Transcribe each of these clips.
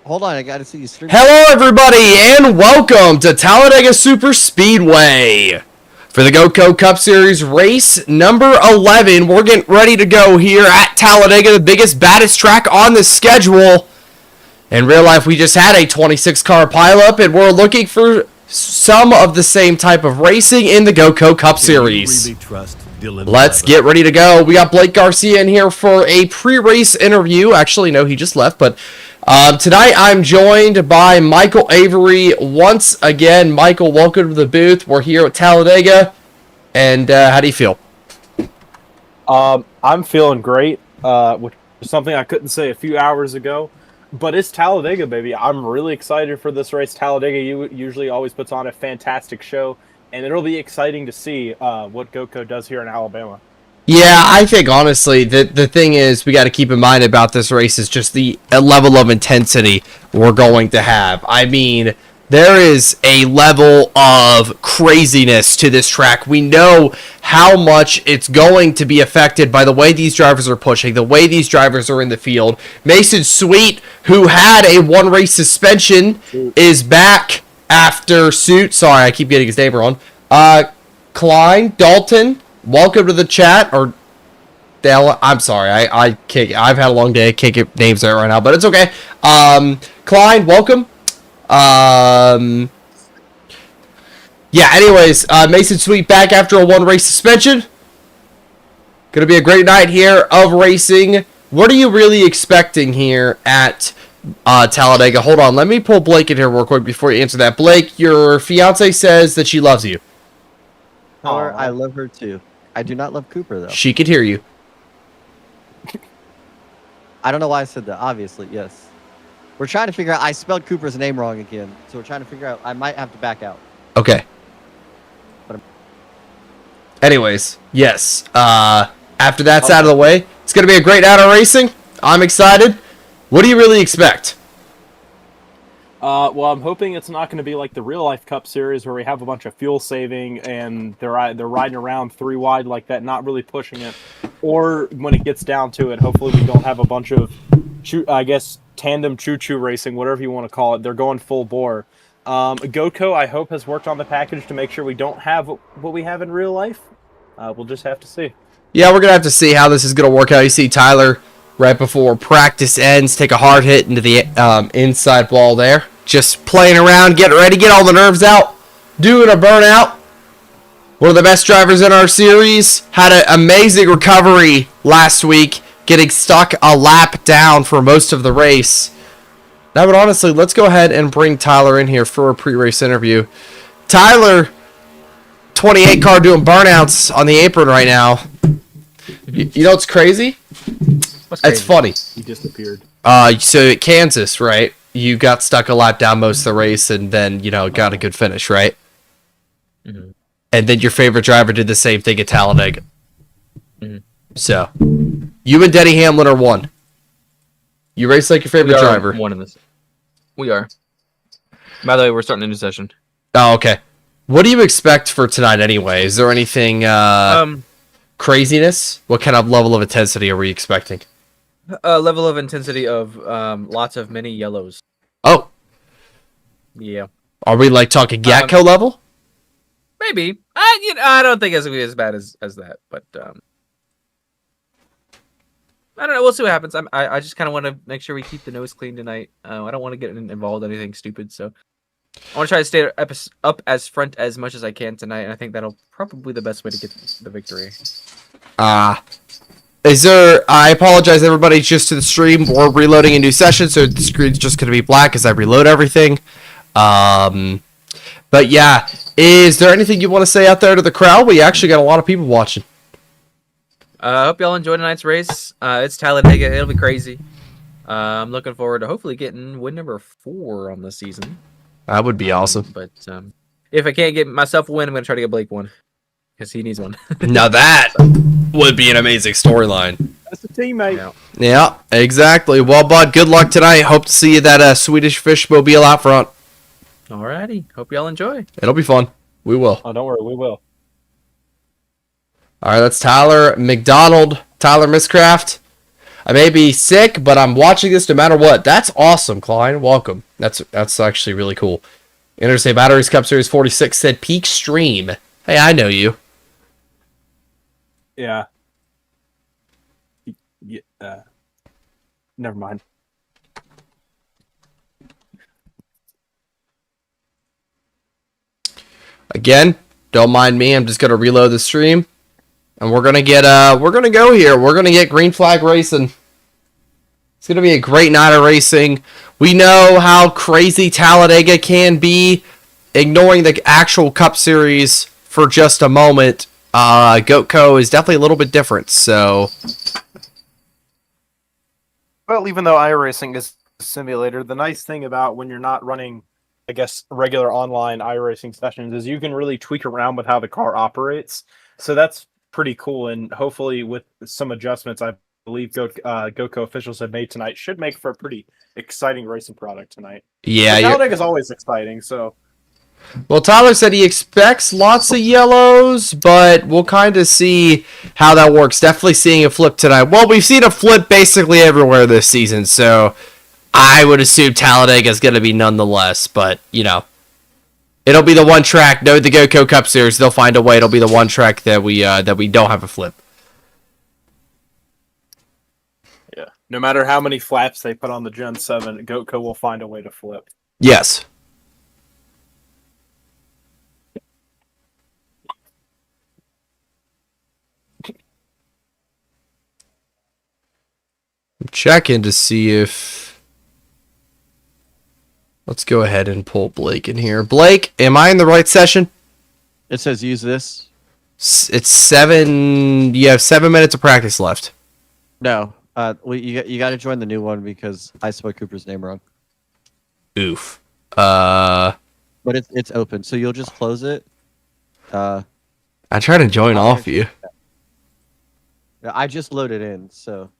Hold on, I gotta see you stream. Hello, everybody, and welcome to Talladega Super Speedway for the Goatco Cup Series race number 11. We're getting ready to go here at Talladega, the biggest, baddest track on the schedule. In real life, we just had a 26-car pileup, and we're looking for some of the same type of racing in the Goatco Cup Series. Let's get ready to go. We got Blake Garcia in here for a pre-race interview. Actually, no, he just left, but tonight I'm joined by Michael Avery once again. Michael, welcome to the booth. We're here at Talladega, and how do you feel? I'm feeling great, which is something I couldn't say a few hours ago. But it's Talladega, baby. I'm really excited for this race. Talladega usually always puts on a fantastic show, and it'll be exciting to see what Goatco does here in Alabama. Yeah, I think, honestly, the thing is we got to keep in mind about this race is just the level of intensity we're going to have. I mean, there is a level of craziness to this track. We know how much it's going to be affected by the way these drivers are pushing, the way these drivers are in the field. Mason Sweet, who had a one-race suspension, is back after suit. Sorry, I keep getting his name wrong. Klein, Dalton, welcome to the chat. Or Dale, I'm sorry. I've had a long day. I can't get names right now, but it's okay. Klein, welcome. Yeah, anyways, Mason Sweet back after a one-race suspension. Gonna be a great night here of racing. What are you really expecting here at Talladega? Hold on, let me pull Blake in here real quick before you answer that. Blake, your fiance says that she loves you. Tell her I love her too. I do not love Cooper though. She could hear you. I don't know why I said that. Obviously, yes. We're trying to figure out. I spelled Cooper's name wrong again, so we're trying to figure out. I might have to back out. Okay. Anyways, yes. After that's out of the way, it's gonna be a great night of racing. I'm excited. What do you really expect? Well, I'm hoping it's not going to be like the real-life Cup Series where we have a bunch of fuel saving and they're riding around three wide like that, not really pushing it. Or when it gets down to it, hopefully we don't have a bunch of, tandem choo-choo racing, whatever you want to call it. They're going full bore. Goatco, I hope, has worked on the package to make sure we don't have what we have in real life. We'll just have to see. Yeah, we're going to have to see how this is going to work out. You see Tyler, right before practice ends, take a hard hit into the inside wall there. Just playing around, getting ready, get all the nerves out, doing a burnout. One of the best drivers in our series. Had an amazing recovery last week, getting stuck a lap down for most of the race. Now, but honestly, let's go ahead and bring Tyler in here for a pre-race interview. Tyler, 28 car doing burnouts on the apron right now. You know what's crazy? It's funny. He disappeared. So at Kansas, right? You got stuck a lap down most of the race, and then got a good finish, right? Mm-hmm. And then your favorite driver did the same thing at Talladega. Mm-hmm. So you and Denny Hamlin are one. You race like your favorite driver. One in this. We are. By the way, we're starting a new session. Oh, okay. What do you expect for tonight anyway? Is there anything craziness? What kind of level of intensity are we expecting? Level of intensity of lots of mini yellows. Oh. Yeah. Are we talking Goatco level? Maybe. I don't think it's gonna be as bad as that, but I don't know. We'll see what happens. I just kind of want to make sure we keep the nose clean tonight. I don't want to get involved in anything stupid, so I want to try to stay up as front as much as I can tonight, and I think that'll probably be the best way to get the victory. I apologize, everybody, just to the stream. We're reloading a new session, so the screen's just going to be black as I reload everything. But yeah, is there anything you want to say out there to the crowd? We actually got a lot of people watching. I hope y'all enjoyed tonight's race. It's Talladega. It'll be crazy. I'm looking forward to hopefully getting win number 4 on the season. That would be awesome. But if I can't get myself a win, I'm going to try to get Blake one. Because he needs one. Now that would be an amazing storyline. That's a teammate. Yeah, exactly. Well, bud, good luck tonight. Hope to see you that Swedish Fish mobile out front. Alrighty. Hope y'all enjoy. It'll be fun. We will. Oh, don't worry. We will. All right, that's Tyler McDonald, Tyler Miscraft. I may be sick, but I'm watching this no matter what. That's awesome, Klein. Welcome. That's actually really cool. Interstate Batteries Cup Series 46 said peak stream. Hey, I know you. Yeah. Never mind. Again, don't mind me. I'm just gonna reload the stream, and we're gonna go here. We're gonna get green flag racing. It's gonna be a great night of racing. We know how crazy Talladega can be. Ignoring the actual Cup Series for just a moment, Goatco is definitely a little bit different. So, Well, even though iRacing is a simulator, the nice thing about when you're not running, I guess, regular online iRacing sessions is you can really tweak around with how the car operates. So that's pretty cool. And hopefully with some adjustments, I believe Goatco officials have made tonight should make for a pretty exciting racing product tonight. yeah. Talladega is always exciting, so... Well, Tyler said he expects lots of yellows, but we'll kind of see how that works. Definitely seeing a flip tonight. Well, we've seen a flip basically everywhere this season, so I would assume Talladega is going to be nonetheless. But, you know, it'll be the one track. No, the Goatco Cup Series, they'll find a way. It'll be the one track that we don't have a flip. Yeah. No matter how many flaps they put on the Gen 7, Goatco will find a way to flip. Yes. Checking to see if... Let's go ahead and pull Blake in here. Blake, am I in the right session? It says use this. It's 7... You have 7 minutes of practice left. No. You got to join the new one because I spelled Cooper's name wrong. Oof. But it's open, so you'll just close it. I try to join off you. I just loaded in, so...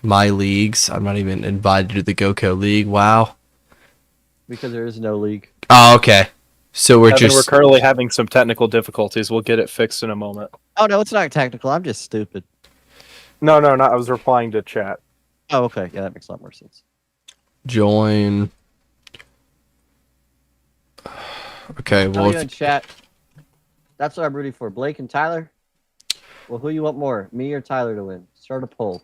My leagues. I'm not even invited to the Goatco League. Wow. Because there is no league. Oh, okay. So we're We're currently having some technical difficulties. We'll get it fixed in a moment. Oh, no, it's not technical. I'm just stupid. No, not. I was replying to chat. Oh, okay. Yeah, that makes a lot more sense. join. Okay, Tell well, you in chat. That's what I'm rooting for. Blake and Tyler. Well, who you want more, me or Tyler to win? Start a poll.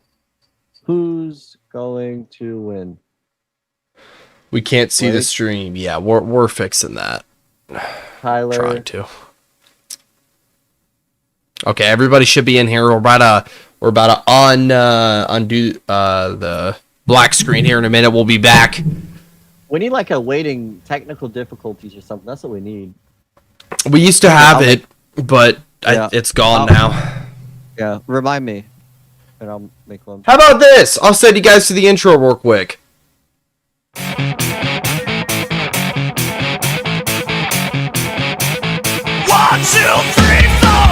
Who's going to win? we can't see the Blake? stream. Yeah, we're fixing that. Tyler. Trying to. Okay, everybody should be in here. We're about to undo the black screen here in a minute. We'll be back. We need like a waiting technical difficulties or something. That's what we need. We used to have it, but Yeah. it's gone now. Yeah, remind me, and I'll make one. How about this? I'll send you guys to the intro real quick. One, two, three, four.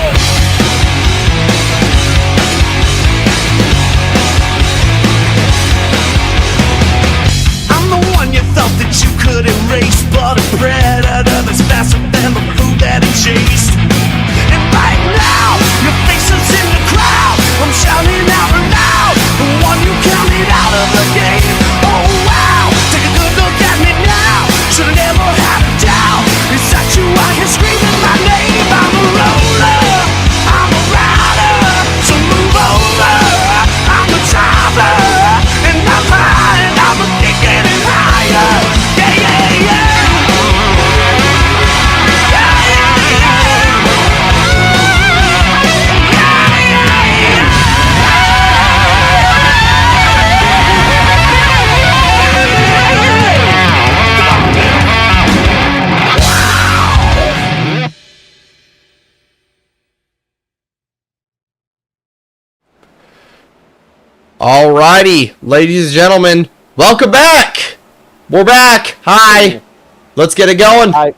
I'm the one you thought that you could erase, but a predator that's faster than the food that it chased. And right now, your face is in the crowd. I'm shouting out loud, the one you counted out of the game. Oh wow, take a good look at me now. Should've never had a doubt. It's that you out here screaming my name. I'm a roller, I'm a rider, so move over. I'm a driver, and I'm high, and I'm a kicking it higher. Yeah, yeah, yeah. Alrighty, ladies and gentlemen, welcome back. We're back. Hi. Let's get it going. Hi.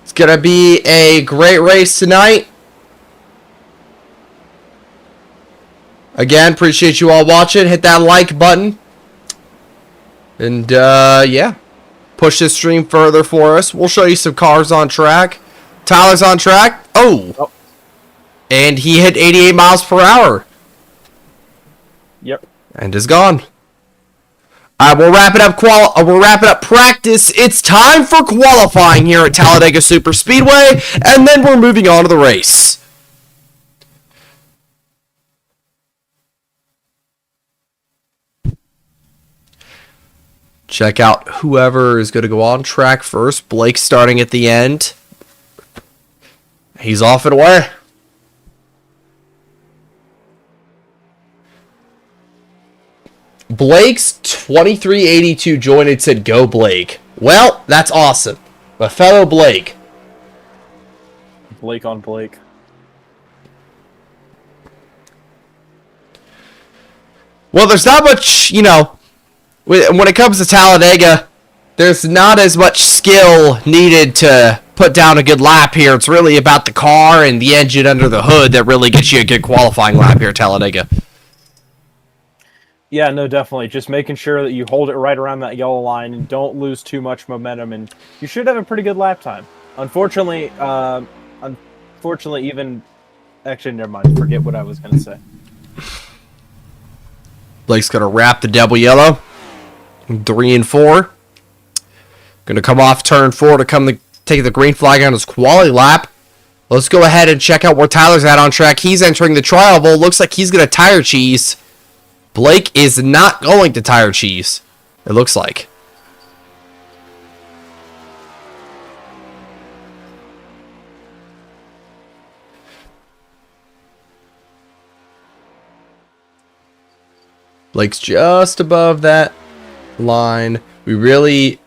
It's gonna be a great race tonight. Again, appreciate you all watching. Hit that like button. And yeah, push this stream further for us. We'll show you some cars on track. Tyler's on track. Oh. And he hit 88 miles per hour. Yep. And is gone. We'll wrap it up. We'll wrap it up. Practice. It's time for qualifying here at Talladega Superspeedway, and then we're moving on to the race. Check out whoever is going to go on track first. Blake starting at the end. He's off and away. Blake's 2382 joined and said, "Go Blake." Well, that's awesome. My fellow Blake. Blake on Blake. Well, there's not much, when it comes to Talladega, there's not as much skill needed to put down a good lap here. It's really about the car and the engine under the hood that really gets you a good qualifying lap here at Talladega. Yeah, no, definitely. Just making sure that you hold it right around that yellow line and don't lose too much momentum, and you should have a pretty good lap time. Unfortunately, actually, never mind. Forget what I was going to say. Blake's going to wrap the double yellow. 3 and 4. Going to come off turn 4 to take the green flag on his quality lap. Let's go ahead and check out where Tyler's at on track. He's entering the trial bowl. Looks like he's going to tire cheese. Blake is not going to tire cheese, it looks like. Blake's just above that line. We really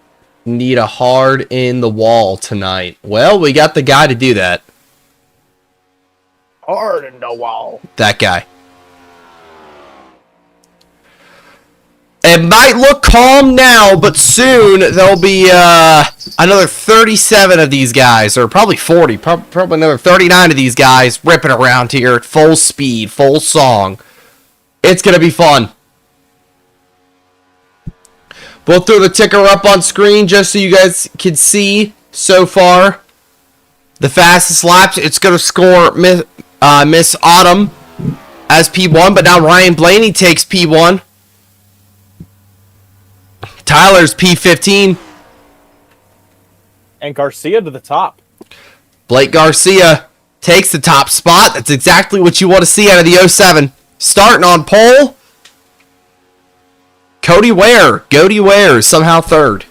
need a hard in the wall tonight. Well, we got the guy to do that. Hard in the wall. That guy. It might look calm now, but soon there'll be another 37 of these guys, or probably 40, probably another 39 of these guys ripping around here at full speed, full song. It's going to be fun. We'll throw the ticker up on screen just so you guys can see so far. The fastest laps, it's going to score Miss Autumn as P1, but now Ryan Blaney takes P1. Tyler's P15. And Garcia to the top. Blake Garcia takes the top spot. That's exactly what you want to see out of the 07. Starting on pole. Goatco Ware, somehow third.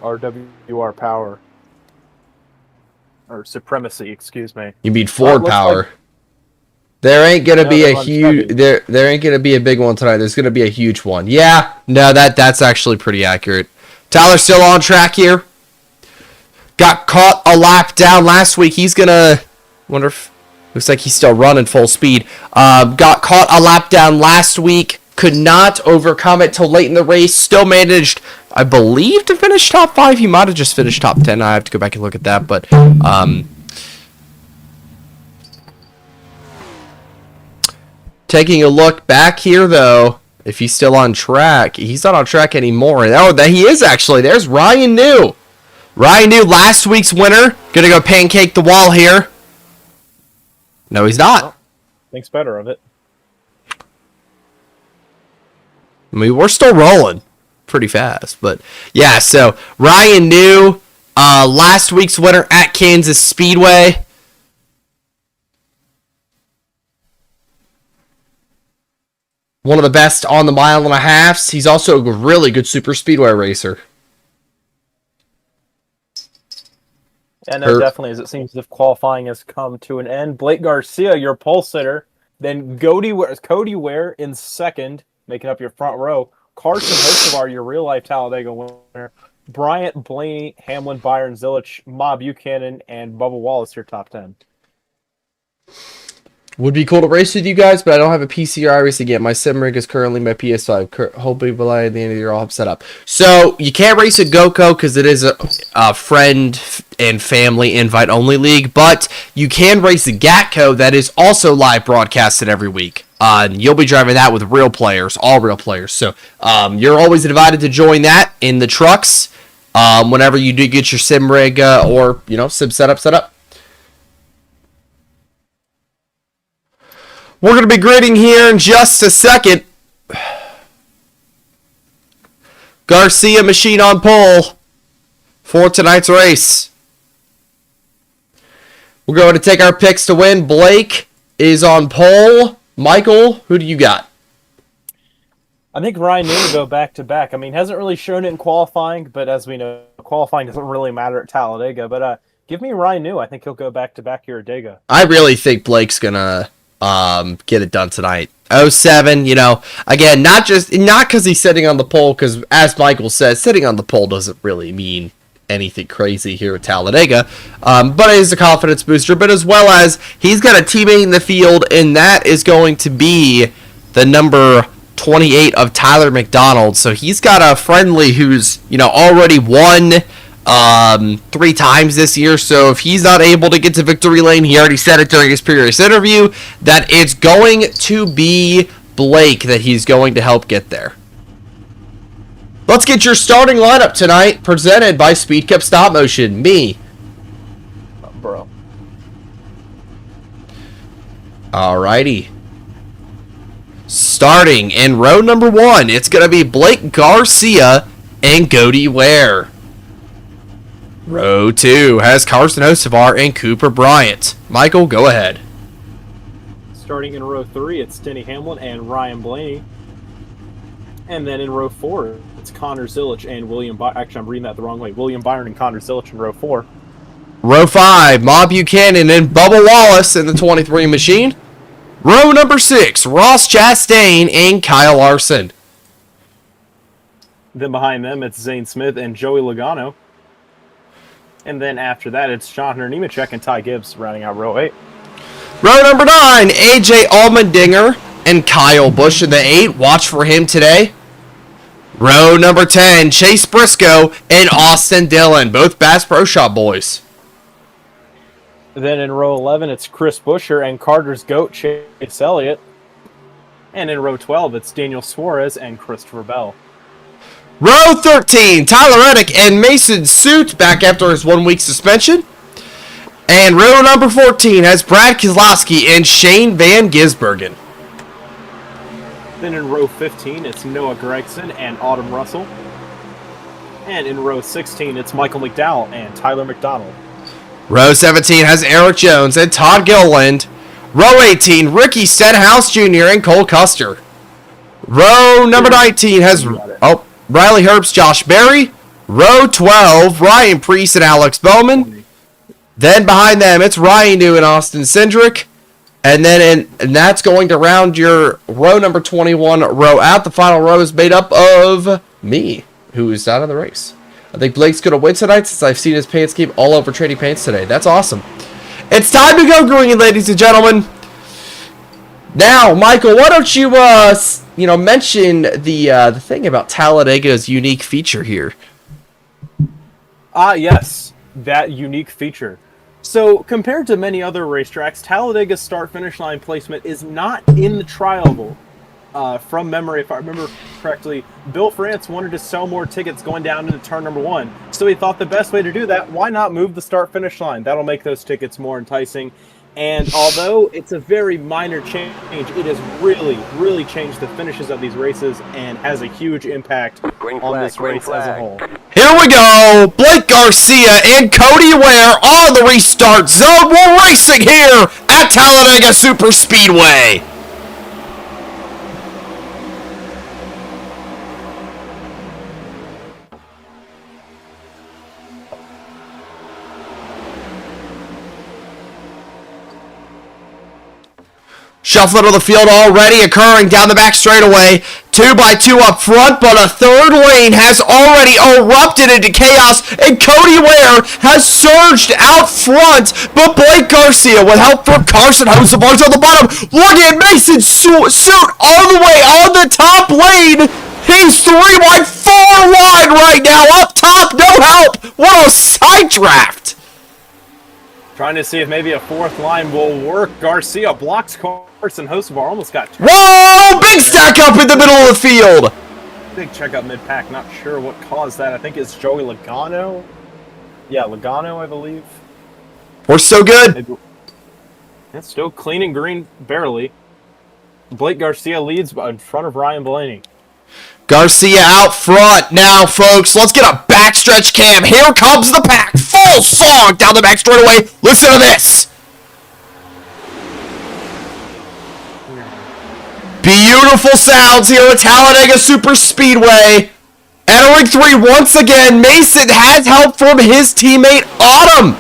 RWR power. Or supremacy, excuse me. You mean Ford power. Like... There ain't gonna be a huge there ain't gonna be a big one tonight. There's gonna be a huge one. Yeah, no, that's actually pretty accurate. Tyler's still on track here. Got caught a lap down last week. He's gonna wonder if looks like he's still running full speed. Got caught a lap down last week. Could not overcome it till late in the race. Still managed, I believe, to finish top 5. He might have just finished top 10. I have to go back and look at that, but taking a look back here, though, if he's still on track, he's not on track anymore. Oh, he is actually. There's Ryan New. Ryan New, last week's winner. Gonna go pancake the wall here. No, he's not. Well, thinks better of it. I mean, we're still rolling pretty fast, but yeah. So Ryan New, last week's winner at Kansas Speedway. One of the best on the mile and a half. He's also a really good super speedway racer. Yeah, no, definitely, as it seems as if qualifying has come to an end. Blake Garcia, your pole sitter. Then Cody Ware in second, making up your front row. Carson Hocevar, your real-life Talladega winner. Bryant, Blaney, Hamlin, Byron, Zilich, Ma Buchanan, and Bubba Wallace, your top 10. Would be cool to race with you guys, but I don't have a PC or iRacing yet. My sim rig is currently my PS5. Hopefully by the end of the year I'll have set up. So you can't race at Goatco because it is a friend and family invite only league, but you can race at Goatco that is also live broadcasted every week. You'll be driving that with real players, all real players. So you're always invited to join that in the trucks whenever you do get your sim rig or sim set up. We're going to be grading here in just a second. Garcia machine on pole for tonight's race. We're going to take our picks to win. Blake is on pole. Michael, who do you got? I think Ryan Newman will go back-to-back. I mean, hasn't really shown it in qualifying, but as we know, qualifying doesn't really matter at Talladega. But give me Ryan New. I think he'll go back-to-back here at Dega. I really think Blake's going to get it done tonight. 07, you know, again, not because he's sitting on the pole, because as Michael says, sitting on the pole doesn't really mean anything crazy here at Talladega, but it is a confidence booster, but as well as he's got a teammate in the field, and that is going to be the number 28 of Tyler McDonald. So he's got a friendly who's, you know, already won 3 times this year. So if he's not able to get to victory lane, he already said it during his previous interview that it's going to be Blake that he's going to help get there. Let's get your starting lineup tonight, presented by Speed Cup Stop Motion. Me. Bro. Alrighty. Starting in row number 1, it's going to be Blake Garcia and Goatco Ware. Row 2 has Carson Hocevar and Cooper Bryant. Michael, go ahead. Starting in row 3, it's Denny Hamlin and Ryan Blaney. And then in row 4, it's Connor Zilich and William Byron. Actually, I'm reading that the wrong way. William Byron and Connor Zilich in row 4. Row 5, Ma Buchanan and Bubba Wallace in the 23 machine. Row number 6, Ross Chastain and Kyle Larson. Then behind them, it's Zane Smith and Joey Logano. And then after that, it's John Hunter Nemechek and Ty Gibbs rounding out row 8. Row number 9, AJ Allmendinger and Kyle Busch in the 8. Watch for him today. Row number 10, Chase Briscoe and Austin Dillon, both Bass Pro Shop boys. Then in row 11, it's Chris Buescher and Carter's GOAT, Chase Elliott. And in row 12, it's Daniel Suarez and Christopher Bell. Row 13, Tyler Reddick and Mason Suit back after his 1-week suspension. And row number 14 has Brad Keselowski and Shane Van Gisbergen. Then in row 15, it's Noah Gragson and Autumn Russell. And in row 16, it's Michael McDowell and Tyler McDonald. Row 17 has Eric Jones and Todd Gilliland. Row 18, Ricky Stenhouse Jr. and Cole Custer. Row number 19 has Riley Herbst, Josh Berry. Row 12, Ryan Preece and Alex Bowman. Then behind them, it's Ryan New and Austin Cindric. And then and that's going to round your row number 21 row out. The final row is made up of me, who is out of the race. I think Blake's going to win tonight since I've seen his pants keep all over trading paints today. That's awesome. It's time to go green, ladies and gentlemen. Now, Michael, why don't you mention the thing about Talladega's unique feature here? Yes, that unique feature. So, compared to many other racetracks, Talladega's start-finish line placement is not in the trial. From memory, if I remember correctly, Bill France wanted to sell more tickets going down into turn number 1. So he thought the best way to do that, why not move the start-finish line? That'll make those tickets more enticing. And although it's a very minor change, it has really, really changed the finishes of these races and has a huge impact on this race as a whole. Here we go. Blake Garcia and Goatco Ware on the restart zone. We're racing here at Talladega Super Speedway. Shuffling of the field already occurring down the back straightaway. 2x2 up front, but a third lane has already erupted into chaos, and Goatco Ware has surged out front, but Blake Garcia, with help from Carson Hocevar on the bottom. Look at Mason Suit all the way on the top lane. He's 3 wide, 4 wide right now. Up top, no help. What a side draft. Trying to see if maybe a fourth line will work. Garcia blocks Carson Hocevar. Almost got two. Whoa! Big stack up in the middle of the field. Big checkup mid-pack. Not sure what caused that. I think it's Joey Logano. Yeah, Logano, I believe. We're so good. It's still clean and green, barely. Blake Garcia leads in front of Ryan Blaney. Garcia out front. Now, folks, let's get a backstretch cam. Here comes the pack. Full song down the back straightaway. Listen to this. Beautiful sounds here at Talladega Super Speedway. Entering 3 once again. Mason has help from his teammate Autumn.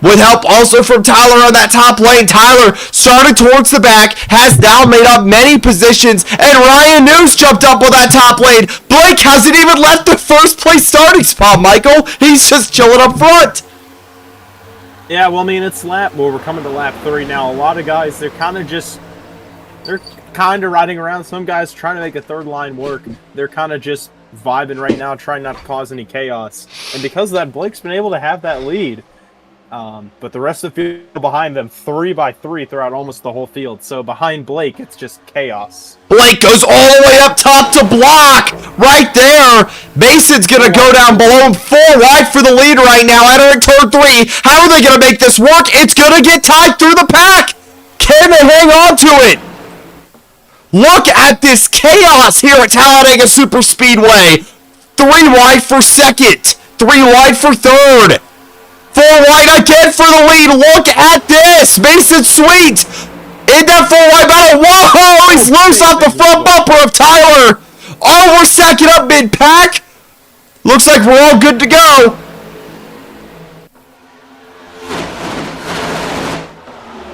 With help also from Tyler on that top lane. Tyler started towards the back, has now made up many positions, and Ryan News jumped up on that top lane. Blake hasn't even left the first place starting spot, Michael. He's just chilling up front. Yeah, well, I mean, we're coming to lap 3 now. A lot of guys, they're kind of riding around. Some guys trying to make a third line work. They're kind of just vibing right now, trying not to cause any chaos. And because of that, Blake's been able to have that lead. But the rest of the field behind them, 3 by 3 throughout almost the whole field. So behind Blake, it's just chaos. Blake goes all the way up top to block. Right there. Mason's going to go down below him. 4 wide for the lead right now. Entering turn 3. How are they going to make this work? It's going to get tied through the pack. Can they hang on to it? Look at this chaos here at Talladega Super Speedway. 3 wide for second. 3 wide for third. 4 wide again for the lead. Look at this. Mason Sweet in that 4 wide battle. Whoa, he's loose off the front bumper of Tyler. Oh, we're stacking up mid-pack. Looks like we're all good to go.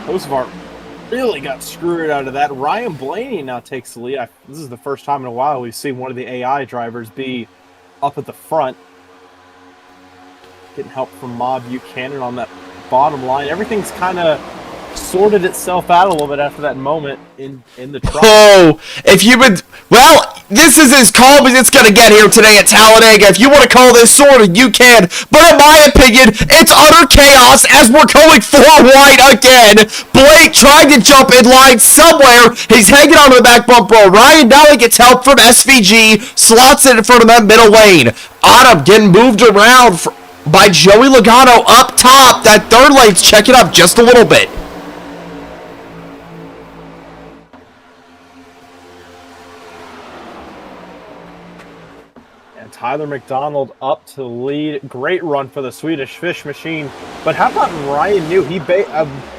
Hocevar really got screwed out of that. Ryan Blaney now takes the lead. This is the first time in a while we've seen one of the AI drivers be up at the front. Getting help from Mob Buchanan on that bottom line. Everything's kind of sorted itself out a little bit after that moment in the truck. Oh, if you would, well, this is as calm as it's going to get here today at Talladega. If you want to call this sorted, you can. But in my opinion, it's utter chaos as we're going 4 wide again. Blake trying to jump in line somewhere. He's hanging onto the back bumper. Ryan now he gets help from SVG. Slots it in front of that middle lane. Autumn getting moved around by Joey Logano up top. That third lane's checking up just a little bit. And Tyler McDonald up to lead. Great run for the Swedish Fish Machine. But how about Ryan New? He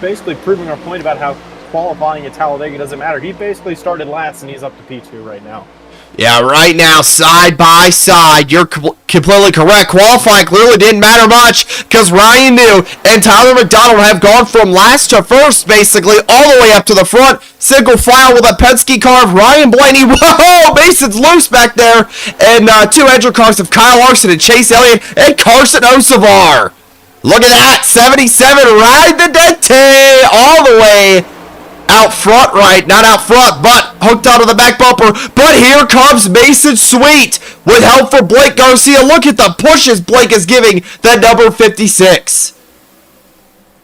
basically proving our point about how qualifying at Talladega doesn't matter. He basically started last and he's up to P2 right now. Yeah, right now, side by side, you're completely correct. Qualifying clearly didn't matter much because Ryan New and Tyler McDonald have gone from last to first, basically, all the way up to the front. Single file with a Penske car of Ryan Blaney. Whoa, Mason's loose back there. And 2 engine cars of Kyle Larson and Chase Elliott and Carson Osavar. Look at that, 77 ride the Dente all the way out front, right? Not out front, but hooked onto the back bumper. But here comes Mason Sweet with help from Blake Garcia. Look at the pushes Blake is giving that number 56.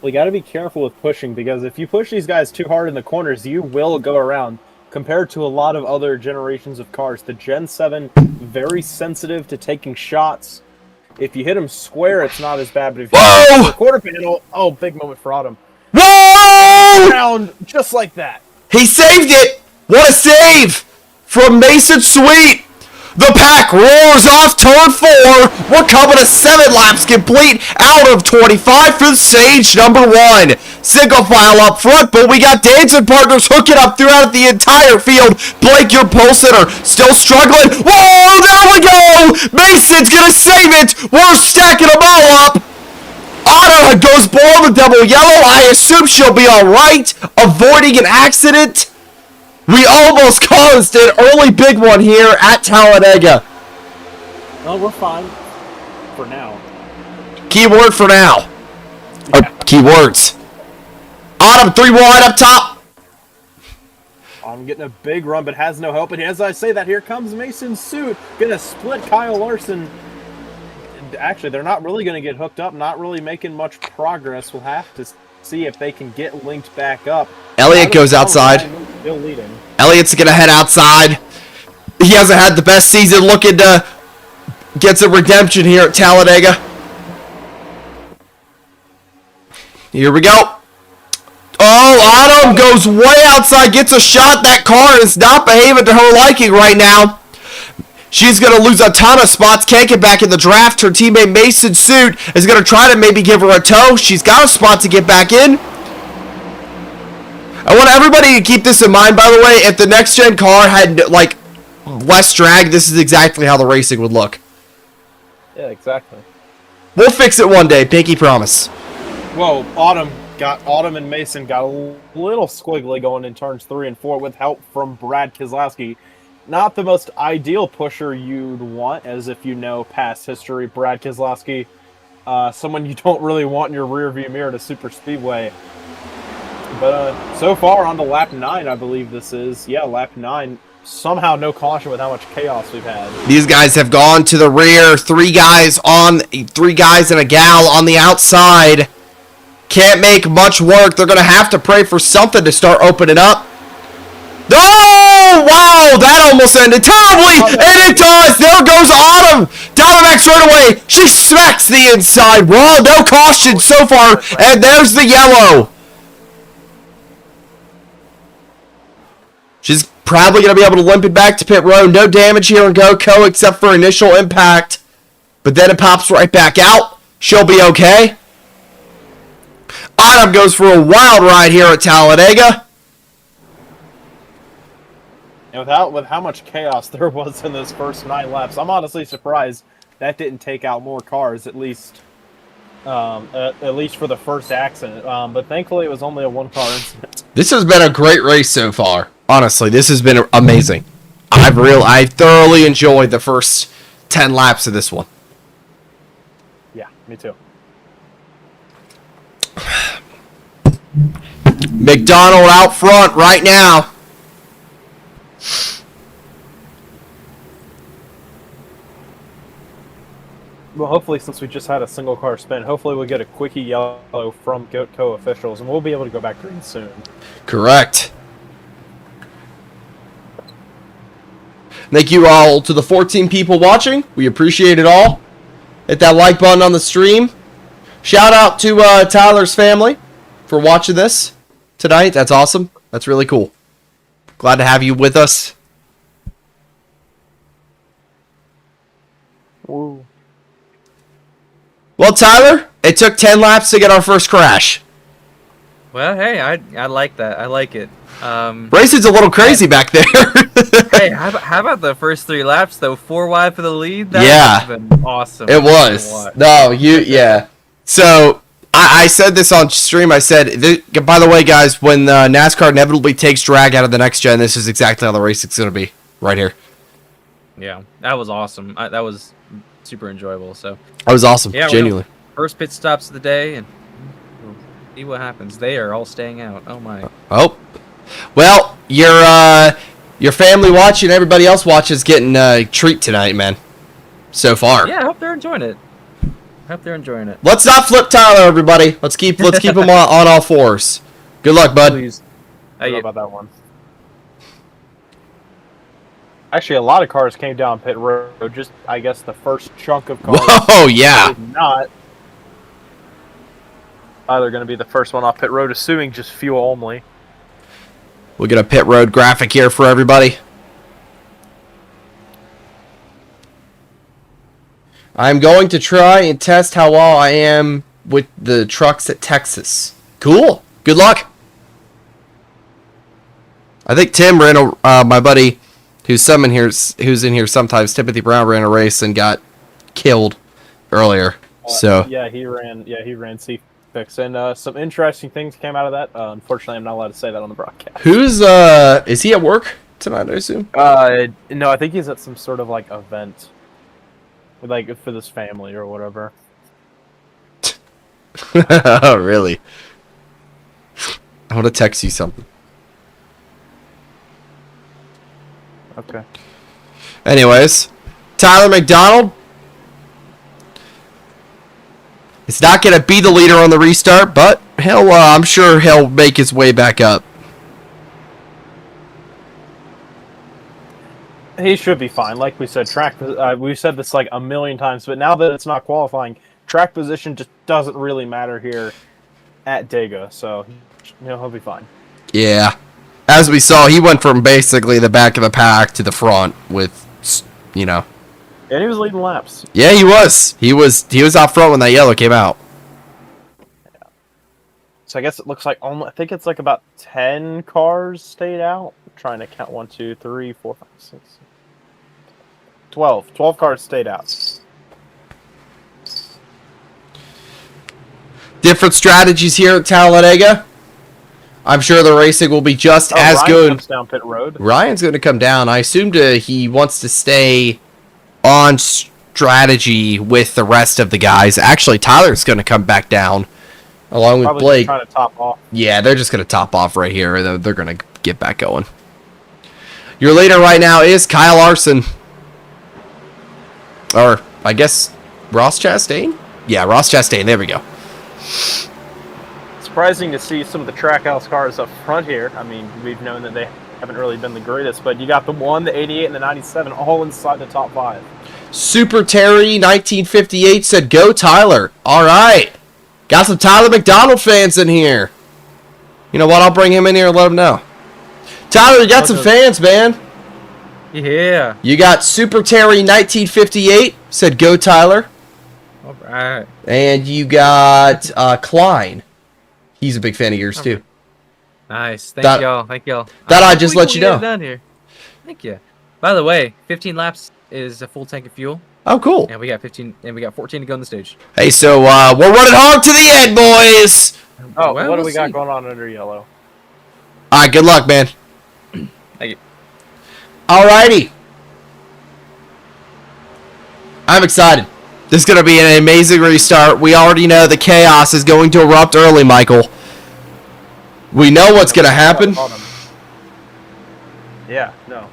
We got to be careful with pushing because if you push these guys too hard in the corners, you will go around. Compared to a lot of other generations of cars, the Gen 7 very sensitive to taking shots. If you hit them square, it's not as bad. But if you hit the quarter panel, oh, big moment for Autumn. Whoa! Around just like that. He saved it. What a save from Mason Sweet. The pack roars off turn 4. We're coming to 7 laps complete out of 25 for stage number 1. Single file up front, but we got dancing partners hooking up throughout the entire field. Blake, your pole sitter, still struggling. Whoa, there we go. Mason's going to save it. We're stacking them all up. Autumn goes below the double yellow. I assume she'll be all right, avoiding an accident. We almost caused an early big one here at Talladega. Well, we're fine for now. Keyword for now. Yeah. Or keywords. Autumn 3 wide up top. I'm getting a big run, but has no help. And as I say that, here comes Mason Suit. Gonna split Kyle Larson. Actually, they're not really going to get hooked up. Not really making much progress. We'll have to see if they can get linked back up. Elliott goes outside. Still leading. Elliott's going to head outside. He hasn't had the best season, looking to get some redemption here at Talladega. Here we go. Oh, Autumn goes way outside, gets a shot. That car is not behaving to her liking right now. She's going to lose a ton of spots, can't get back in the draft. Her teammate Mason Suit is going to try to maybe give her a tow. She's got a spot to get back in. I want everybody to keep this in mind, by the way. If the next-gen car had, like, less drag, this is exactly how the racing would look. Yeah, exactly. We'll fix it one day, pinky promise. Well, Autumn and Mason got a little squiggly going in turns 3 and 4 with help from Brad Keselowski. Not the most ideal pusher you'd want, as if you know past history. Brad Keselowski, someone you don't really want in your rearview mirror to super speedway. But so far on to lap 9, I believe this is. Yeah, lap 9. Somehow no caution with how much chaos we've had. These guys have gone to the rear. 3 guys and a gal on the outside. Can't make much work. They're going to have to pray for something to start opening up. Oh, wow, that almost ended terribly, and it does. There goes Autumn. Diamondbacks right away. She smacks the inside wall. No caution so far, and there's the yellow. She's probably going to be able to limp it back to pit road. No damage here in Goatco except for initial impact, but then it pops right back out. She'll be okay. Autumn goes for a wild ride here at Talladega. And with how much chaos there was in those first 9 laps, I'm honestly surprised that didn't take out more cars, at least for the first accident. But thankfully, it was only a 1-car incident. This has been a great race so far. Honestly, this has been amazing. I thoroughly enjoyed the first 10 laps of this one. Yeah, me too. McDonald out front right now. Well, hopefully, since we just had a single car spin, hopefully we'll get a quickie yellow from Goatco officials, and we'll be able to go back green soon. Correct. Thank you all to the 14 people watching. We appreciate it all. Hit that like button on the stream. Shout out to Tyler's family for watching this tonight. That's awesome. That's really cool. Glad to have you with us. Woo. Well, Tyler, it took 10 laps to get our first crash. Well, hey, I like that. I like it. Racing's a little crazy back there. Hey, how about the first 3 laps though? 4 wide for the lead. That Yeah. would have been awesome. It was. No, yeah. So I said this on stream. I said, by the way, guys, when NASCAR inevitably takes drag out of the next gen, this is exactly how the racing's going to be right here. Yeah, that was awesome. That was super enjoyable. So That was awesome. yeah, Genuinely. first pit stops of the day, and we'll see what happens. They are all staying out. Oh my. Oh. Well, your family watching, everybody else watching is getting a treat tonight, man. So far. Yeah, I hope they're enjoying it. Let's not flip Tyler, everybody. Let's keep him on all fours. Good luck, bud. Please. I don't know about that one. Actually, a lot of cars came down pit road. Just, I guess, the first chunk of cars. Whoa, yeah. Did not. Either going to be the first one off pit road, assuming just fuel only. We'll get a pit road graphic here for everybody. I'm going to try and test how well I am with the trucks at Texas. Cool. Good luck. I think Tim ran my buddy who's in here sometimes, Timothy Brown, ran a race and got killed earlier. So yeah, he ran C6, and some interesting things came out of that. Unfortunately, I'm not allowed to say that on the broadcast. Who's is he at work tonight, I assume? No, I think he's at some sort of like event, like for this family or whatever. Oh, really? I want to text you something. Okay. Anyways, Tyler McDonald. It's not going to be the leader on the restart, but I'm sure he'll make his way back up. He should be fine. Like we said, we've said this like a million times, but now that it's not qualifying, track position just doesn't really matter here at Dega. So He'll be fine. Yeah. As we saw, he went from basically the back of the pack to the front with, you know. And he was leading laps. Yeah, he was. He was out front when that yellow came out. So I guess it looks like I think it's like about 10 cars stayed out. I'm trying to count 1, 2, 3, 4, 5, 6, 12. 12 cars stayed out. Different strategies here at Talladega. I'm sure the racing will be just as Ryan good. comes down pit road. Ryan's going to come down. I assumed he wants to stay on strategy with the rest of the guys. Actually, Tyler's going to come back down along with Probably Blake. trying to top off. Yeah, they're just going to top off right here. They're going to get back going. Your leader right now is Kyle Larson. Or, I guess, Ross Chastain? Yeah, Ross Chastain. There we go. Surprising to see some of the Trackhouse cars up front here. I mean, we've known that they haven't really been the greatest, but you got the 1, the 88, and the 97 all inside the top 5. Super Terry 1958 said, "Go Tyler." All right. Got some Tyler McDonald fans in here. You know what? I'll bring him in here and let him know. Tyler, you got some fans, man. Yeah. You got Super Terry 1958 said, "Go Tyler." All right. And you got Klein. He's a big fan of yours too. Nice. Thank y'all. Thought I'd just let you know. Down here. Thank you. By the way, 15 laps is a full tank of fuel, Oh, cool. and we got 14 to go on the stage. Hey, so we're running hard to the end, boys. Oh, Well, what do we'll we got see. going on under yellow? All right, good luck, man. Thank you. All righty. I'm excited. This is going to be an amazing restart. We already know the chaos is going to erupt early, Michael. We know what's going to happen. Yeah, no.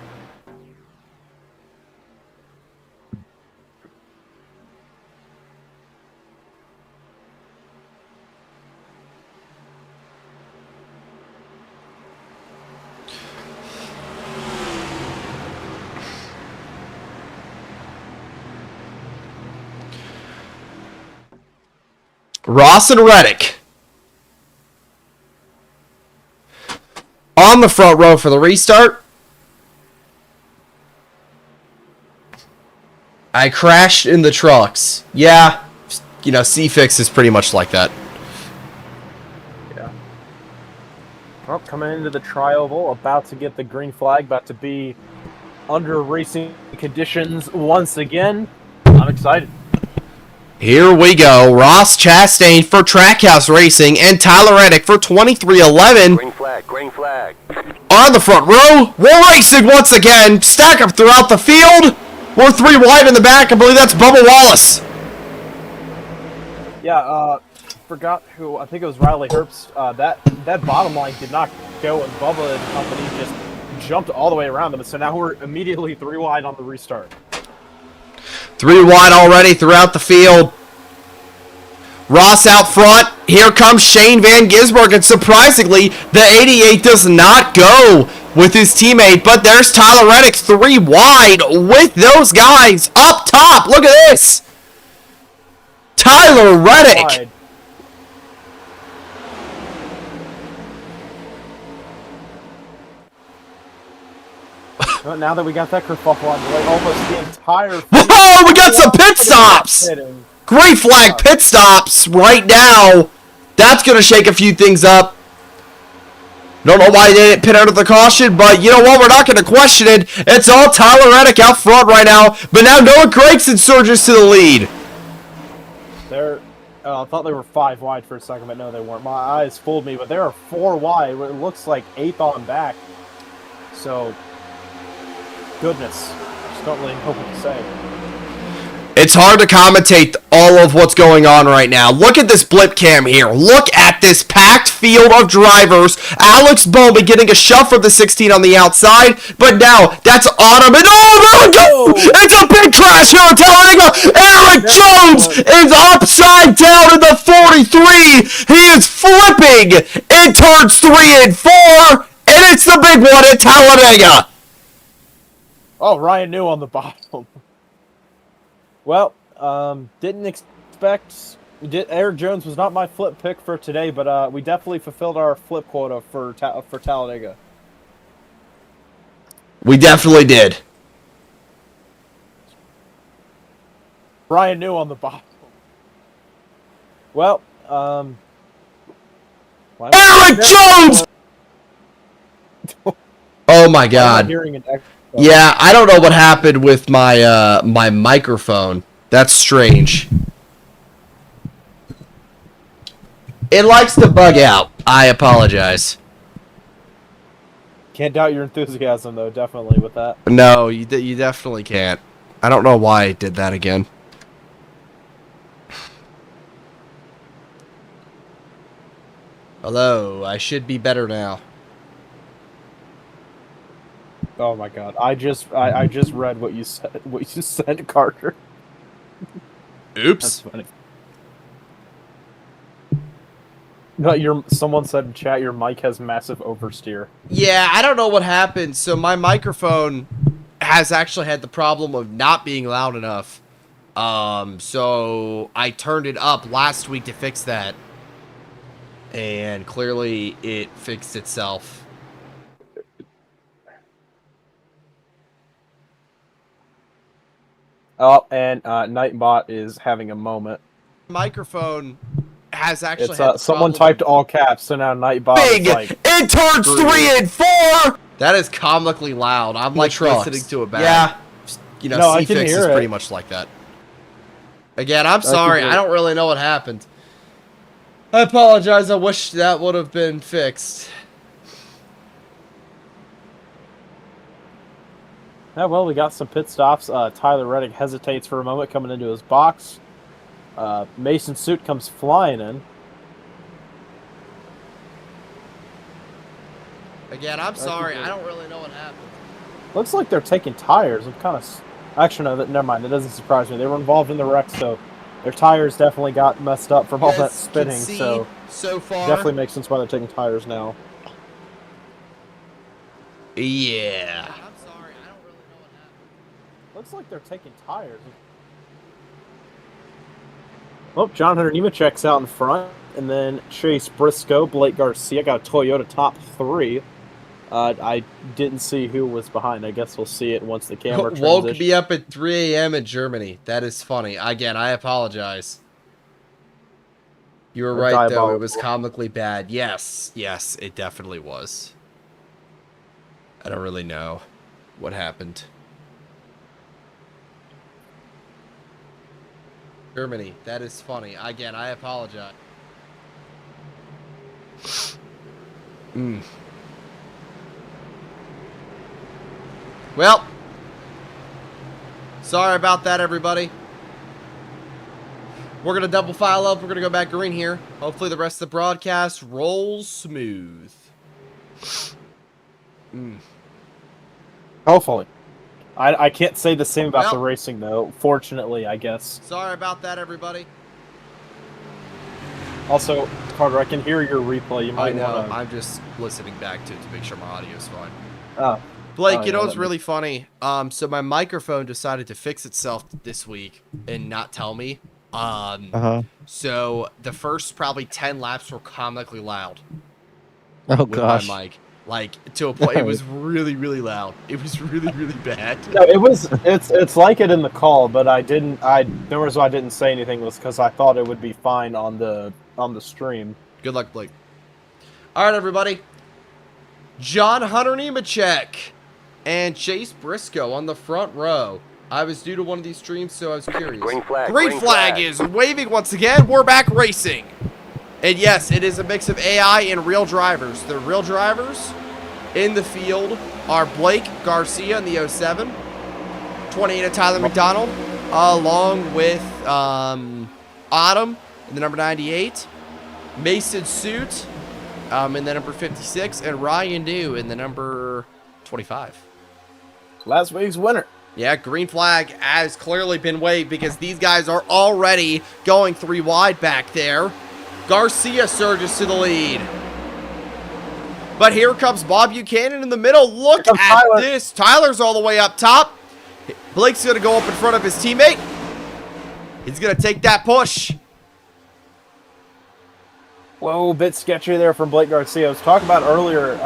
Ross and Reddick on the front row for the restart. I crashed in the trucks. Yeah, you know, C-Fix is pretty much like that. Yeah. Well, coming into the tri-oval, about to get the green flag, about to be under racing conditions once again. I'm excited. Here we go. Ross Chastain for Trackhouse Racing and Tyler Reddick for 2311. Green flag, green flag. On the front row, we're racing once again. Stack up throughout the field. We're 3 wide in the back. I believe that's Bubba Wallace. Yeah, forgot who. I think it was Riley Herbst. That bottom line did not go, and Bubba and company just jumped all the way around them. So now we're immediately 3 wide on the restart. 3 wide already throughout the field. Ross out front. Here comes Shane Van Gisbergen, and surprisingly, the 88 does not go with his teammate, but there's Tyler Reddick 3 wide with those guys up top. Look at this. Tyler Reddick. Wide. Well, now that we got that kerfuffle on the way, almost the entire... Whoa, we got some pit stops. Hitting. Green flag pit stops right now. That's going to shake a few things up. Don't know why they didn't pit under the caution, but you know what? We're not going to question it. It's all Tyler Reddick out front right now. But now Noah Gregson surges to the lead. I thought they were 5 wide for a second, but no, they weren't. My eyes fooled me, but they are 4 wide. It looks like 8th on back. So, goodness. I just don't really know what to say. It's hard to commentate all of what's going on right now. Look at this blip cam here. Look at this packed field of drivers. Alex Bowman getting a shove from the 16 on the outside, but now that's on him. And oh, there we go! It's a big crash here at Talladega. Eric Jones is upside down in the 43. He is flipping in turns 3 and 4, and it's the big one at Talladega. Oh, Ryan New on the bottom. Well, didn't expect Eric Jones was not my flip pick for today, but we definitely fulfilled our flip quota for Talladega. We definitely did. Brian New on the bottom. Well, Eric Jones! Oh my I'm God. hearing an echo. Yeah, I don't know what happened with my my microphone. That's strange. It likes to bug out. I apologize. Can't doubt your enthusiasm, though, definitely, with that. No, you definitely can't. I don't know why I did that again. Hello, I should be better now. Oh my God! I just read what you said. What you said, Carter. That's Oops. funny. No, someone said in chat your mic has massive oversteer. Yeah, I don't know what happened. So my microphone has actually had the problem of not being loud enough. So I turned it up last week to fix that. And clearly it fixed itself. Oh, and Nightbot is having a moment. Microphone has actually It's had the someone problem typed all caps, so now Nightbot big is like in turns screw 3 you. and 4. That is comically loud. I'm like trucks. listening to it back. Yeah. You know, No, I can C-Fix hear is it. pretty much like that. Again, I'm sorry. hear I it. don't really know what happened. I apologize. I wish that would have been fixed. Yeah, well, we got some pit stops. Tyler Reddick hesitates for a moment coming into his box. Mason Suit comes flying in. Again, I'm sorry. I don't really know what happened. Looks like they're taking tires. I'm kind of... Actually, no, never mind. That doesn't surprise me. They were involved in the wreck, so their tires definitely got messed up from all that Guys can spinning. see So so far. definitely makes sense why they're taking tires now. Yeah. I'm sorry. I don't really know what happened. Looks like they're taking tires. Oh, John Hunter Nemechek's out in front. And then Chase Briscoe, Blake Garcia got a Toyota top 3. I didn't see who was behind. I guess we'll see it once the camera Woke transitions. me up at 3 a.m. in Germany. That is funny. Again, I apologize. You were Or right, though. It diabolical. was comically bad. Yes. Yes, it definitely was. I don't really know what happened. Germany. That is funny. Again, I apologize. Well, sorry about that, everybody. We're going to double file up. We're going to go back green here. Hopefully the rest of the broadcast rolls smooth. Hopefully. I can't say the same about the Well- racing, though. Fortunately, I guess. Sorry about that, everybody. Also, Carter, I can hear your replay. You I might know. want to... I'm just listening back to it to make sure my audio is fine. Oh. Blake, Oh, you know yeah, what's that really funny? So my microphone decided to fix itself this week and not tell me. So the first probably 10 laps were comically loud Oh with gosh. my mic. Like, to a point, it was really, really loud. It was really, really bad. No, it's like it in the call, but the reason why I didn't say anything was because I thought it would be fine on the stream. Good luck, Blake. All right, everybody. John Hunter Nemechek and Chase Briscoe on the front row. I was due to one of these streams, so I was curious. Green flag, Green green flag flag. is waving once again. We're back racing. And yes, it is a mix of AI and real drivers. The real drivers in the field are Blake Garcia in the 07, 28 of Tyler McDonald, along with Autumn in the number 98, Mason Suit in the number 56, and Ryan New in the number 25. Last week's winner. Yeah, green flag has clearly been waved because these guys are already going 3 wide back there. Garcia surges to the lead. But here comes Bob Buchanan in the middle. Look Here comes at Tyler. this. Tyler's all the way up top. Blake's going to go up in front of his teammate. He's going to take that push. Whoa, a bit sketchy there from Blake Garcia. I was talking about earlier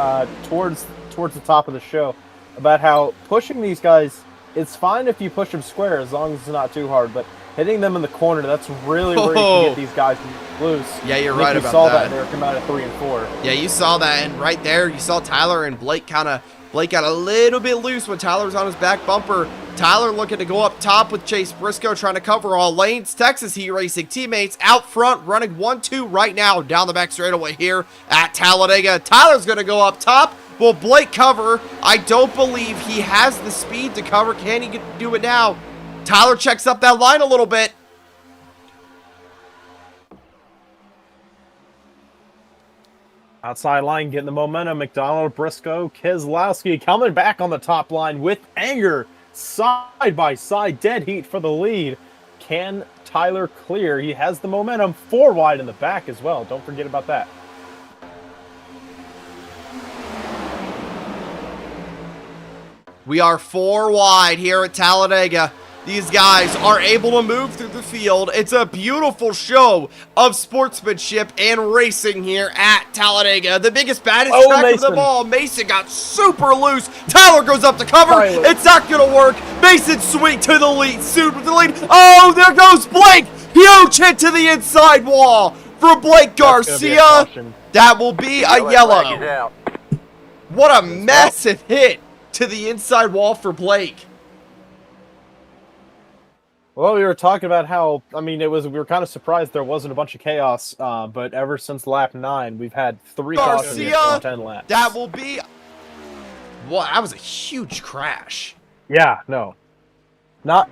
towards the top of the show about how pushing these guys, it's fine if you push them square as long as it's not too hard, but hitting them in the corner, that's really where you can get these guys loose. Yeah, you're I think right you about saw that. They were coming out of 3 and 4. Yeah, you saw that, and right there, you saw Tyler and Blake got a little bit loose when Tyler was on his back bumper. Tyler looking to go up top with Chase Briscoe, trying to cover all lanes. Texas Heat Racing teammates out front, running 1-2 right now down the back straightaway here at Talladega. Tyler's going to go up top. Will Blake cover? I don't believe he has the speed to cover. Can he do it now? Tyler checks up that line a little bit. Outside line getting the momentum. McDonald, Briscoe, Keselowski coming back on the top line with anger. Side by side, dead heat for the lead. Can Tyler clear? He has the momentum. 4 wide in the back as well. Don't forget about that. We are 4 wide here at Talladega. These guys are able to move through the field. It's a beautiful show of sportsmanship and racing here at Talladega. The biggest, baddest track of them all. Mason got super loose. Tyler goes up to cover. It's not going to work. Mason sweet to the lead. Suit with the lead. Oh, there goes Blake. Huge hit to the inside wall for Blake Garcia. That will be a yellow. What a massive hit to the inside wall for Blake. Well, we were talking about how, I mean, we were kind of surprised there wasn't a bunch of chaos, but ever since lap 9, we've had 3 cautions in 10 laps. That will be, well, that was a huge crash. Yeah, no. Not,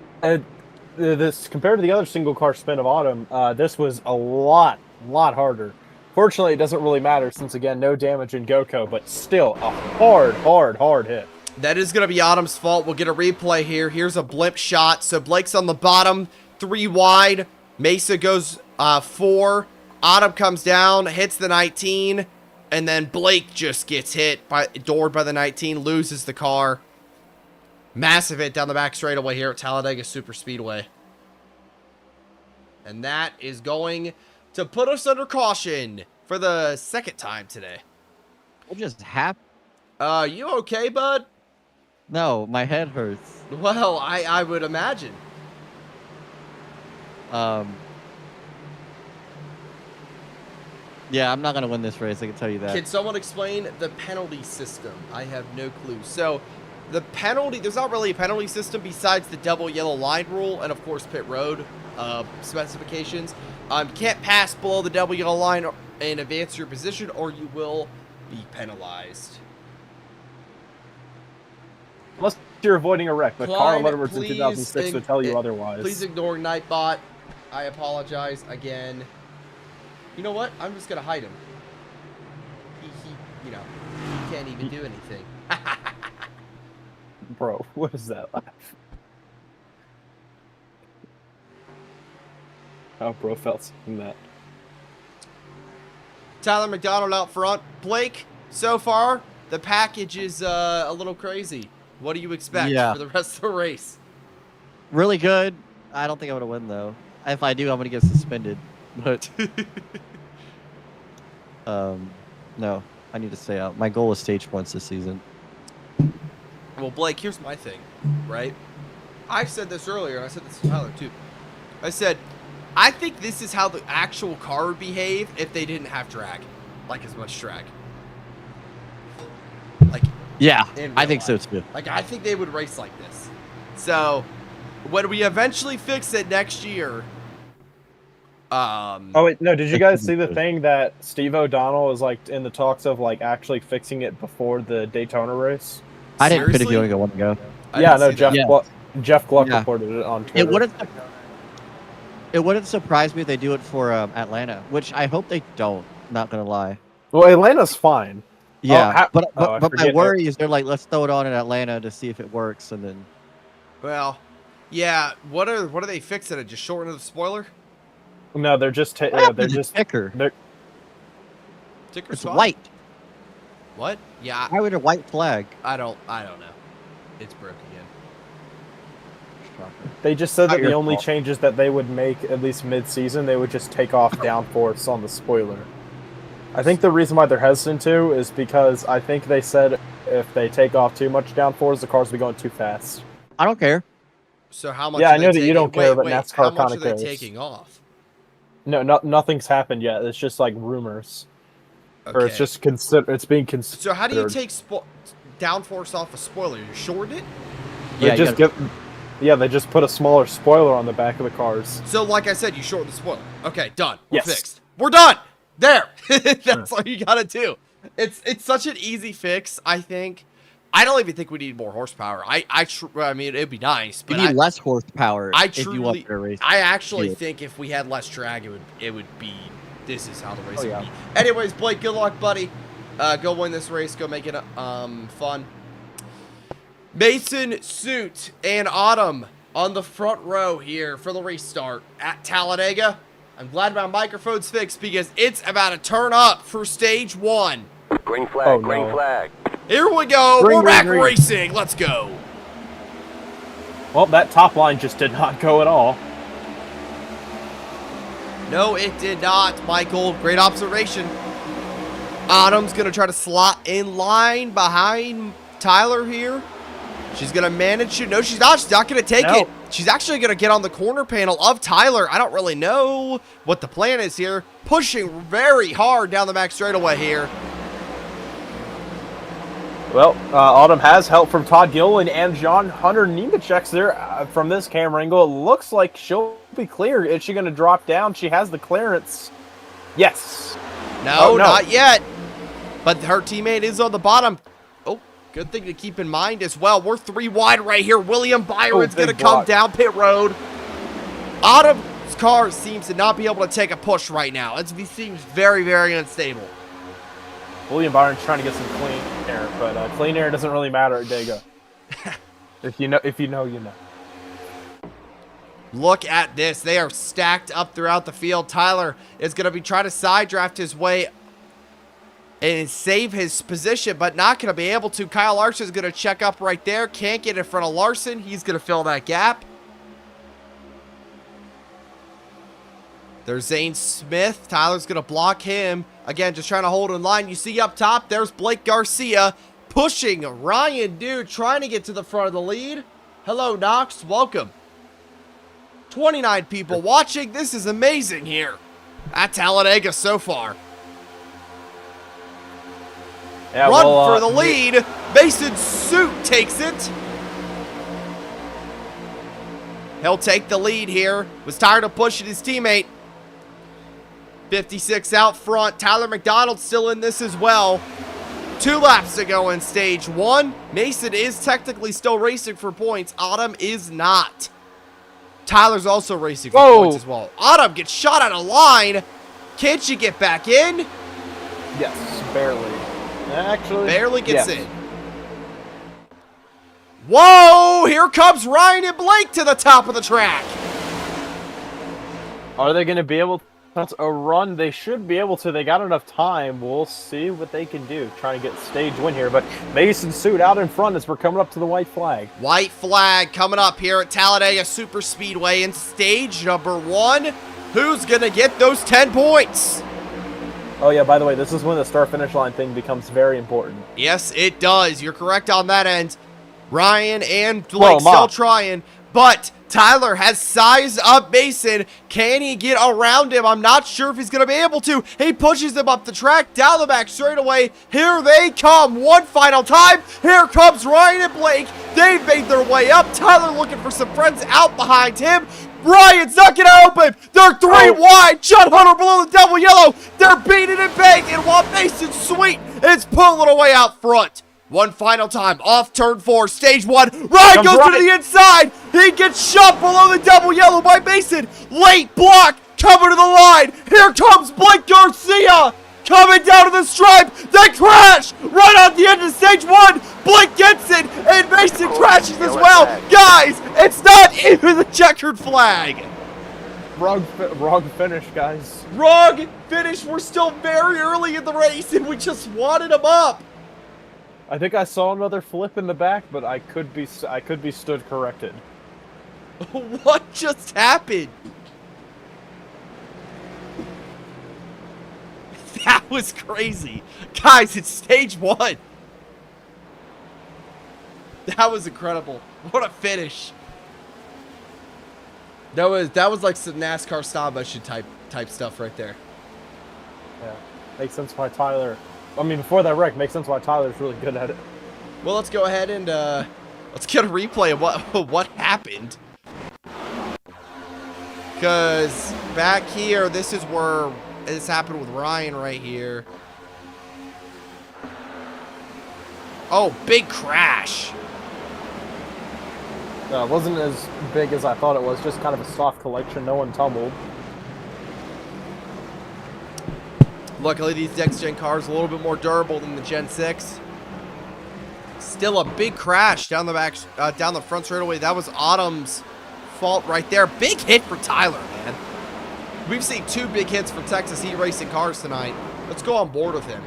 this, compared to the other single car spin of autumn, this was a lot harder. Fortunately, it doesn't really matter since, again, no damage in Goatco, but still a hard hit. That is going to be Autumn's fault. We'll get a replay here. Here's a blimp shot. So Blake's on the bottom, 3 wide. Mesa goes 4. Autumn comes down, hits the 19. And then Blake just gets doored by the 19, loses the car. Massive hit down the back straightaway here at Talladega Super Speedway. And that is going to put us under caution for the 2nd time today. What just happened? You okay, bud? No, my head hurts. Well, I would imagine. Yeah, I'm not going to win this race, I can tell you that. Can someone explain the penalty system? I have no clue. So, the penalty, there's not really a penalty system besides the double yellow line rule and, of course, pit road specifications. You can't pass below the double yellow line and advance your position, or you will be penalized. Unless you're avoiding a wreck, but Carl Klein, Edwards in 2006 would tell you otherwise. Please ignore Nightbot. I apologize again. You know what? I'm just going to hide him. He can't even do anything. Bro, what is that laugh? How bro felt in that. Tyler McDonald out front. Blake, so far, the package is a little crazy. What do you expect for the rest of the race? Really good. I don't think I'm going to win, though. If I do, I'm going to get suspended. But, no, I need to stay out. My goal is stage points this season. Well, Blake, here's my thing, right? I said this earlier, and I said this to Tyler, too. I said, I think this is how the actual car would behave if they didn't have drag. Like, as much drag. Like, yeah, I think so, too. Like, I think they would race like this. So, when we eventually fix it next year... oh, wait, no, did you guys see the thing that Steve O'Donnell is, like, in the talks of, like, actually fixing it before the Daytona race? I didn't pit a feeling I want to go. Yeah, no, Jeff Gluck reported it on Twitter. It wouldn't surprise me if they do it for Atlanta, which I hope they don't, not going to lie. Well, Atlanta's fine. Yeah, but my worry is they're like, let's throw it on in Atlanta to see if it works, and then... Well, yeah, what are they fixing it? Just shorten the spoiler? No, they're just... they're just... Ticker. Ticker's it's fine. white. What? Yeah. Why would a white flag? I don't know. It's broke again. They just said that the only changes that they would make, at least mid-season, they would just take off downforce on the spoiler. I think the reason why they're hesitant to is because I think they said if they take off too much downforce, the cars will be going too fast. I don't care. So how much? Yeah, are I know they that you don't care, but wait, NASCAR how much kinda are they cares. taking off? No, nothing's happened yet. It's just like rumors, or it's Okay. just it's being considered. So how do you take downforce off a spoiler? You short it? They Yeah, just they just put a smaller spoiler on the back of the cars. So like I said, you short the spoiler. Okay, done. We're Yes. fixed. We're done. There. That's all you gotta do. It's such an easy fix. I think. I don't even think we need more horsepower. I mean, it'd be nice, You but need less horsepower I if you truly, want to race. I actually Yeah. think if we had less drag, it would be. This is how the race Oh, would yeah. be. Anyways, Blake, good luck, buddy. Go win this race. Go make it fun. Mason, Suit, and Autumn on the front row here for the restart at Talladega. I'm glad my microphone's fixed because it's about to turn up for stage 1. Green flag, Oh, green no. flag. Here we go. Green, We're green, back green. racing. Let's go. Well, that top line just did not go at all. No, it did not, Michael. Great observation. Autumn's going to try to slot in line behind Tyler here. She's going to manage to. No, she's not. She's not going to take it. She's actually going to get on the corner panel of Tyler. I don't really know what the plan is here. Pushing very hard down the back straightaway here. Well, Autumn has help from Todd Gilliland and John Hunter Nemechek's there. From this camera angle, it looks like she'll be clear. Is she going to drop down? She has the clearance. Yes. No, Oh, no. not yet. But her teammate is on the bottom. Oh, good thing to keep in mind as well. We're 3 wide right here. William Byron's going to big come block. down pit road. Autumn's car seems to not be able to take a push right now. It seems very, very unstable. William Byron's trying to get some clean air, but clean air doesn't really matter at Dega. if you know, you know. Look at this. They are stacked up throughout the field. Tyler is going to be trying to side draft his way and save his position, but not going to be able to. Kyle Larson is going to check up right there. Can't get in front of Larson. He's going to fill that gap. There's Zane Smith. Tyler's going to block him. Again, just trying to hold in line. You see up top, there's Blake Garcia pushing Ryan Dude, trying to get to the front of the lead. Hello, Knox. Welcome. 29 people watching. This is amazing here at Talladega so far. Yeah, Run well, for the lead. Mason Suit takes it. He'll take the lead here. Was tired of pushing his teammate. 56 out front. Tyler McDonald still in this as well. 2 laps to go in stage 1. Mason is technically still racing for points. Autumn is not. Tyler's also racing for points as well. Autumn gets shot out of line. Can't she get back in? Yes, barely. Actually, Barely gets yes. in. Whoa! Here comes Ryan and Blake to the top of the track. Are they going to be able to? That's a run. They should be able to. They got enough time. We'll see what they can do. Trying to get stage win here. But Mason Suit out in front as we're coming up to the white flag. White flag coming up here at Talladega Super Speedway in stage number 1. Who's going to get those 10 points? Oh, yeah, by the way, this is when the start-finish line thing becomes very important. Yes, it does. You're correct on that end. Ryan and Blake Well, still Ma. trying, but Tyler has sized up Mason. Can he get around him? I'm not sure if he's going to be able to. He pushes him up the track, down the back straightaway. Here they come. One final time. Here comes Ryan and Blake. They've made their way up. Tyler looking for some friends out behind him. Ryan's not going to open. They're 3 wide. John Hunter below the double yellow. They're beating and banging while Mason Sweet is pulling away out front. One final time, off turn 4, stage 1. Ryan goes to the inside. He gets shot below the double yellow by Mason. Late block, coming to the line. Here comes Blake Garcia. Coming down to the stripe. They crash right at the end of stage 1. Blake gets it, and Mason crashes as well. Guys, it's not even the checkered flag. Wrong finish, guys. Wrong finish. We're still very early in the race, and we just wanted him up. I think I saw another flip in the back, but I could be stood corrected. What just happened? That was crazy. Guys, it's stage 1. That was incredible. What a finish. That was like some NASCAR stop motion type stuff right there. Yeah, makes sense why Tyler. I mean, before that wreck, makes sense why Tyler's really good at it. Well, let's go ahead and let's get a replay of what happened. Because back here, this is where this happened with Ryan right here. Oh, big crash. It wasn't as big as I thought it was. Just kind of a soft collection. No one tumbled. Luckily, these next-gen cars are a little bit more durable than the Gen 6. Still a big crash down the back, down the front straightaway. That was Autumn's fault right there. Big hit for Tyler, man. We've seen 2 big hits for Texas Heat Racing cars tonight. Let's go on board with him.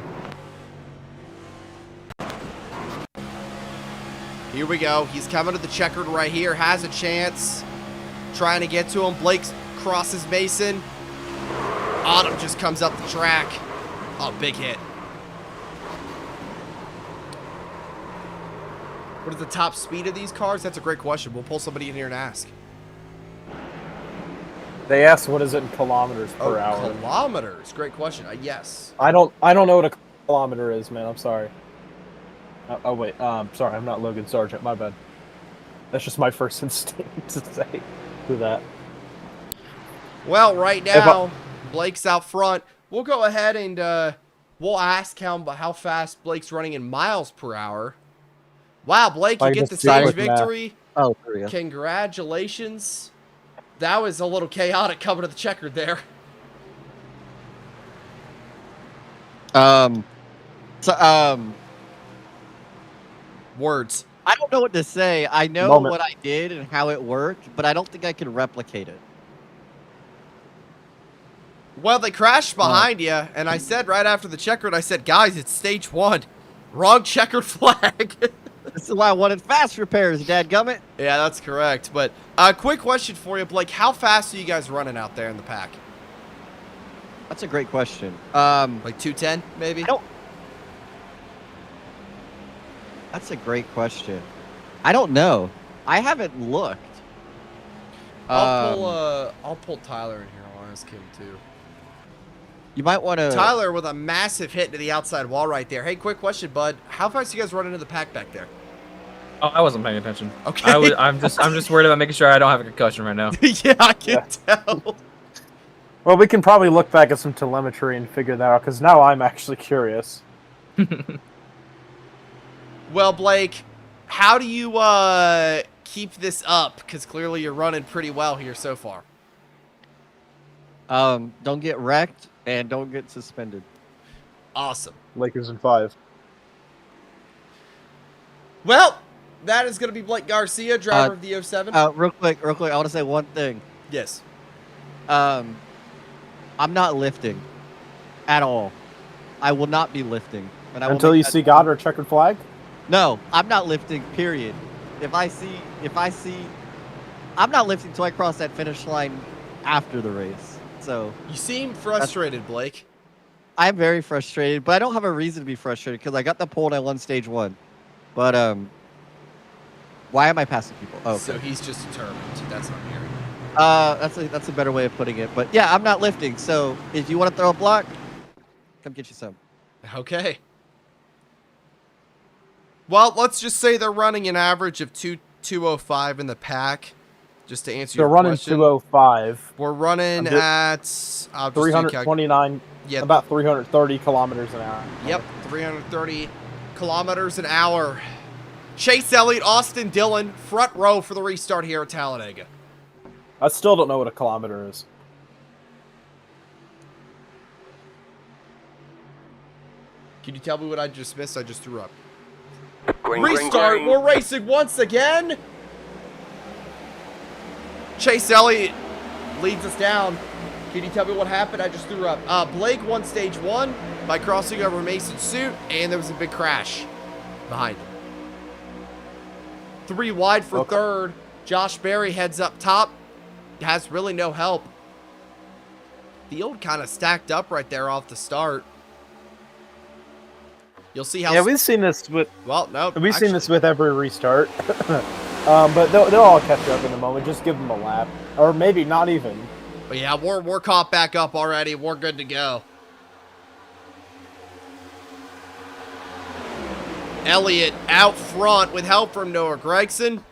Here we go. He's coming to the checkered right here. Has a chance. Trying to get to him. Blake crosses Mason. Autumn just comes up the track. Oh, big hit. What is the top speed of these cars? That's a great question. We'll pull somebody in here and ask. They asked, "What is it in kilometers per hour?" Kilometers. Great question. Yes. I don't know what a kilometer is, man. I'm sorry. Oh wait. Sorry. I'm not Logan Sargent. My bad. That's just my first instinct to say that. Well, right now, Blake's out front. We'll go ahead and we'll ask how fast Blake's running in miles per hour. Wow, Blake, you get the stage victory. Oh, there we go. Congratulations. That was a little chaotic coming to the checkered there. Words. I don't know what to say. I know what I did and how it worked, but I don't think I can replicate it. Well, they crashed behind you, and I said right after the checkered, I said, guys, it's stage 1. Wrong checkered flag. This is why I wanted fast repairs, dadgummit. Yeah, that's correct. But quick question for you, Blake. How fast are you guys running out there in the pack? That's a great question. Like 210, maybe? That's a great question. I don't know. I haven't looked. I'll pull Tyler in here. I'll ask him too. You might want to. Tyler with a massive hit to the outside wall right there. Hey, quick question, bud. How fast you guys run into the pack back there? Oh, I wasn't paying attention. Okay. I'm just worried about making sure I don't have a concussion right now. Yeah, I can tell. Well, we can probably look back at some telemetry and figure that out, because now I'm actually curious. Well, Blake, how do you keep this up? Because clearly you're running pretty well here so far. Don't get wrecked and don't get suspended. Awesome. Lakers in 5. Well, that is going to be Blake Garcia, driver of the 07. Real quick, I want to say one thing. Yes. I'm not lifting at all. I will not be lifting. And I Until you see God or a checkered flag? No, I'm not lifting, period. If I see, I'm not lifting until I cross that finish line after the race. So You seem frustrated, Blake. I'm very frustrated, but I don't have a reason to be frustrated because I got the pole and I won stage 1. But why am I passing people? Oh, okay. So he's just determined. That's what I'm hearing. That's a better way of putting it. But yeah, I'm not lifting. So if you want to throw a block, come get you some. Okay. Well, let's just say they're running an average of 2:05 in the pack. Just to answer your question. They're running 205. We're running at 329. Yeah. About 330 kilometers an hour. Yep, 330 kilometers an hour. Chase Elliott, Austin Dillon, front row for the restart here at Talladega. I still don't know what a kilometer is. Can you tell me what I just missed? I just threw up. Green, Restart. green, green. We're racing once again. Chase Elliott leads us down. Can you tell me what happened? I just threw up. Blake won stage 1 by crossing over Mason's suit, and there was a big crash behind him. 3 wide for third. Josh Berry heads up top. Has really no help. Field kind of stacked up right there off the start. You'll see how. Yeah, we've seen this with Well, no. we've seen this with every restart. But they'll all catch up in a moment. Just give them a lap, or maybe not even. But yeah, we're caught back up already. We're good to go. Elliott out front with help from Noah Gregson.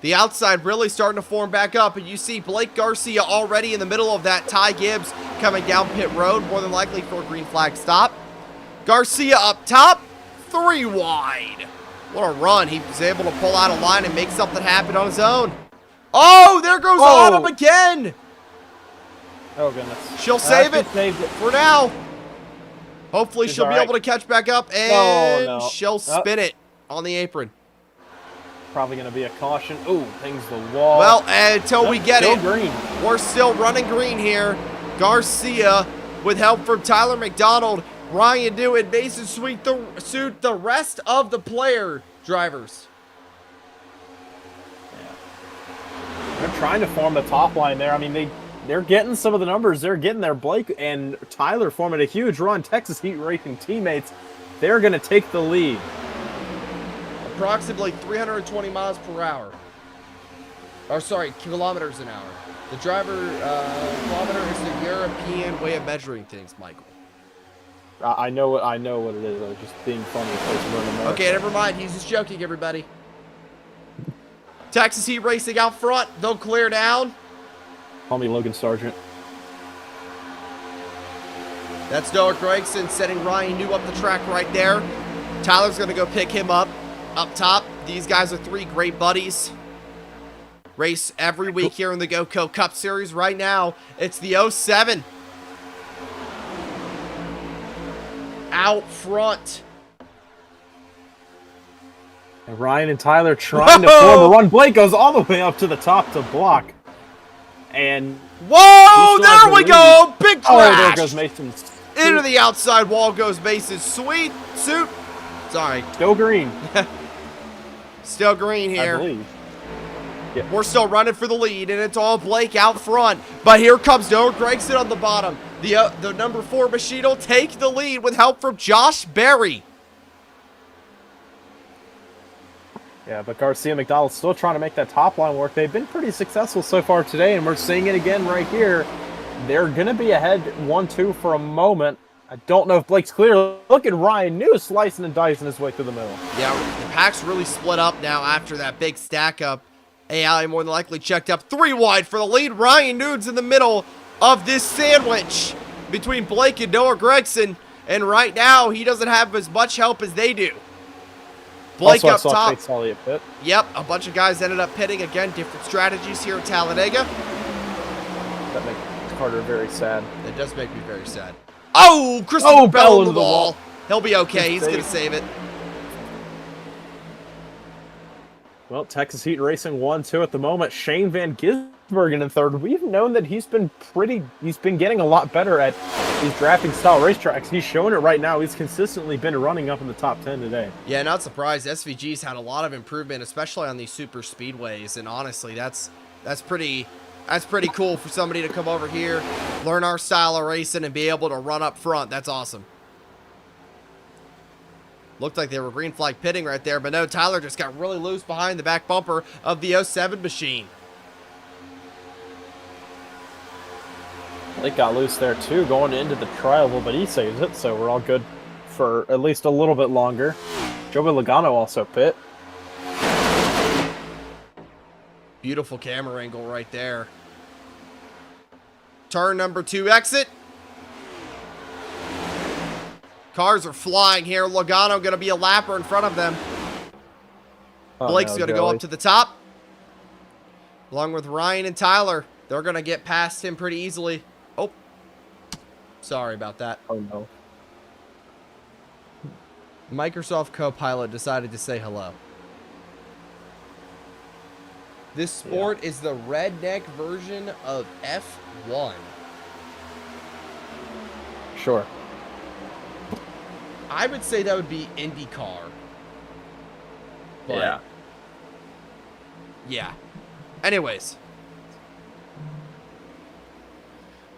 The outside really starting to form back up, and you see Blake Garcia already in the middle of that. Ty Gibbs coming down pit road, more than likely for a green flag stop. Garcia up top, 3 wide. What a run. He was able to pull out a line and make something happen on his own. Oh, there goes Autumn again. Oh, goodness. She'll save it Saved it. for now. Hopefully She's she'll be all right. able to catch back up, and no. she'll spin it on the apron. Probably going to be a caution. Ooh, things the wall. Well, until we get Still it, green. we're still running green here. Garcia, with help from Tyler McDonald, Ryan Newton, Mason Sweet, the rest of the player drivers. They're trying to form the top line there. I mean, they're getting some of the numbers. They're getting there. Blake and Tyler forming a huge run. Texas Heat Racing teammates, they're going to take the lead. Approximately 320 miles per hour. Or sorry, kilometers an hour. The driver kilometer is the European way of measuring things, Michael. I know what it is. I was just being funny because we're in America. Okay, never mind. He's just joking, everybody. Texas Heat Racing out front. They'll clear down. Call me Logan Sargent. That's Noah Gregson setting Ryan New up the track right there. Tyler's going to go pick him up top. These guys are 3 great buddies. Race every week here in the Goatco Cup Series. Right now, it's the 07. Out front. And Ryan and Tyler trying to form a run. Blake goes all the way up to the top to block. And Whoa, there we go. Big oh, there crash. goes Mason. Into the outside wall goes Mason. Sweet suit. Sorry. Still green. Still green I here. believe. Yeah. We're still running for the lead, and it's all Blake out front. But here comes Noah Gregson on the bottom. The number 4 machine will take the lead with help from Josh Berry. Yeah, but Garcia and McDonald still trying to make that top line work. They've been pretty successful so far today, and we're seeing it again right here. They're going to be ahead 1-2 for a moment. I don't know if Blake's clear. Look at Ryan New slicing and dicing his way through the middle. Yeah, the pack's really split up now after that big stack up. AI more than likely checked up 3 wide for the lead. Ryan Nudes in the middle of this sandwich between Blake and Noah Gregson. And right now, he doesn't have as much help as they do. Blake also, up I saw top. Chase Elliott pit. Yep, a bunch of guys ended up pitting. Again, different strategies here at Talladega. That makes Carter very sad. That does make me very sad. Oh, Christopher Bell into the wall. He'll be okay. He's going to save it. Well, Texas Heat Racing 1-2 at the moment. Shane Van Gisbergen in third. We've known that he's been getting a lot better at these drafting style racetracks. He's showing it right now. He's consistently been running up in the top 10 today. Yeah, not surprised. SVG's had a lot of improvement, especially on these super speedways. And honestly, that's pretty cool for somebody to come over here, learn our style of racing, and be able to run up front. That's awesome. Looked like they were green flag pitting right there, but no, Tyler just got really loose behind the back bumper of the 07 machine. Blake got loose there too going into the trial, but he saves it, so we're all good for at least a little bit longer. Joey Logano also pit. Beautiful camera angle right there. Turn number 2 exit. Cars are flying here. Logano going to be a lapper in front of them. Blake's going to go up to the top. Along with Ryan and Tyler. They're going to get past him pretty easily. Oh. Sorry about that. Oh, no. Microsoft Copilot decided to say hello. This sport is the redneck version of F1. Sure. I would say that would be IndyCar. But, Yeah. Yeah. Anyways.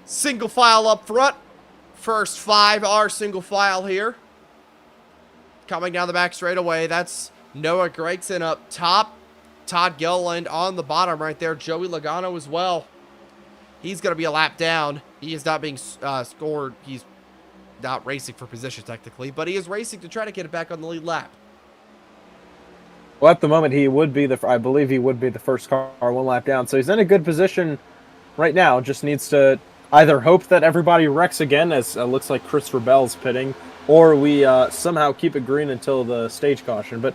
Single file up front. First 5 are single file here. coming down the back straightaway. That's Noah Gregson up top. Todd Gilliland on the bottom right there. Joey Logano as well. He's going to be a lap down. He is not being scored. He's not racing for position technically, but he is racing to try to get it back on the lead lap. Well, at the moment, I believe he would be the first car 1 lap down. So he's in a good position right now. Just needs to either hope that everybody wrecks again, as it looks like Christopher Bell's pitting, or we somehow keep it green until the stage caution. But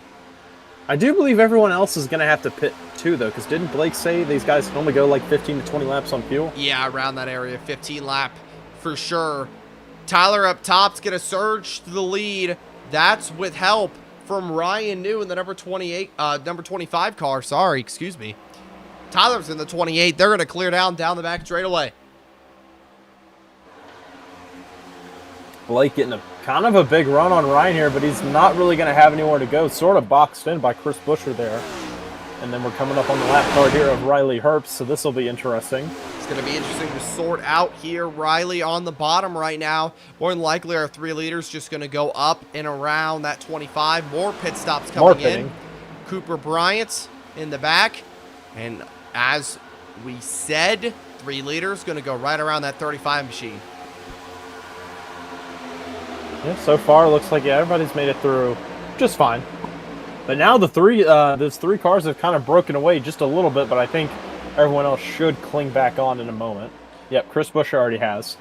I do believe everyone else is going to have to pit too, though, because didn't Blake say these guys can only go like 15 to 20 laps on fuel? Yeah, around that area, 15 lap for sure. Tyler up top's going to surge to the lead. That's with help from Ryan New in the number 25 car. Sorry, excuse me. Tyler's in the 28. They're going to clear down the back straightaway. Blake getting a kind of a big run on Ryan here, but he's not really going to have anywhere to go. Sort of boxed in by Chris Buescher there. And then we're coming up on the lap card here of Riley Herbst, so this will be interesting. It's going to be interesting to sort out here. Riley on the bottom right now. More than likely, our 3 leaders just going to go up and around that 25. More pit stops coming in. Cooper Bryant in the back. And as we said, 3 leaders going to go right around that 35 machine. Yeah, so far it looks like everybody's made it through just fine. But now those 3 cars have kind of broken away just a little bit, but I think everyone else should cling back on in a moment. Yep, Chris Buescher already has.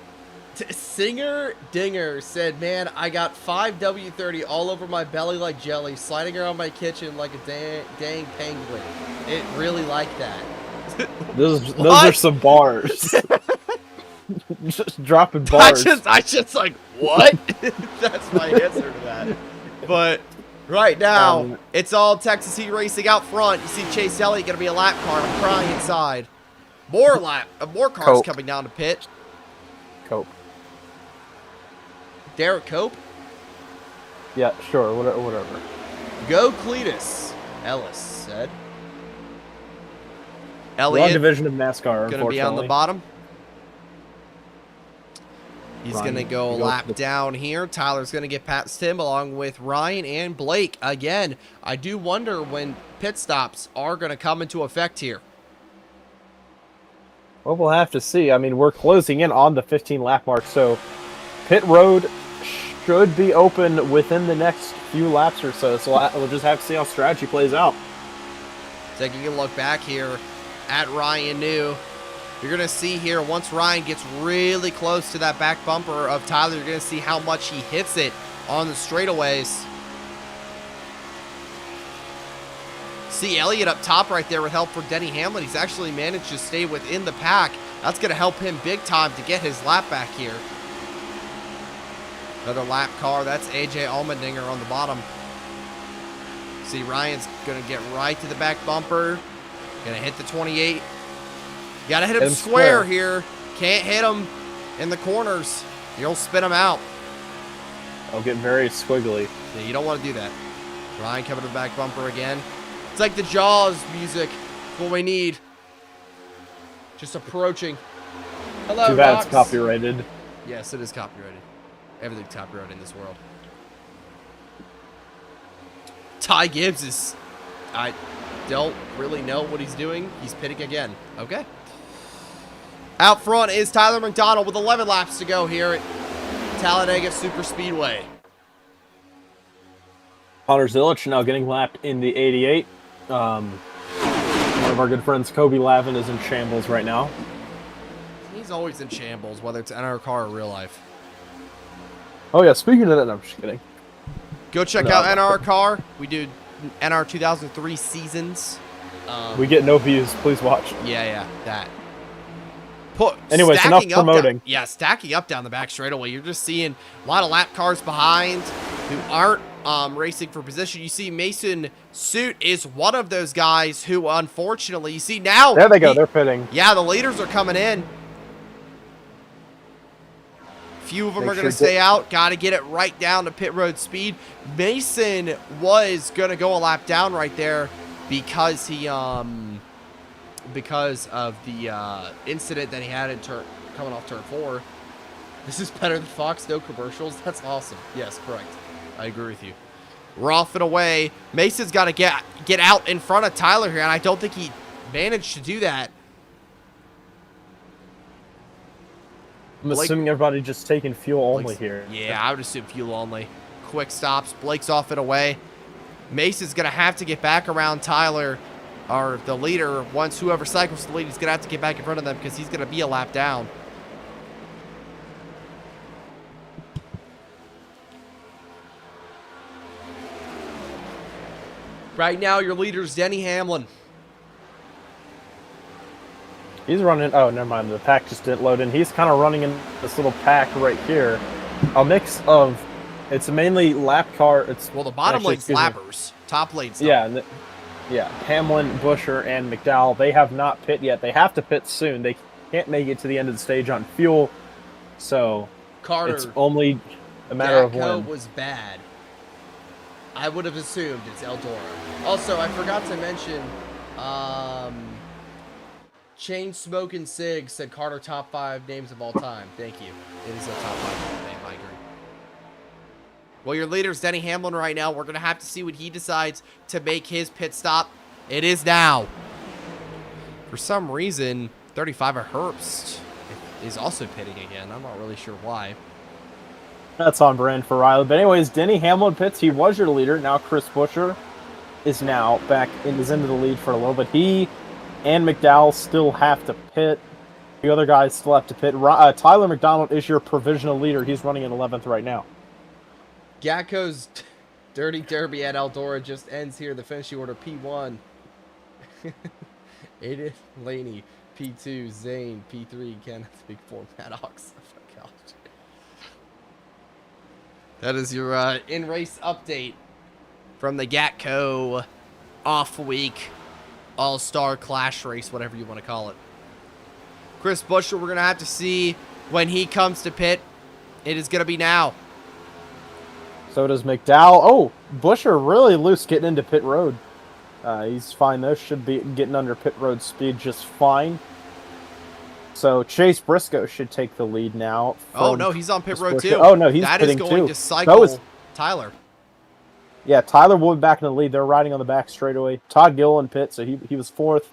Singer Dinger said, "Man, I got 5 W30 all over my belly like jelly, sliding around my kitchen like a dang penguin." It really liked that. Those are some bars. Just dropping bars. I just like, what? That's my answer to that. But right now, it's all Texas Heat Racing out front. You see Chase Elliott going to be a lap car. I'm crying inside. More cars Cope. coming down to pit. Cope. Derek Cope. Yeah, sure, whatever. Go Cletus, Ellis said. Wrong Elliott division of NASCAR, going to be on the bottom. He's Ryan, going to go a lap down here. Tyler's going to get past him along with Ryan and Blake. Again, I do wonder when pit stops are going to come into effect here. Well, we'll have to see. I mean, we're closing in on the 15 lap mark, so pit road should be open within the next few laps or so. So we'll just have to see how strategy plays out. Taking a look back here at Ryan New. You're going to see here, once Ryan gets really close to that back bumper of Tyler, you're going to see how much he hits it on the straightaways. See Elliott up top right there with help from Denny Hamlin. He's actually managed to stay within the pack. That's going to help him big time to get his lap back here. Another lap car. That's AJ Allmendinger on the bottom. See, Ryan's going to get right to the back bumper. Going to hit the 28. You got to hit him square here. Can't hit him in the corners. You'll spin him out. I'll get very squiggly. Yeah, you don't want to do that. Ryan coming to the back bumper again. It's like the Jaws music. It's what we need. Just approaching. Hello, Too bad Rox. it's copyrighted. Yes, it is copyrighted. Everything's copyrighted in this world. Ty Gibbs is... I don't really know what he's doing. He's pitting again. Okay. Out front is Tyler McDonald with 11 laps to go here at Talladega Super Speedway. Connor Zilich now getting lapped in the 88. One of our good friends, Kobe Lavin, is in shambles right now. He's always in shambles, whether it's NR car or real life. Oh yeah, speaking of that, no, I'm just kidding. Go check out NR car. We do NR 2003 seasons. We get no views. Please watch. Yeah, that. Anyways, enough promoting. Stacking up down the back straightaway. You're just seeing a lot of lap cars behind who aren't racing for position. You see Mason Suit is one of those guys who, unfortunately, you see now. There they go. They're pitting. Yeah, the leaders are coming in. Few of them are going to stay out. Got to get it right down to pit road speed. Mason was going to go a lap down right there because he because of the incident that he had in coming off turn 4. This is better than Fox, no commercials. That's awesome. Yes, correct. I agree with you. roughing away. Mason's got to get out in front of Tyler here, and I don't think he managed to do that. I'm assuming everybody just taking fuel only Blake's, here. Yeah, I would assume fuel only. Quick stops. Blake's off and away. Mason's going to have to get back around Tyler, or the leader. Once whoever cycles the lead, he's going to have to get back in front of them because he's going to be a lap down. Right now, your leader is Denny Hamlin. He's running. Oh, never mind. The pack just didn't load in. He's kind of running in this little pack right here. A mix of. It's mainly lap car. It's Well, the bottom actually, lane's excuse me. lappers. Top lane's not. Yeah, yeah. Hamlin, Busher, and McDowell. They have not pit yet. They have to pit soon. They can't make it to the end of the stage on fuel. So Carter. it's only a matter of Goatco when. was bad. I would have assumed it's Eldora. Also, I forgot to mention, Chain Smoking Sig said Carter top 5 names of all time. Thank you. It is a top 5 name. I agree. Well, your leader's Denny Hamlin right now. We're going to have to see what he decides to make his pit stop. It is now. For some reason, 35 of Herbst is also pitting again. I'm not really sure why. That's on brand for Riley. But anyways, Denny Hamlin pits. He was your leader. Now Chris Busher is now back is into the lead for a little bit. He and McDowell still have to pit. The other guys still have to pit. Tyler McDonald is your provisional leader. He's running in 11th right now. Goatco's Dirty Derby at Eldora just ends here. The finishing order, P1. Aiden Laney, P2, Zane, P3, Kenneth, Big 4, Maddox. Oh my gosh. That is your in-race update from the Goatco off-week all-star clash race, whatever you want to call it. Chris Buescher, we're going to have to see when he comes to pit. It is going to be now. So does McDowell. Oh, Busher really loose getting into pit road. He's fine though. Should be getting under pit road speed just fine. So Chase Briscoe should take the lead now. Oh no, he's on pit road too. Oh no, he's that is pitting going too. to cycle Tyler. Yeah, Tyler will be back in the lead. They're riding on the back straightaway. Todd Gill in pit, so he was 4th.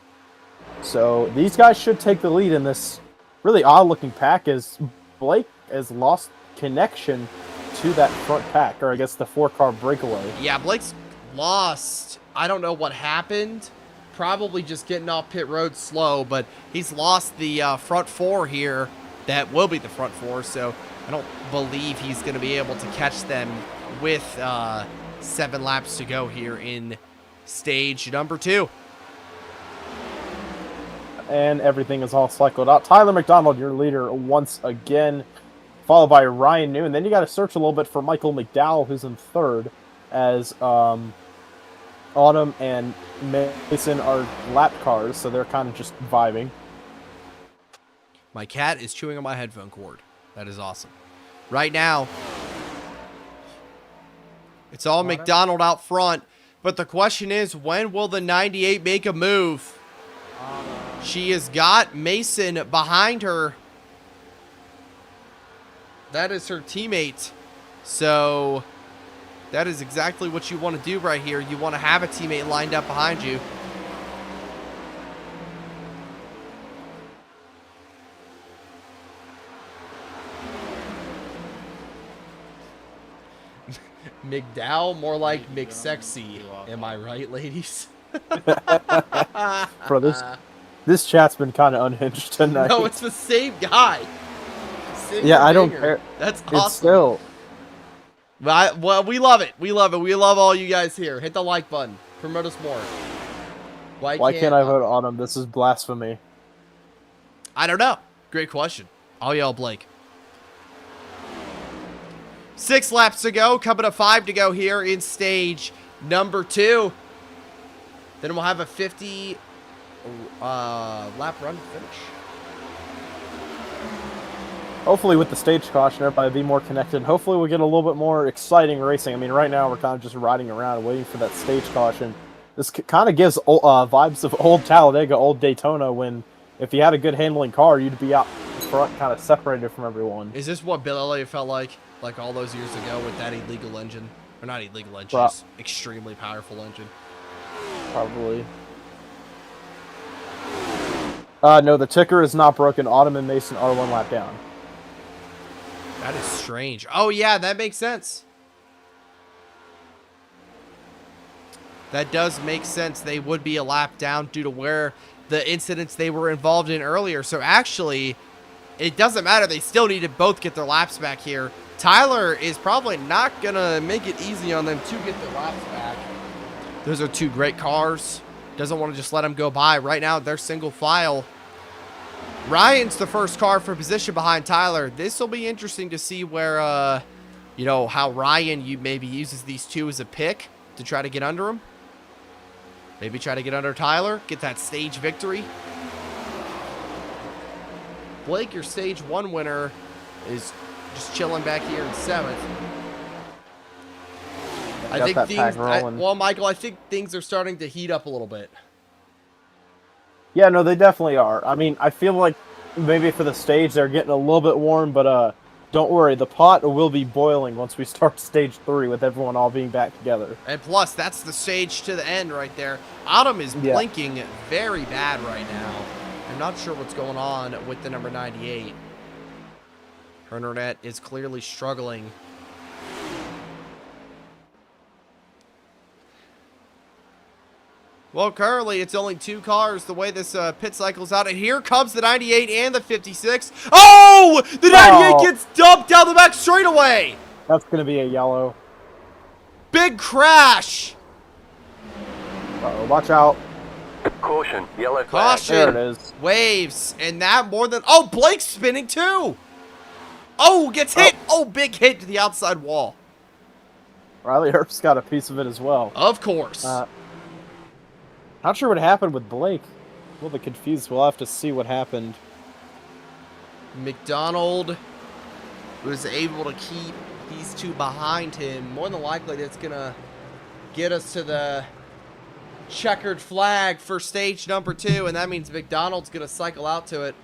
So these guys should take the lead in this really odd-looking pack as Blake has lost connection to that front pack, or I guess the 4-car breakaway. Yeah, Blake's lost. I don't know what happened. Probably just getting off pit road slow, but he's lost the front 4 here. That will be the front 4, so I don't believe he's going to be able to catch them with 7 laps to go here in stage number 2. And everything is all cycled out. Tyler McDonald, your leader once again, followed by Ryan New. And then you got to search a little bit for Michael McDowell, who's in 3rd, as Autumn and Mason are lap cars, so they're kind of just vibing. My cat is chewing on my headphone cord. That is awesome. Right now, it's all McDonald out front. But the question is, when will the 98 make a move? She has got Mason behind her. That is her teammate. So that is exactly what you want to do right here. You want to have a teammate lined up behind you. McDowell, more like McSexy. Am I right, ladies? Bro, this chat's been kind of unhinged tonight. No, it's the same guy. Yeah, I don't care. That's awesome. It's still... Well, we love it. We love it. We love all you guys here. Hit the like button. Promote us more. Why can't I vote Autumn? This is blasphemy. I don't know. Great question. I'll yell Blake. 6 laps to go. Coming to 5 to go here in stage number 2. Then we'll have a 50 lap run to finish. Hopefully with the stage caution, everybody be more connected. Hopefully we'll get a little bit more exciting racing. I mean, right now we're kind of just riding around and waiting for that stage caution. This kind of gives vibes of old Talladega, old Daytona, when if you had a good handling car, you'd be out front kind of separated from everyone. Is this what Bill Elliott felt like all those years ago with that illegal engine? Or not illegal engine, Pro- just extremely powerful engine. Probably. No, the ticker is not broken. Autumn and Mason are 1 lap down. That is strange. Oh, yeah, that makes sense. That does make sense. They would be a lap down due to where the incidents they were involved in earlier. So actually, it doesn't matter. They still need to both get their laps back here. Tyler is probably not going to make it easy on them to get their laps back. Those are two great cars. Doesn't want to just let them go by. Right now, they're single file. Ryan's the first car for position behind Tyler. This will be interesting to see where, you know, how Ryan maybe uses these two as a pick to try to get under him. Maybe try to get under Tyler, get that stage victory. Blake, your stage 1 winner, is just chilling back here in 7th. I think things. Well, Michael, I think things are starting to heat up a little bit. Yeah, no, they definitely are. I mean, I feel like maybe for the stage they're getting a little bit warm, but don't worry, the pot will be boiling once we start stage 3 with everyone all being back together. And plus, that's the stage to the end right there. Autumn is blinking very bad right now. I'm not sure what's going on with the number 98. Her internet is clearly struggling. Well, currently, it's only 2 cars the way this pit cycle's out. And here comes the 98 and the 56. Oh! The 98 gets dumped down the back straightaway! That's going to be a yellow. Big crash! Uh-oh, watch out. Caution, yellow flag. Caution! There it is. Waves. And that more than... Oh, Blake's spinning too! Oh, gets hit! Oh, big hit to the outside wall. Riley Earp's got a piece of it as well. Of course. Not sure what happened with Blake. A little bit confused. We'll have to see what happened. McDonald was able to keep these two behind him. More than likely, that's going to get us to the checkered flag for stage number 2, and that means McDonald's going to cycle out to it.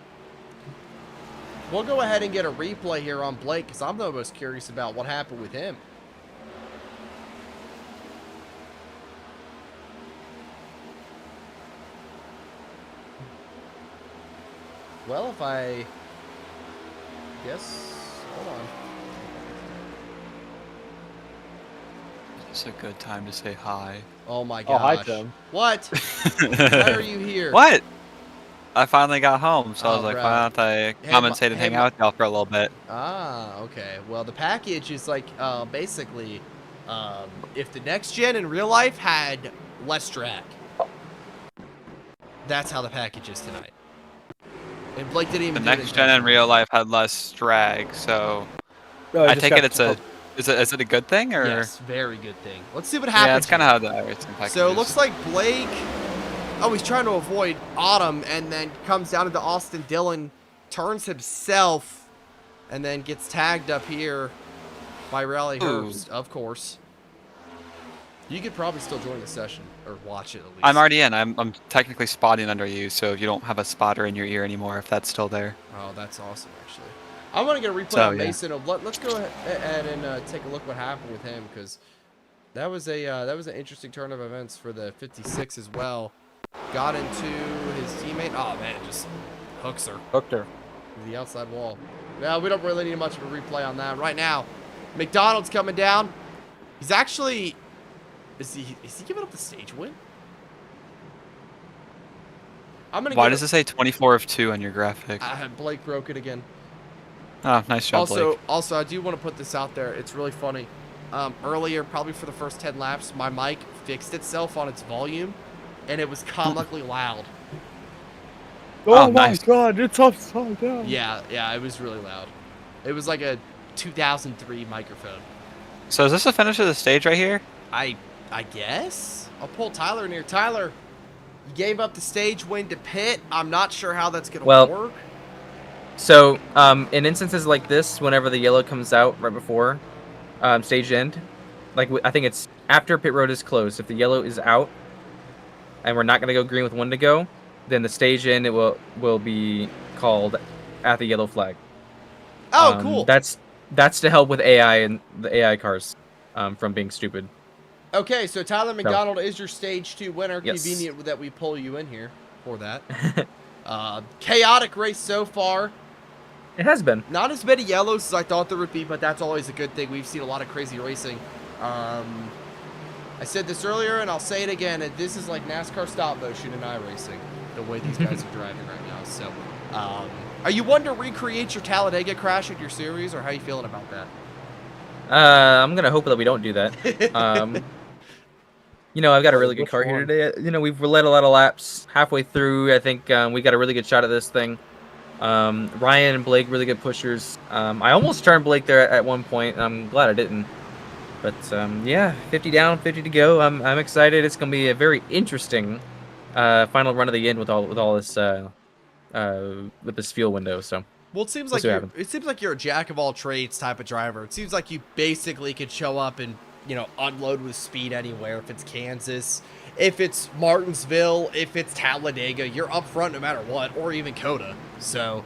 We'll go ahead and get a replay here on Blake, because I'm the most curious about what happened with him. Well, if I guess, hold on. It's a good time to say hi. Oh my gosh. Oh, hi, Tim. What? Why are you here? What? I finally got home, so I was Oh, like, bro. why don't I come and say to hang out with y'all for a little bit? Ah, okay. Well, the package is like, basically, if the next gen in real life had less drag. That's how the package is tonight. And Blake didn't even The do next it gen in real life had less drag, so Oh, I take it it's a is it a good thing or? Yes, very good thing. Let's see what happens. Yeah, that's kind of how the iRacing package So it is. looks like Blake. Oh, he's trying to avoid Autumn, and then comes down into Austin Dillon, turns himself, and then gets tagged up here by Raleigh Herbst, of course. You could probably still join the session, or watch it at least. I'm already in. I'm technically spotting under you, so you don't have a spotter in your ear anymore if that's still there. Oh, that's awesome, actually. I want to get a replay So, on yeah. Mason. Let's go ahead and take a look what happened with him, because that was an interesting turn of events for the 56 as well. Got into his teammate. Oh man, just hooks her. Hooked her. To the outside wall. Now we don't really need much of a replay on that right now. McDonald's coming down. He's actually. Is he giving up the stage win? I'm gonna. Why does it say 24 of 2 on your graphic? Blake broke it again. Oh, nice job, Blake. Also, I do want to put this out there. It's really funny. Earlier, probably for the first 10 laps, my mic fixed itself on its volume, and it was comically loud. Oh, my nice. God, it's upside down. Yeah, it was really loud. It was like a 2003 microphone. So is this the finish of the stage right here? I guess? I'll pull Tyler in here. Tyler, you gave up the stage win to pit. I'm not sure how that's going to work. So, in instances like this, whenever the yellow comes out right before stage end, like I think it's after pit road is closed. If the yellow is out, and we're not going to go green with one to go, then the stage end it will be called at the yellow flag. Oh, cool. That's to help with AI and the AI cars. from being stupid. Okay, so Tyler McDonald is your stage 2 winner. Yes. Convenient that we pull you in here for that. Chaotic race so far. It has been. Not as many yellows as I thought there would be, but that's always a good thing. We've seen a lot of crazy racing. I said this earlier, and I'll say it again. This is like NASCAR stop motion in iRacing, the way these guys are driving right now. So, are you wanting to recreate your Talladega crash at your series, or how are you feeling about that? I'm gonna hope that we don't do that. You know, I've got a really good car here today. You know, we've led a lot of laps. Halfway through, I think we got a really good shot at this thing. Ryan and Blake, really good pushers. I almost turned Blake there at one point, and I'm glad I didn't. But yeah, 50 down, 50 to go. I'm excited. It's gonna be a very interesting final run of the end with all this with this fuel window. So. Well, it seems We'll like you're a jack of all trades type of driver. It seems like you basically could show up and, you know, unload with speed anywhere. If it's Kansas, if it's Martinsville, if it's Talladega, you're up front no matter what, or even Coda. So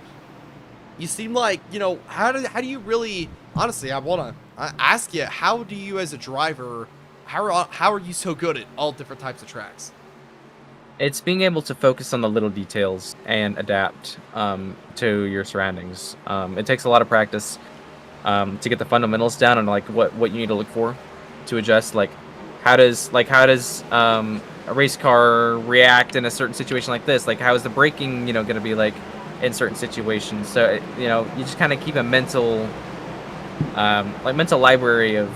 you seem like, you know, how do you really, honestly, I want to ask you, how do you as a driver, how are you so good at all different types of tracks? It's being able to focus on the little details and adapt to your surroundings. It takes a lot of practice to get the fundamentals down and like what you need to look for to adjust. Like how does a race car react in a certain situation like this? Like how is the braking going to be like in certain situations? So you just kind of keep a mental library of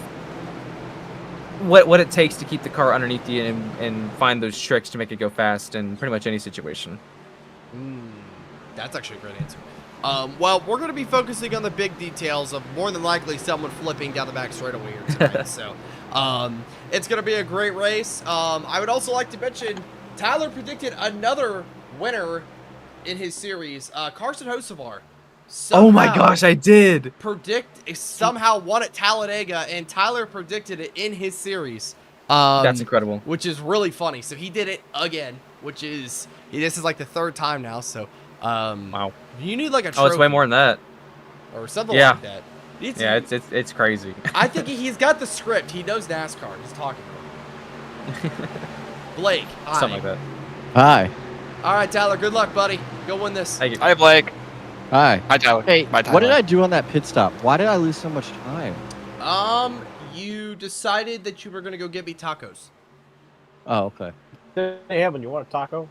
what it takes to keep the car underneath you and find those tricks to make it go fast in pretty much any situation. That's actually a great answer. Well, we're going to be focusing on the big details of more than likely someone flipping down the back straightaway here tonight. So it's going to be a great race. I would also like to mention Tyler predicted another winner in his series, Carson Hocevar. Oh my gosh, I did! Somehow won at Talladega, and Tyler predicted it in his series. That's incredible. Which is really funny. So he did it again, which is, this is like the third time now, so. Wow. You need like a trophy. Oh, it's way more than that. Or something like that. It's crazy. I think he's got the script. He knows NASCAR. He's talking to him. Blake, hi. Something like that. Hi. All right, Tyler, good luck, buddy. Go win this. Thank you. Hi, Blake. Hi. Hi, Tyler. Hey, Bye, Tyler. what did I do on that pit stop? Why did I lose so much time? You decided that you were going to go get me tacos. Oh, okay. Hey, Evan, you want a taco?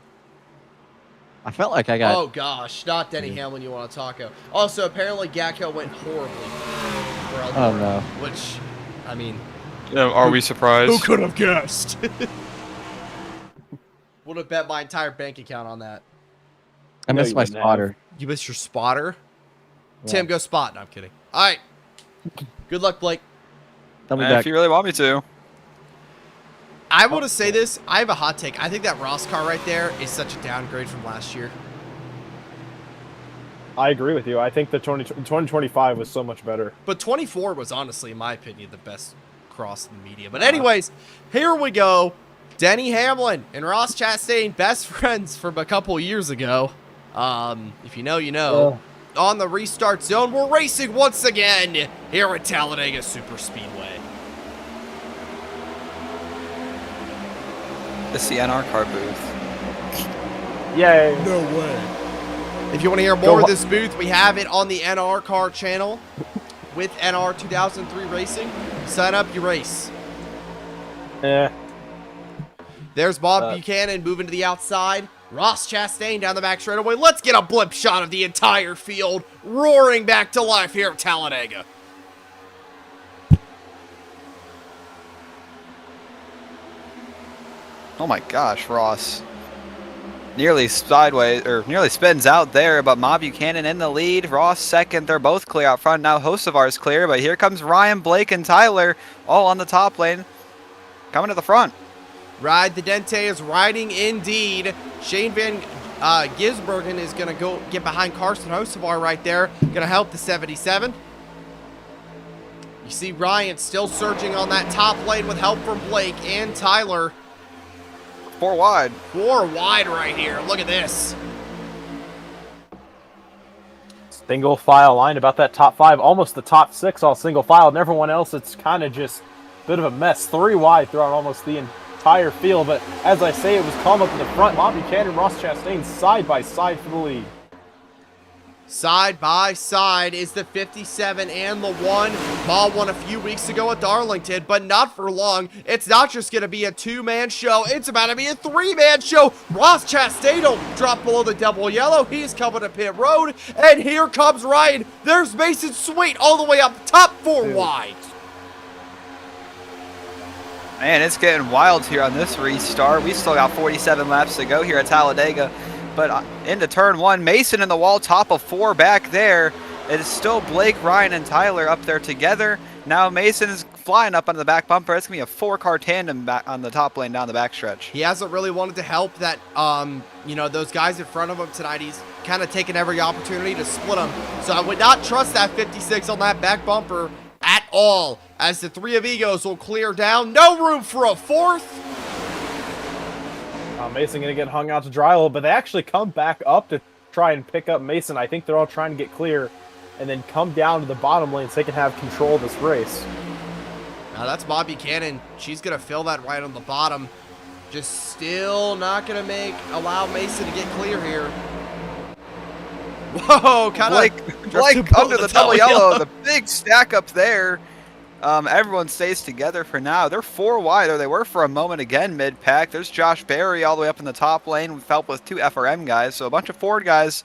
I felt like I got... Oh, gosh. Not Denny Hamlin, you want a taco. Also, apparently, Goatco went horribly. For Eldora, Oh, no. Which, I mean... Are we surprised? Who could have guessed? Would have bet my entire bank account on that. I No, missed you my wouldn't have. spotter. You missed your spotter? Yeah. Tim, go spot. No, I'm kidding. All right. Good luck, Blake. Tell me back. If you really want me to. I want to say this. I have a hot take. I think that Ross car right there is such a downgrade from last year. I agree with you. I think the 2025 was so much better. But 24 was honestly, in my opinion, the best cross in the media. But anyways, here we go. Denny Hamlin and Ross Chastain, best friends from a couple years ago. If you know, you know. On the restart zone, we're racing once again here at Talladega Super Speedway. It's the NR booth. Yay! No way. If you want to hear more of this booth, we have it on the NR Car channel with NR 2003 Racing. Sign up, you race. There's Bob Buchanan moving to the outside. Ross Chastain down the back straightaway. Let's get a blimp shot of the entire field roaring back to life here at Talladega. Oh my gosh, Ross. Nearly sideways, or nearly spins out there, but Ma Buchanan in the lead. Ross second. They're both clear out front. Now Hocevar's clear, but here comes Ryan, Blake, and Tyler all on the top lane. Coming to the front. Ride the Dente is riding indeed. Shane Van Gisbergen is going to go get behind Carson Hocevar right there. Going to help the 77. You see Ryan still surging on that top lane with help from Blake and Tyler. 4 wide. 4 wide right here. Look at this. Single file line about that top 5, almost the top 6 all single file, and everyone else it's kind of just bit of a mess. 3 wide throughout almost the entire field, but as I say, it was calm up in the front. Bobby Buchanan and Ross Chastain side by side for the lead. Side by side is the 57 and the 1. Ma won a few weeks ago at Darlington, but not for long. It's not just going to be a 2-man show. It's about to be a 3-man show. Ross Chastain will drop below the double yellow. He's coming to pit road. And here comes Ryan. There's Mason Sweet all the way up top 4 wide. Man, it's getting wild here on this restart. We still got 47 laps to go here at Talladega. But into turn 1, Mason in the wall, top of 4 back there. It is still Blake, Ryan, and Tyler up there together. Now Mason is flying up on the back bumper. It's going to be a 4-car tandem back on the top lane down the backstretch. He hasn't really wanted to help that, those guys in front of him tonight. He's kind of taken every opportunity to split them. So I would not trust that 56 on that back bumper at all, as the 3 of Egos will clear down. No room for a 4th. Mason going to get hung out to dry a little, but they actually come back up to try and pick up Mason. I think they're all trying to get clear and then come down to the bottom lane so they can have control of this race. Now that's Bobby Buchanan. She's going to fill that right on the bottom. Just still not going to allow Mason to get clear here. Whoa, kind of Blake under the double yellow. The big stack up there. Everyone stays together for now. They're 4 wide, or they were for a moment again mid-pack. There's Josh Berry all the way up in the top lane. We've helped with 2 FRM guys, so a bunch of Ford guys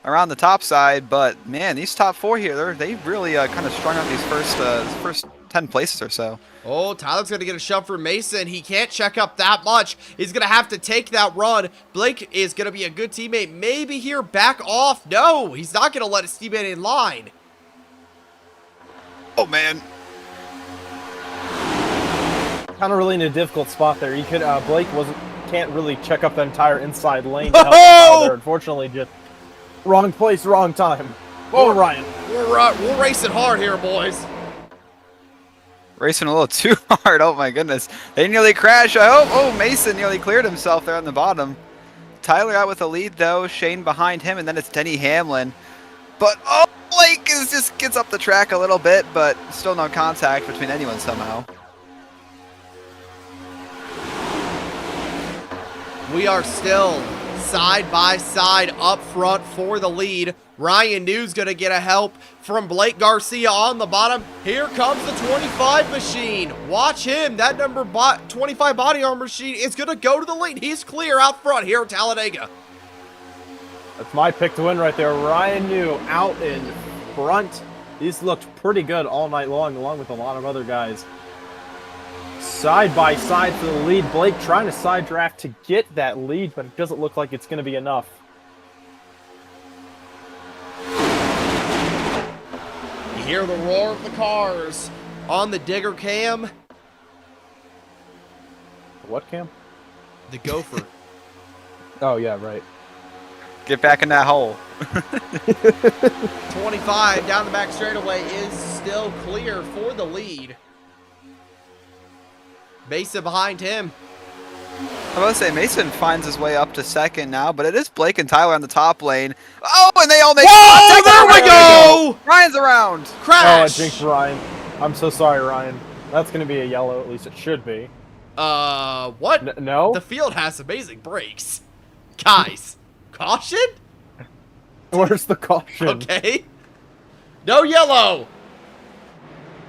around the top side. But, man, these top 4 here, they really kind of strung out these first 10 places or so. Oh, Tyler's going to get a shove for Mason. He can't check up that much. He's going to have to take that run. Blake is going to be a good teammate. Maybe here, back off. No, he's not going to let his teammate in line. Oh, man. Kind of really in a difficult spot there. You could Blake can't really check up the entire inside lane. Oh! Unfortunately, just wrong place, wrong time. Oh, Ryan. We're racing hard here, boys. Racing a little too hard. Oh, my goodness. They nearly crashed. Oh, Mason nearly cleared himself there on the bottom. Tyler out with the lead, though. Shane behind him, and then it's Denny Hamlin. But, Blake just gets up the track a little bit, but still no contact between anyone somehow. We are still side by side up front for the lead. Ryan New's going to get a help from Blake Garcia on the bottom. Here comes the 25 machine. Watch him. That number 25 body armor machine is going to go to the lead. He's clear out front here at Talladega. That's my pick to win right there. Ryan New out in front. These looked pretty good all night long, along with a lot of other guys. Side by side for the lead. Blake trying to side draft to get that lead, but it doesn't look like it's going to be enough. You hear the roar of the cars on the digger cam. What cam? The gopher. Oh, yeah, right. Get back in that hole. 25 down the back straightaway is still clear for the lead. Mason behind him. I was say Mason finds his way up to second now, but it is Blake and Tyler on the top lane. Oh, and they all make contact. There we go! Ryan's around. Crash! Oh, I jinxed Ryan. I'm so sorry, Ryan. That's going to be a yellow, at least it should be. What? No? The field has amazing brakes. Guys, caution? Where's the caution? Okay. No yellow.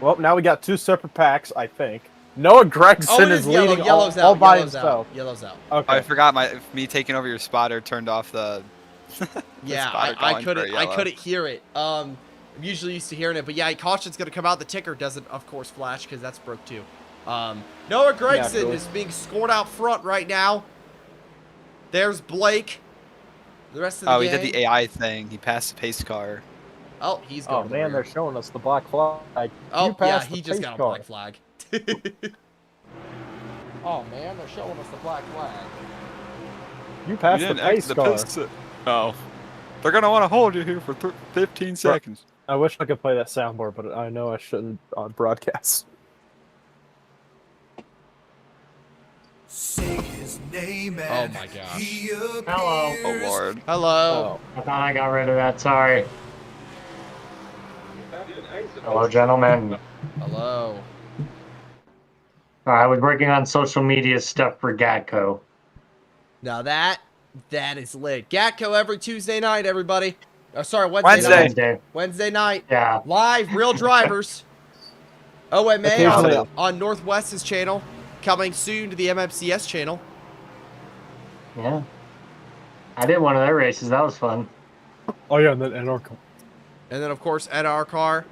Well, now we got 2 separate packs, I think. Noah Gregson is yellow. leading Yellow's all out. by Yellow's himself. out. Yellow's out. Okay. I forgot me taking over your spotter turned off the. Yeah, spotter I calling for a couldn't. I yellow. couldn't hear it. I'm usually used to hearing it, but yeah, caution's gonna come out. The ticker doesn't, of course, flash because that's broke too. Noah Gregson really. is being scored out front right now. There's Blake. The rest of the Oh, he gang. did the AI thing. He passed the pace car. Oh, he's Oh, going. to the man, rear. they're showing us the black flag. Oh, You yeah, passed the he just pace got a car. black flag. Oh man, they're showing us the black flag. You passed the pace car. Oh. They're going to want to hold you here for 15 seconds. I wish I could play that soundboard, but I know I shouldn't on broadcast. Say his name Oh my gosh. Hello. Oh, Lord. Hello. I thought I got rid of that. Sorry. Hello, gentlemen. Hello. I was working on social media stuff for Gatco. Now that is lit. Gatco every Tuesday night, everybody. Oh, sorry, Wednesday night. Wednesday. Wednesday night. Yeah. Live, real drivers. OMA Occasionally- on Northwest's channel. Coming soon to the MMCS channel. Yeah. I did one of their races. That was fun. Oh yeah, and then NASCAR. And then, of course, NRCar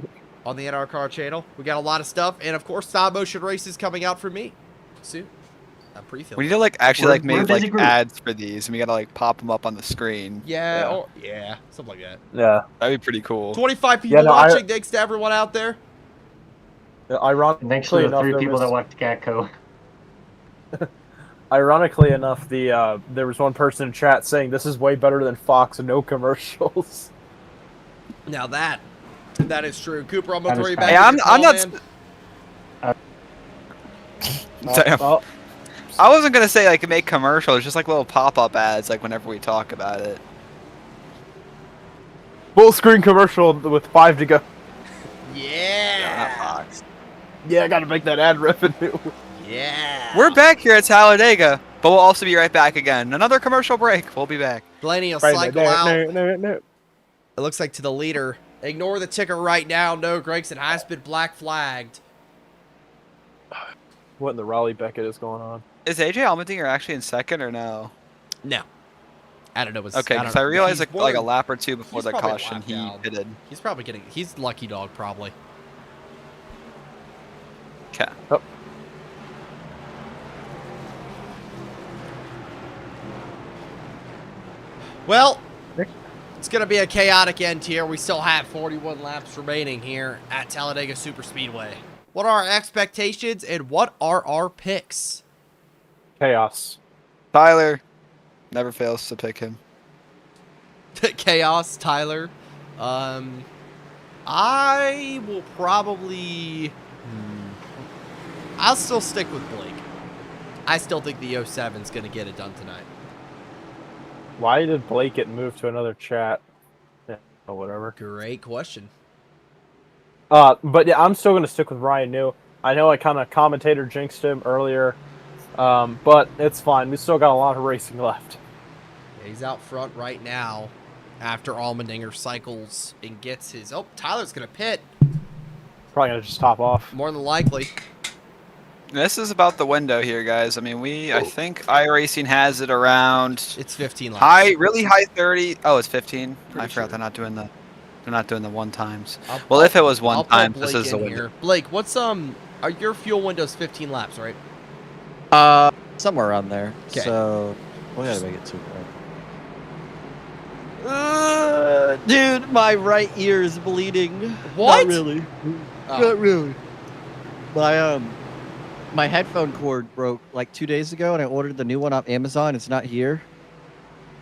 on the NRCar channel. We got a lot of stuff. And, of course, stop motion races coming out for me soon. I'm We pre-filming. need to like actually We're- like we're a make busy like group. ads for these, and we gotta like pop them up on the screen. Yeah, something like that. Yeah. That'd be pretty cool. 25 people Yeah, no, watching. Thanks to everyone out there. Ironically And thanks to the enough, 3 there people was- that went to Gatco. Ironically enough, there was one person in chat saying this is way better than Fox and no commercials. Now that is true. Cooper, I'm gonna That throw is you fact. back. Hey, in your I'm call, not. man. Damn. Oh, I wasn't gonna say like make commercials, just like little pop-up ads, like whenever we talk about it. full screen commercial with 5 to go. Yeah. Fox. Yeah, I gotta make that ad revenue. Yeah. We're back here at Talladega, but we'll also be right back again. Another commercial break. We'll be back. Blaney will Right, cycle no, out. no. It looks like to the leader. Ignore the ticker right now. No, Gregson has been black flagged. What in the Raleigh Beckett is going on? Is AJ Allmendinger actually in second or no? No. I don't know. Okay, because I realized he's like a one- lap or two before he's the probably a caution lap he down. pitted. He's probably getting. He's lucky dog probably. Okay. Oh. Well, it's going to be a chaotic end here. We still have 41 laps remaining here at Talladega Superspeedway. What are our expectations and what are our picks? Chaos. Tyler never fails to pick him. Chaos, Tyler. I will probably... I'll still stick with Blake. I still think the 07 is going to get it done tonight. Why did Blake get moved to another chat? Yeah, or whatever. Great question. But yeah, I'm still gonna stick with Ryan New. I know I kind of commentator jinxed him earlier, but it's fine. We still got a lot of racing left. He's out front right now after Allmendinger cycles and gets his... Oh, Tyler's going to pit. Probably gonna just top off. More than likely. This is about the window here, guys. I mean, I think iRacing has it around It's 15 laps. really high 30. Oh, it's 15. Pretty I forgot sure. they're not doing the one times. I'll- Well, if it was I'll one put time, Blake this is the in window. here. Blake, what's are your fuel windows 15 laps, right? Somewhere around there. 'Kay. So we gotta make it super. Dude, my right ear is bleeding. What? Not really. Oh. Not really. My headphone cord broke like 2 days ago, and I ordered the new one off Amazon. It's not here.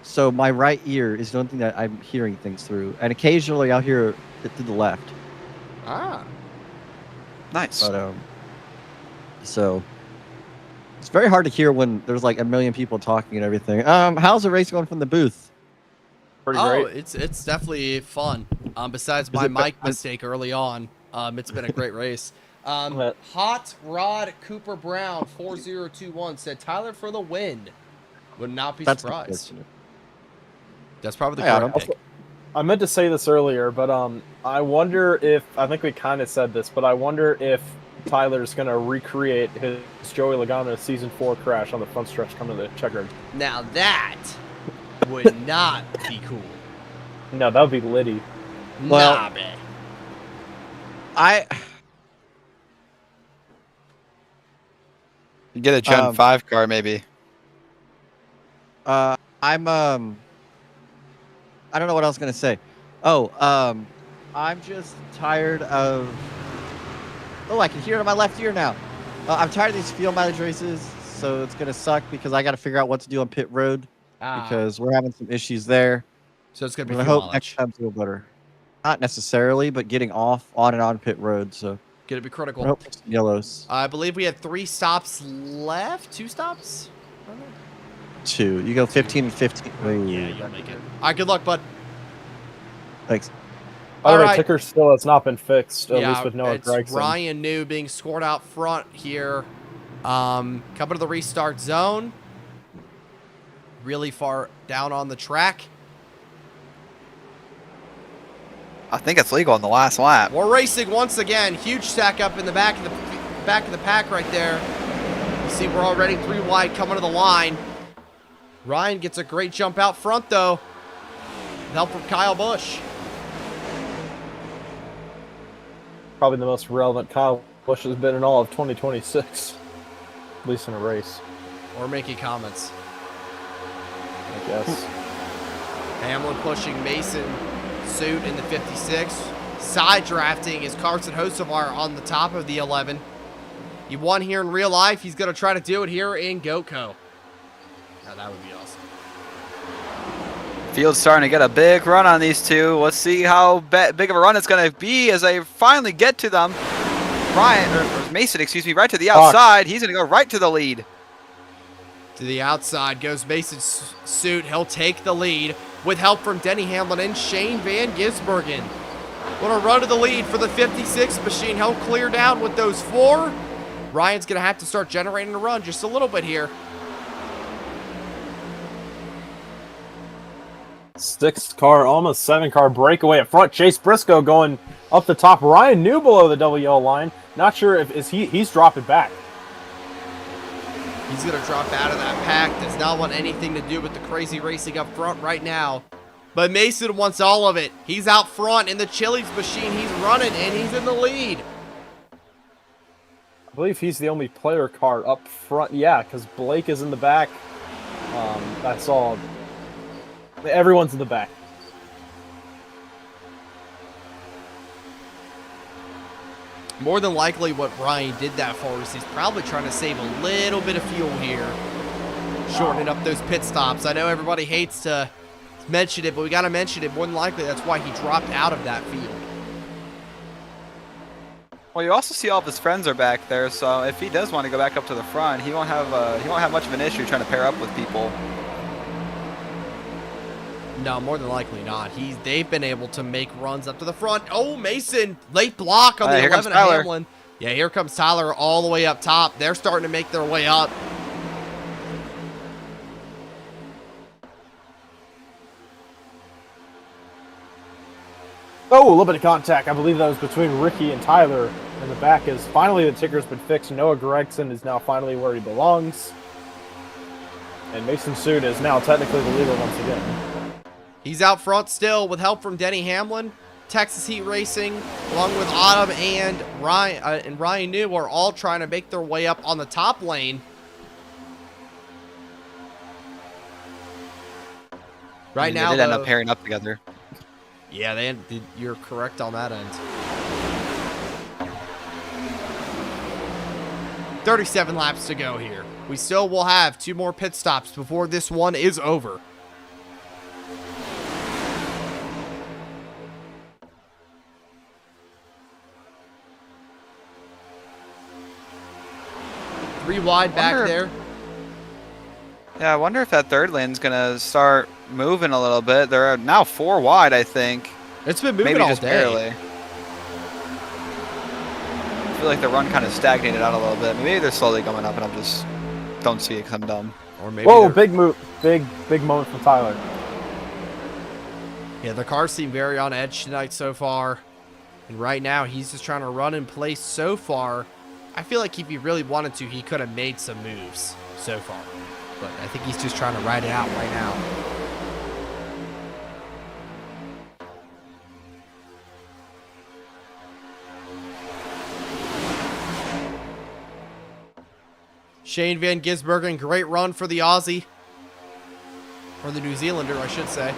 So my right ear is the only thing that I'm hearing things through, and occasionally I'll hear it through the left. Ah. Nice. But so it's very hard to hear when there's like a million people talking and everything. How's the race going from the booth? Pretty Oh, great. it's definitely fun. Besides my it- mic mistake early on, it's been a great race. But- Hot Rod Cooper Brown 4021 said Tyler for the win. Would not be That's surprised. unfortunate. That's probably the Yeah, I correct don't- pick. I meant to say this earlier, but I wonder if I think we kind of said this, but I wonder if Tyler's gonna recreate his Joey Logano season 4 crash on the front stretch coming to the checkered. Now that would not be cool. No, that would be litty. Well- nah, man. You get a Gen Um, 5 car, maybe. I don't know what I was gonna say. I'm just tired of. Oh, I can hear it in my left ear now. I'm tired of these fuel mileage races, so it's gonna suck because I got to figure out what to do on pit road because we're having some issues there. So it's gonna be I fuel hope next mileage. time's a little better. Not necessarily, but getting off on and on pit road. So Gonna be I critical. hope for some yellows. I believe we had 3 stops left. 2 stops? Two. You go 15 and 15. Yeah, you'll make it. All right, good luck, bud. Thanks. By the way, Alright. ticker still has not been fixed, at yeah, least with Noah it's Gregson. Ryan New being scored out front here. Coming to the restart zone. Really far down on the track. I think it's legal in the last lap. We're racing once again. Huge stack up in the back of the pack right there. You see we're already 3 wide coming to the line. Ryan gets a great jump out front though. Help from Kyle Busch. Probably the most relevant Kyle Busch has been in all of 2026, at least in a race, Or making comments. I guess. Hamlin pushing Mason Suit in the 56. Side drafting is Carson Hocevar on the top of the 11. He won here in real life. He's going to try to do it here in Goatco. Now that would be awesome. Field's starting to get a big run on these two. Let's see how big of a run it's going to be as they finally get to them. Or Mason, excuse me, right to the outside. He's going to go right to the lead. To the outside goes Mason Suit. He'll take the lead with help from Denny Hamlin and Shane Van Gisbergen. Want to run to the lead for the 56 machine. He'll clear down with those 4. Ryan's going to have to start generating a run just a little bit here. 6-car, almost 7-car breakaway at front. Chase Briscoe going up the top. Ryan New below the double yellow line. Not sure if he's dropping back. He's going to drop out of that pack. Does not want anything to do with the crazy racing up front right now. But Mason wants all of it. He's out front in the Chili's machine. He's running, and he's in the lead. I believe he's the only player car up front. Yeah, because Blake is in the back. That's all. Everyone's in the back. More than likely what Ryan did that for is he's probably trying to save a little bit of fuel here. Shortening up those pit stops. I know everybody hates to mention it, but we got to mention it. More than likely, that's why he dropped out of that field. Well, you also see all of his friends are back there, so if he does want to go back up to the front, he won't have much of an issue trying to pair up with people. No, more than likely not. They've been able to make runs up to the front. Oh, Mason, late block on the 11 of Hamlin. Yeah, here comes Tyler all the way up top. They're starting to make their way up. Oh, a little bit of contact. I believe that was between Ricky and Tyler in the back. As finally the ticker's been fixed. Noah Gregson is now finally where he belongs. And Mason Suit is now technically the leader once again. He's out front still with help from Denny Hamlin. Texas Heat Racing, along with Autumn and Ryan New, are all trying to make their way up on the top lane. Right now, they did end up pairing up together. Yeah, you're correct on that end. 37 laps to go here. We still will have 2 more pit stops before this one is over. Three wide back there. Yeah, I wonder if that third lane's going to start moving a little bit. They're now 4 wide, I think. It's been moving Maybe all just day. Barely. I feel like the run kind of stagnated out a little bit. Maybe they're slowly going up, and I just don't see it because I'm dumb. Or maybe whoa, big move, big moment from Tyler. Yeah, the cars seem very on edge tonight so far. And right now, he's just trying to run in place so far. I feel like if he really wanted to, he could have made some moves so far. But I think he's just trying to ride it out right now. Shane Van Gisbergen, great run for the Aussie. Or the New Zealander, I should say.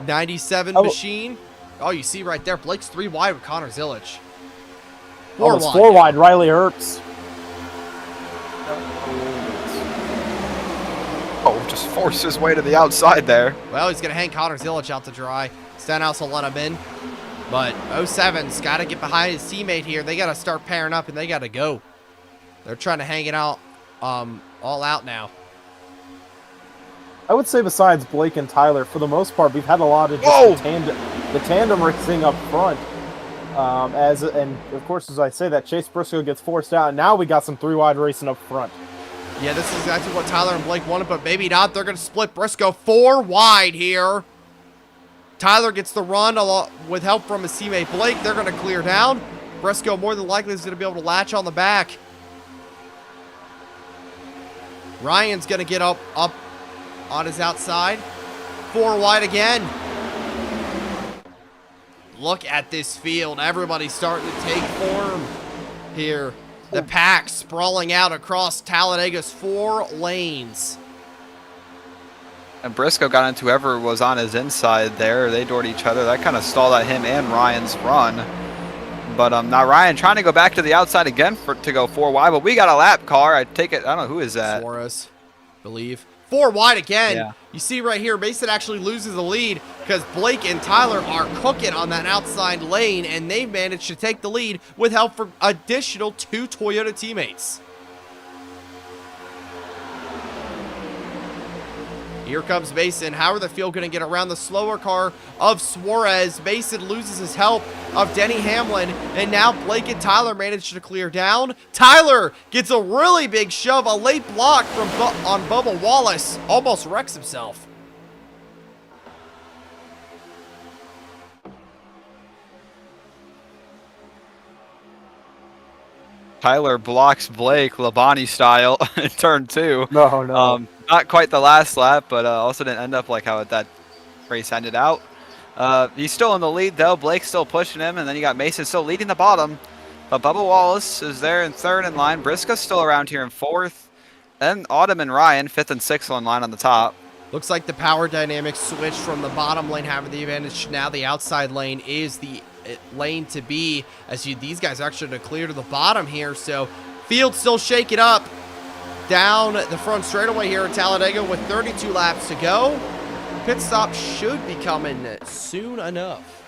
97 machine. Oh, you see right there, Blake's 3 wide with Connor Zilic. 4 wide, Riley Earps. Oh, just forced his way to the outside there. Well, he's going to hang Connor Zilic out to dry. Stenhouse will let him in. But 07's got to get behind his teammate here. They got to start pairing up, and they got to go. They're trying to hang it out all out now. I would say besides Blake and Tyler, for the most part, we've had a lot of just the tandem racing up front. And of course, as I say that, Chase Briscoe gets forced out, and now we got some 3-wide racing up front. Yeah, this is exactly what Tyler and Blake wanted, but maybe not. They're going to split Briscoe 4 wide here. Tyler gets the run with help from his teammate Blake. They're going to clear down. Briscoe more than likely is going to be able to latch on the back. Ryan's going to get up on his outside. 4 wide again. Look at this field. Everybody's starting to take form here. The pack sprawling out across Talladega's 4 lanes. And Briscoe got into whoever was on his inside there. They doored each other. That kind of stalled out him and Ryan's run. But now Ryan trying to go back to the outside again to go 4 wide. But we got a lap car. I take it. I don't know who is that. Suarez, believe. 4 wide again. Yeah. You see right here, Mason actually loses the lead because Blake and Tyler are cooking on that outside lane, and they've managed to take the lead with help from additional 2 Toyota teammates. Here comes Mason. How are the field going to get around the slower car of Suarez? Mason loses his help of Denny Hamlin, and now Blake and Tyler manage to clear down. Tyler gets a really big shove, a late block on Bubba Wallace. Almost wrecks himself. Tyler blocks Blake Labonte style in turn 2. No. Not quite the last lap, but also didn't end up like how that race ended out. He's still in the lead, though. Blake's still pushing him, and then you got Mason still leading the bottom. But Bubba Wallace is there in 3rd in line. Briscoe's still around here in 4th. Then Autumn and Ryan, 5th and 6th in line on the top. Looks like the power dynamics switched from the bottom lane having the advantage. Now the outside lane is the lane to be, as these guys are actually going to clear to the bottom here. So field still shaking up down the front straightaway here at Talladega with 32 laps to go. Pit stop should be coming soon enough.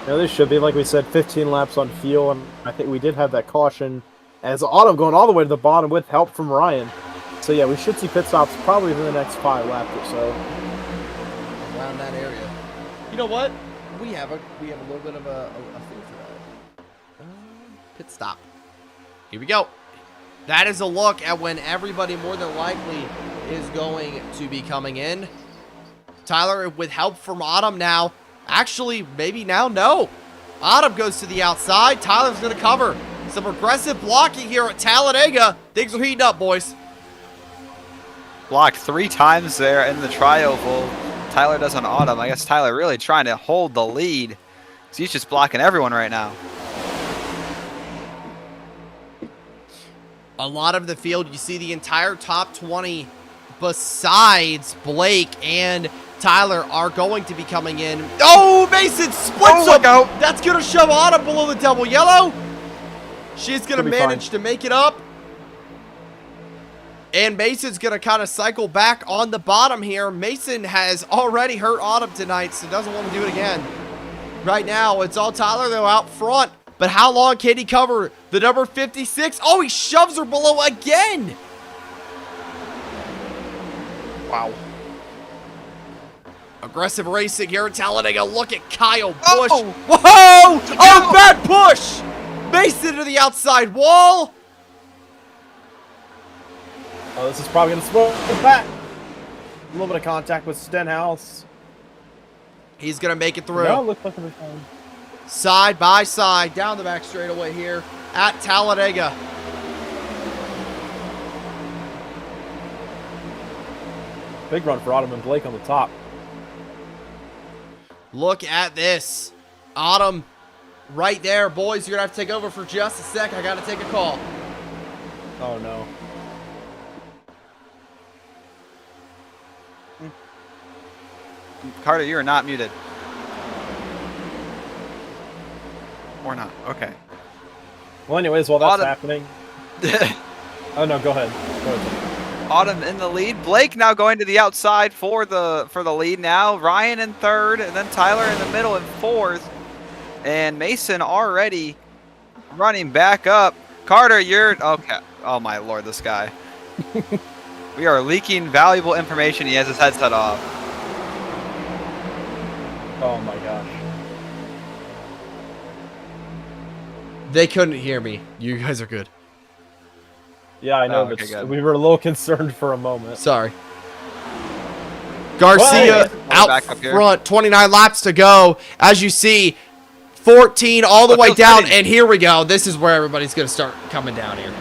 Yeah, this should be, like we said, 15 laps on fuel, and I think we did have that caution as Autumn going all the way to the bottom with help from Ryan. So yeah, we should see pit stops probably within the next 5 laps or so. Around that area. You know what? We have a little bit of a thing for that. Pit stop. Here we go. That is a look at when everybody more than likely is going to be coming in. Tyler with help from Autumn now. Actually, maybe now, no. Autumn goes to the outside. Tyler's going to cover. Some aggressive blocking here at Talladega. Things are heating up, boys. Blocked 3 times there in the tri-oval. Tyler does on Autumn. I guess Tyler really trying to hold the lead. So he's just blocking everyone right now. A lot of the field, you see the entire top 20 besides Blake and Tyler are going to be coming in. Oh, Mason splits him. That's going to shove Autumn below the double yellow. She's going to manage to make it up. And Mason's going to kind of cycle back on the bottom here. Mason has already hurt Autumn tonight, so doesn't want to do it again. Right now, it's all Tyler, though, out front. But how long can he cover the number 56? Oh, he shoves her below again. Wow. Aggressive racing here at Talladega. Look at Kyle Busch. Oh. Whoa! Oh, bad push. Mason to the outside wall. Oh, this is probably going to spoil the back. A little bit of contact with Stenhouse. He's going to make it through. No, looks like it'll be fine. Side by side, down the back straightaway here at Talladega. Big run for Autumn and Blake on the top. Look at this. Autumn right there. Boys, you're going to have to take over for just a sec. I got to take a call. Oh, no. Carter, you are not muted. Or not. Okay. Well, anyways, while that's Autumn. happening. Oh, no, go ahead. Go ahead. Autumn in the lead. Blake now going to the outside for the lead now. Ryan in 3rd, and then Tyler in the middle in 4th. And Mason already running back up. Carter, you're... Okay. Oh, my Lord, this guy. We are leaking valuable information. He has his headset off. Oh, my gosh. They couldn't hear me. You guys are good. Yeah, I know, Oh, okay, but good. we were a little concerned for a moment. Sorry. Garcia Well, back out up here. front, 29 laps to go. As you see, 14 all the Look way who's down, pitting. and here we go. This is where everybody's going to start coming down here.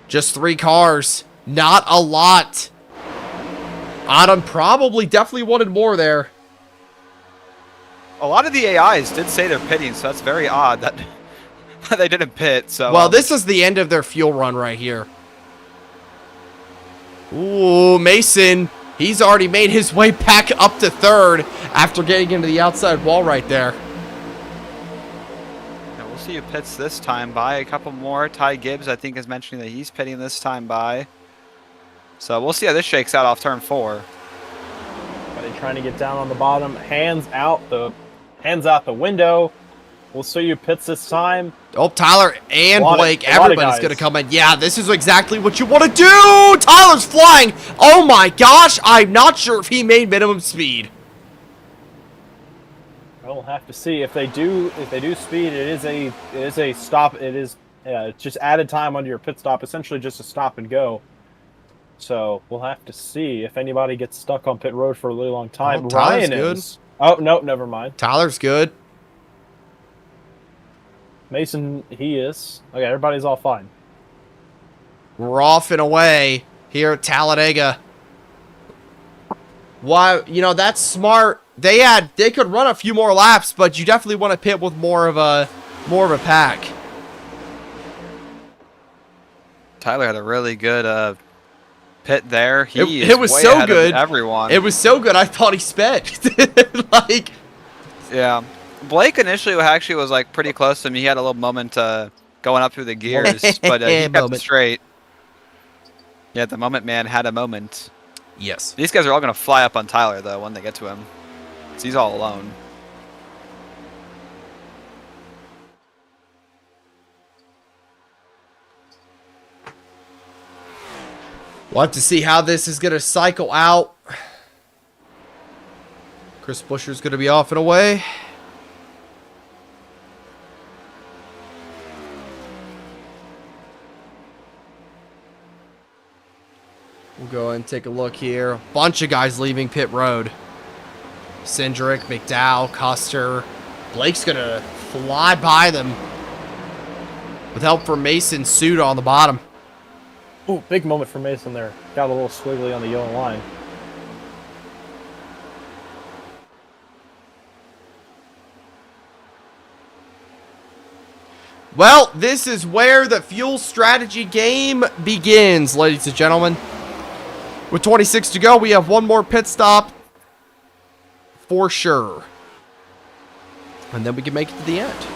Just 3 cars. Not a lot. Adam probably definitely wanted more there. A lot of the AIs did say they're pitting, so that's very odd that they didn't pit. So Well, this is the end of their fuel run right here. Ooh, Mason. He's already made his way back up to 3rd after getting into the outside wall right there. yeah, we'll see who pits this time by. A couple more. Ty Gibbs, I think, is mentioning that he's pitting this time by. So we'll see how this shakes out off turn 4. Buddy trying to get down on the bottom. Hands out the window. We'll see who pits this time. Oh, Tyler and Blake, a lot of everybody's guys. going to come in. Yeah, this is exactly what you want to do. Tyler's flying. Oh my gosh, I'm not sure if he made minimum speed. We'll have to see if they do speed. It is a stop. It is just added time under your pit stop. Essentially, just a stop and go. So we'll have to see if anybody gets stuck on pit road for a really long time. Oh, Tyler's Ryan good. is. Oh no, never mind. Tyler's good. Mason, he is. Okay, everybody's all fine. We're off and away here at Talladega. Why, you know, that's smart. They could run a few more laps, but you definitely want to pit with more of a pack. Tyler had a really good pit there. It was way so ahead of good. everyone. It was so good, I thought he sped. Like, Yeah. Blake initially actually was like pretty close to me. He had a little moment going up through the gears, but he kept it Moment. straight. Yeah, the moment man had a moment. yes. These guys are all going to fly up on Tyler, though, when they get to him. 'Cause he's all alone. We'll have to see how this is going to cycle out. Chris Buescher's going to be off and away. We'll go ahead and take a look here. Bunch of guys leaving pit road. Cindric, McDowell, Custer. Blake's going to fly by them. With help from Mason Suda on the bottom. Oh, big moment for Mason there. Got a little squiggly on the yellow line. Well, this is where the fuel strategy game begins, ladies and gentlemen. With 26 to go, we have one more pit stop for sure. And then we can make it to the end.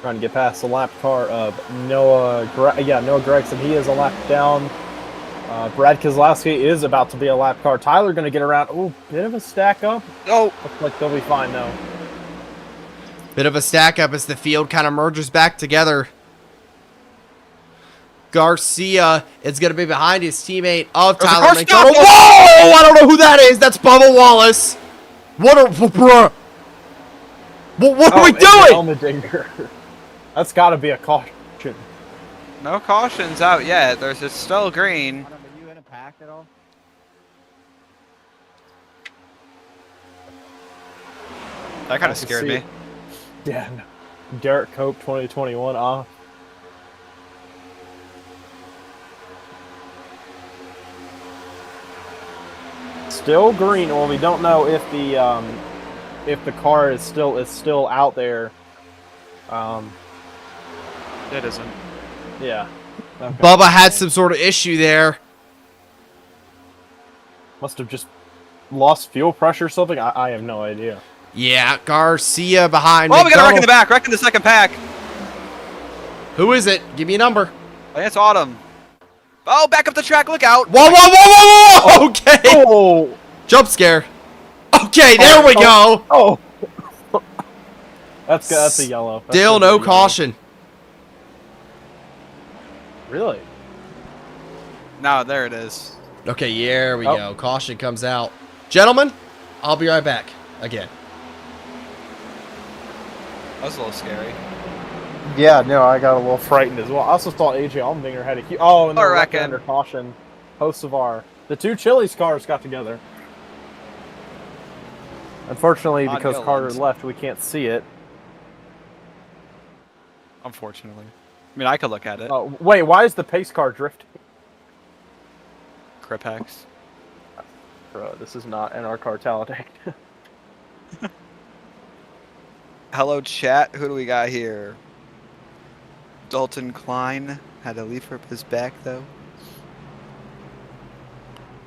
Trying to get past the lap car of Noah Gregson. He is a lap down. Brad Keselowski is about to be a lap car. Tyler going to get around. Oh, bit of a stack up. Oh, Looks like they'll be fine though. Bit of a stack up as the field kind of merges back together. Garcia is going to be behind his teammate of There's a Tyler car McDonald. stop. Whoa! I don't know who that is. That's Bubba Wallace. What are we It's doing? Allmendinger. That's got to be a caution. no cautions out yet. There's just still green. Adam, are you in a pack at all? That kind I of can scared see me. it. Yeah. No. Derek Cope 2021 off. Still green, or we don't know if the car is still out there. It isn't. Yeah. Okay. Bubba had some sort of issue there. Must have just lost fuel pressure or something. I have no idea. Yeah, Garcia behind Oh, we got a wreck in McDonald. the back. Wreck in the second pack. Who is it? Give me a number. I think it's Autumn. Oh, back up the track. Look out. Whoa, whoa, whoa, whoa, whoa! Okay. Oh! Jump scare. Okay, there we go. Oh. That's a yellow. That's Still gonna no be a yellow. caution. Really? No, there it is. Okay, there we Oh. go. Caution comes out. Gentlemen, I'll be right back again. That was a little scary. Yeah, no, I got a little frightened as well. I also thought AJ Allmendinger had a huge... Oh, and I they're reckon. under caution. Hosts of our... The two Chili's cars got together. Unfortunately, Odd because hill Carter ones. left, we can't see it. Unfortunately. I mean, I could look at it. Oh, wait, why is the pace car drifting? Cripex. Bro, this is not NR Talladega. Hello, chat. Who do we got here? Dalton Klein had to leave for his back, though.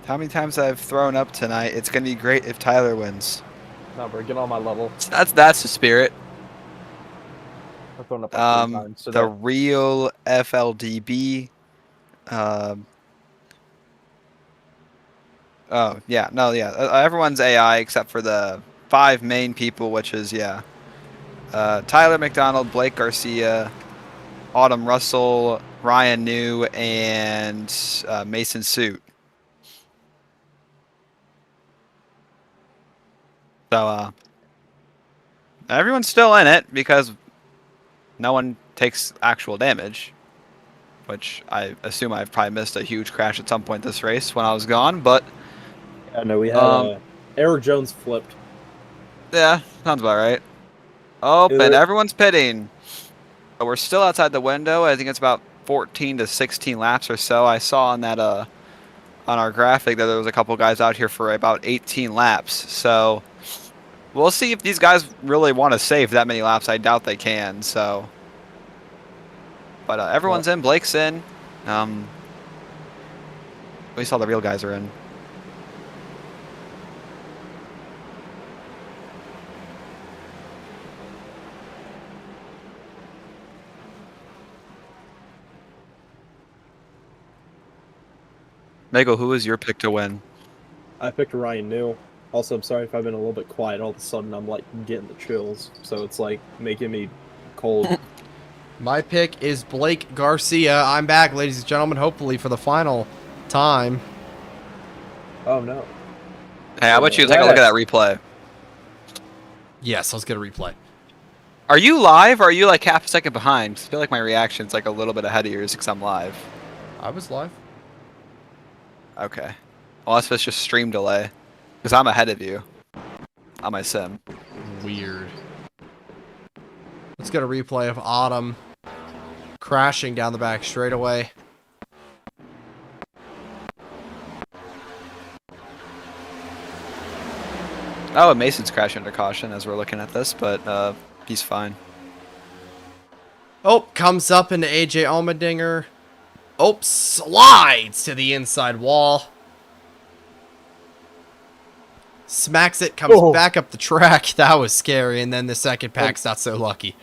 How many times I've thrown up tonight? It's gonna be great if Tyler wins. No, bro, get on my level. That's the spirit. I've thrown up like 3 times today. The real FLDB. Oh yeah, no, yeah. Everyone's AI except for the 5 main people, which is Tyler McDonald, Blake Garcia, Autumn Russell, Ryan New, and Mason Suit. So everyone's still in it because no one takes actual damage, which I assume I've probably missed a huge crash at some point this race when I was gone, but Yeah, no, we had Eric Jones flipped. yeah, sounds about right. Oh, Is and it- everyone's pitting. But we're still outside the window. I think it's about 14 to 16 laps or so. I saw on that on our graphic that there was a couple guys out here for about 18 laps. So we'll see if these guys really want to save that many laps. I doubt they can. So, but everyone's in. Blake's in. At least all the real guys are in. Mego, who is your pick to win? I picked Ryan New. Also, I'm sorry if I've been a little bit quiet. All of a sudden, I'm like getting the chills. So it's like making me cold. My pick is Blake Garcia. I'm back, ladies and gentlemen, hopefully for the final time. Oh, no. Hey, how about you take a look at that replay? Yes, let's get a replay. Are you live or are you like half a second behind? 'Cause I feel like my reaction's like a little bit ahead of yours because I'm live. I was live. Okay. Unless it's just stream delay. Because I'm ahead of you on my sim. Weird. Let's get a replay of Autumn crashing down the back straightaway. Oh, and Mason's crashing under caution as we're looking at this, but he's fine. Oh, comes up into AJ Allmendinger. Oh, slides to the inside wall. Smacks it, comes back up the track. That was scary. And then the second pack's not so lucky.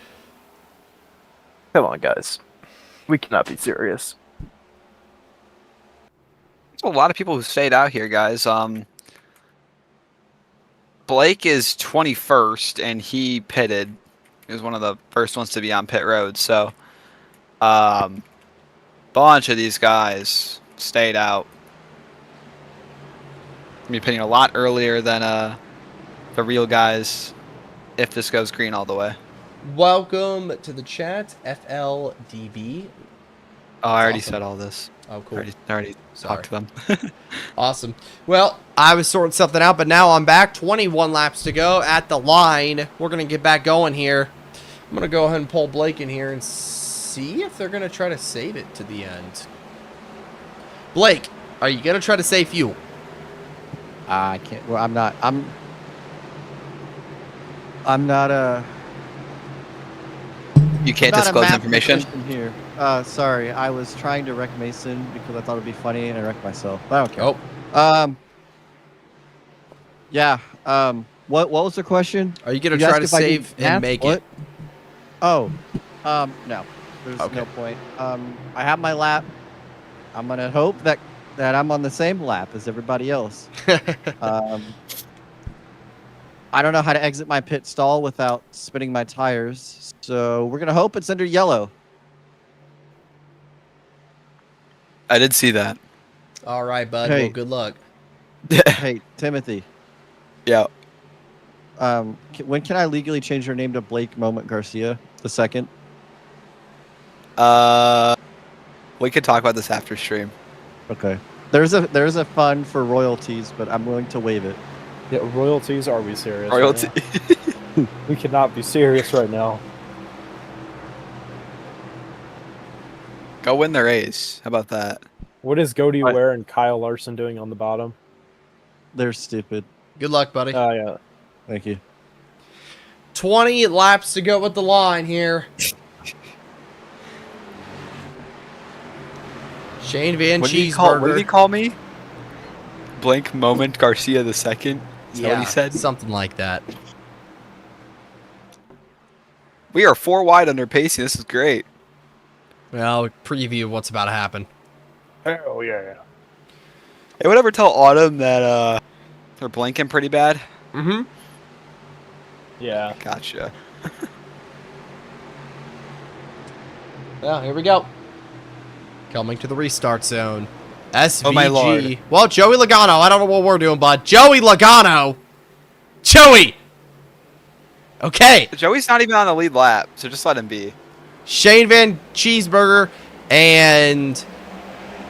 Come on, guys. We cannot be serious. There's a lot of people who stayed out here, guys. Blake is 21st, and he pitted. He was one of the first ones to be on pit road. So, bunch of these guys stayed out. I mean, pitting a lot earlier than the real guys. If this goes green all the way. Welcome to the chat, FLDB. Oh, I already awesome. said all this. Oh, cool. I already talked to them. Awesome. Well, I was sorting something out, but now I'm back. 21 laps to go at the line. We're going to get back going here. I'm going to go ahead and pull Blake in here and see if they're going to try to save it to the end. Blake, are you going to try to save fuel? I can't. Well, I'm not. I'm not You can't not a disclose math information. magician here. Sorry, I was trying to wreck Mason because I thought it'd be funny, and I wrecked myself. But I don't care. Oh, Yeah. What was the question? are you going to You try asked to if I save did math? and make What? it? Oh. No. There's Okay. no point. I have my lap. I'm gonna hope that I'm on the same lap as everybody else. I don't know how to exit my pit stall without spinning my tires. So we're going to hope it's under yellow. I did see that. All right, bud. Hey. Well, good luck. Hey, Timothy. Yeah. When can I legally change your name to Blake Moment Garcia II? We could talk about this after stream. Okay. There's a fund for royalties, but I'm willing to waive it. Yeah, royalties? Are we serious? Royalty. Right now? We cannot be serious right now. Go win the race. How about that? What is Goatco Ware and Kyle Larson doing on the bottom? They're stupid. Good luck, buddy. Oh, yeah. Thank you. 20 laps to go with the line here. Shane Van What Cheeseburger. did he call me? Blank Moment Garcia II? Is that what he said? Something like that. We are 4 wide under pacing. This is great. Well, preview of what's about to happen. Oh, yeah. Hey, would ever tell Autumn that they're blinking pretty bad? Mm-hmm. Yeah. Gotcha. Well, here we go. Coming to the restart zone. SVG. Oh, my lord. Well, Joey Logano. I don't know what we're doing, bud. Joey Logano. Joey. Okay. Joey's not even on the lead lap, so just let him be. Shane Van Cheeseburger and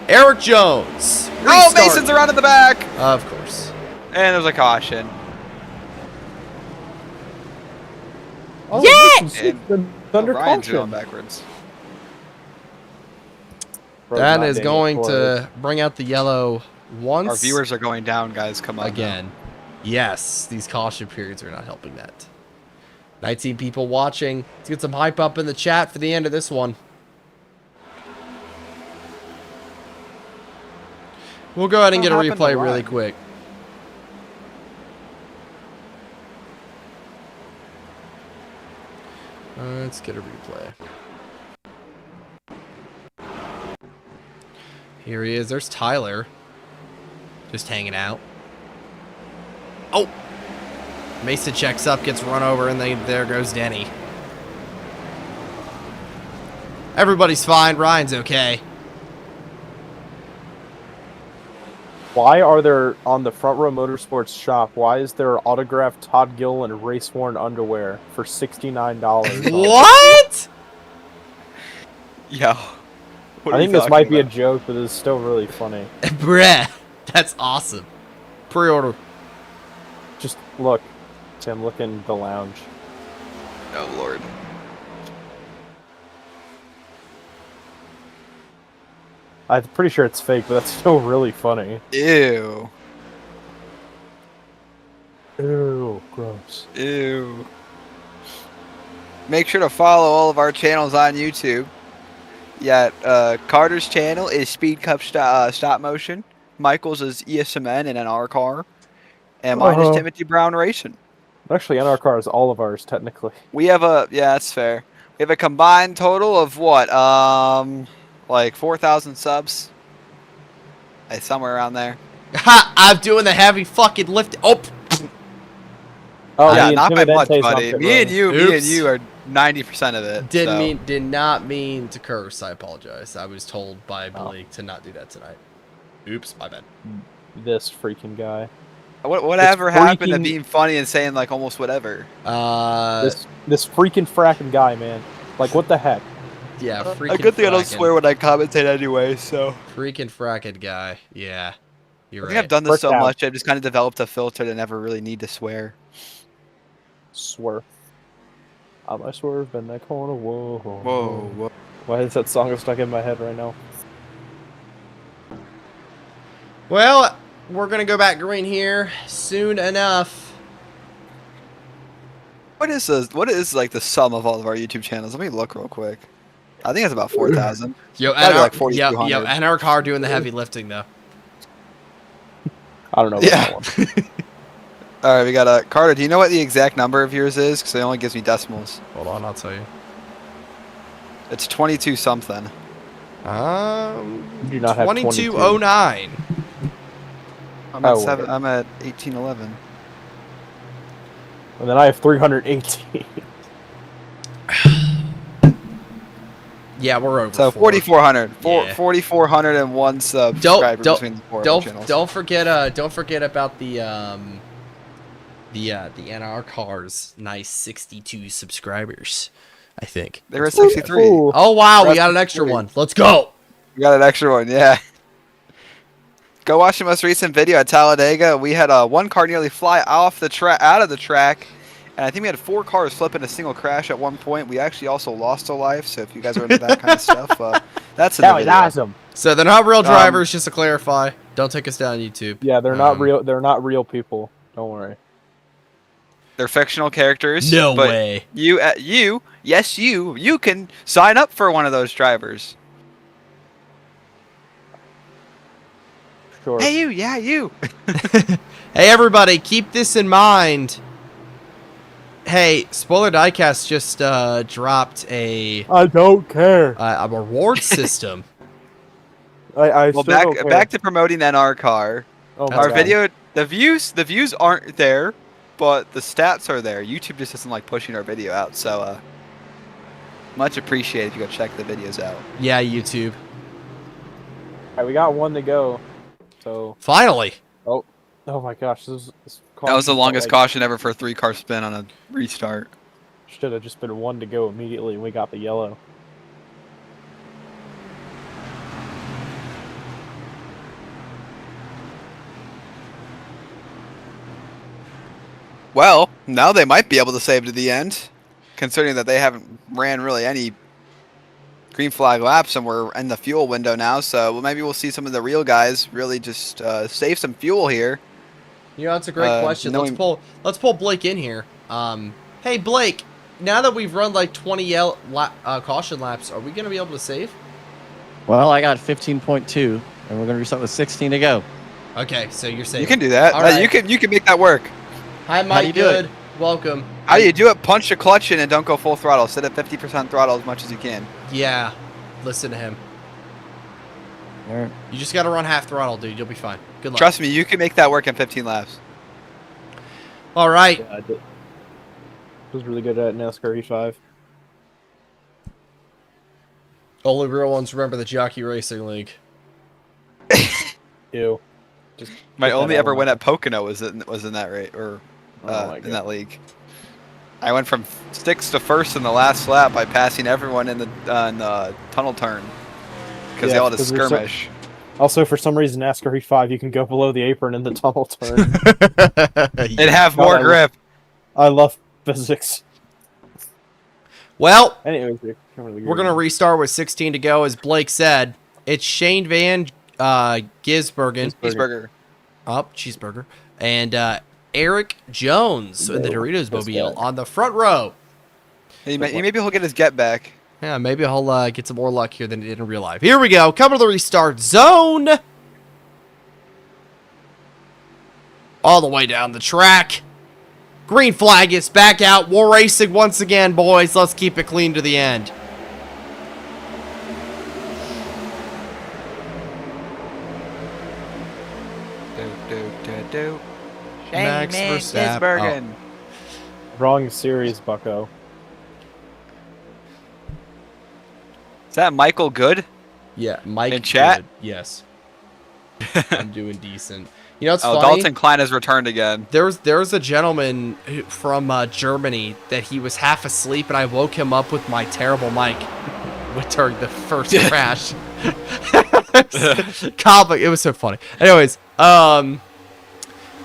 Eric Jones. Oh, Restart. Mason's around in the back. Of course. And there's a caution. Oh, Yeah! Thunder Ryan's going caution. backwards. Bro, That not is dang going it, to bring out the yellow once Our viewers are going down, guys. Come on. again. Yes, these caution periods are not helping that. 19 people watching. Let's get some hype up in the chat for the end of this one. We'll go ahead and get a replay really quick. Let's get a replay. Here he is. There's Tyler. Just hanging out. Oh! Mesa checks up, gets run over, and there goes Denny. Everybody's fine. Ryan's okay. Why are there, on the Front Row Motorsports shop, why is there autographed Todd Gilliland race-worn underwear for $69? What? Yo. I think this might be a joke, but it's still really funny. Bruh. That's awesome. Pre-order. Just look. Tim, look in the lounge. Oh, Lord. I'm pretty sure it's fake, but that's still really funny. Ew. Ew, gross. Ew. Make sure to follow all of our channels on YouTube. Yeah, Carter's channel is Speed Cup Stop Motion. Michael's is ESMN and NR and mine is Timothy Brown Racing. Actually, NR is all of ours, technically. We have yeah, that's fair. We have a combined total of what? Like 4,000 subs? Somewhere around there. Ha! I'm doing the heavy fucking lift. Oh! Oh, yeah, the not by much, Intimidente's buddy. not Me and Oops. you are 90% of it. Did not mean to curse. I apologize. I was told by Blake to not do that tonight. Oops, my bad. This freaking guy. Whatever happened to freaking- being funny and saying like almost whatever? This freaking fracking guy, man. Like, what the heck? Yeah, freaking A good thing I don't frackin'. swear when I commentate anyway, so. Freaking fracked guy. Yeah. You're I right. think I've done this so Frick out. much, I've just kind of developed a filter to never really need to swear. Swerve. I might swerve in that corner. Whoa. Whoa. Why is that song stuck in my head right now? Well, we're going to go back green here soon enough. What is like the sum of all of our YouTube channels? Let me look real quick. I think it's about 4,000. Yo, That'd be like and our car doing the heavy lifting, though. I don't know. Yeah. About that one. All right, we got Carter. Do you know what the exact number of yours is? Because it only gives me decimals. Hold on, I'll tell you. It's 22 something. You do not have 2209. I'm at Oh, I'm at 1811. And then I have 318. Yeah, we're over. So 4. 4,400. Yeah. 4,401 subscribers between the four of our channels. Don't forget about the NRCar's nice 62 subscribers. I think They were at 63. Ooh. Oh wow, we got an extra one. Let's go. We got an extra one, yeah. Go watch the most recent video at Talladega. We had one car nearly fly off the out of the track, and I think we had 4 cars flip in a single crash at one point. We actually also lost a life, so if you guys are into that kind of stuff, that's in the That was video. awesome. So they're not real drivers, just to clarify. Don't take us down YouTube. Yeah, they're not real. They're not real people. Don't worry. They're fictional characters. No but way. You can sign up for one of those drivers. Sure. Hey, you. Hey everybody, keep this in mind. Hey, Spoiler Diecast just dropped a I don't care. reward system. I Well, still don't care. back to promoting NR car. Oh my Our God. video, the views aren't there, but the stats are there. YouTube just doesn't like pushing our video out, so much appreciated if you go check the videos out. Yeah, YouTube. All right, we got one to go. So, Finally. oh my gosh, this That was the caution longest felt caution ever for a 3-car spin on a restart. Should have just been one to go immediately, and we got the yellow. Well, now they might be able to save to the end, considering that they haven't ran really any green flag laps and we're in the fuel window now. So maybe we'll see some of the real guys really just save some fuel here. You know, that's a great question. Let's pull Blake in here. Hey Blake, now that we've run like 20 caution laps, are we gonna be able to save? Well, I got 15.2, and we're gonna restart with 16 to go. Okay, so you're saving. You can do that. All right. You can make that work. Hi, do Mike. you do Good. it? Welcome. How do you do it? Punch the clutch in and don't go full throttle. Sit at 50% throttle as much as you can. Yeah, listen to him. All right. You just gotta run half throttle, dude. You'll be fine. Good luck. Trust me, you can make that work in 15 laps. All right. Yeah, I did. Was really good at NASCAR E5. Only real ones remember the Jockey Racing League. Ew. My Get that only out ever of win my- at Pocono was in that rate or my in God. that league. I went from 6th to 1st in the last lap by passing everyone in the tunnel turn because they Yeah, all had a 'cause we're so- skirmish. Also, for some reason, NASCAR E5, you can go below the apron in the tunnel turn. It'd have God, more I love- grip. I love physics. Well, Anyways, we're gonna restart with 16 to go, as Blake said. It's Shane Van Gisbergen. Cheeseburger. Cheeseburger. And Eric Jones in the Doritos This Mobile guy. on the front row. Maybe he'll get his get back. Yeah, maybe he'll get some more luck here than he did in real life. Here we go. Coming to the restart zone. All the way down the track. Green flag is back out. We're racing once again, boys. Let's keep it clean to the end. Max Verstappen. Wrong series, bucko. Is that Michael Good? Yeah, Mike. In chat? Good. Yes. I'm doing decent. You know what's Oh, funny? Dalton Klein has returned again. There was a gentleman from Germany that he was half asleep, and I woke him up with my terrible mic during the first crash. Comic, it was so funny. Anyways,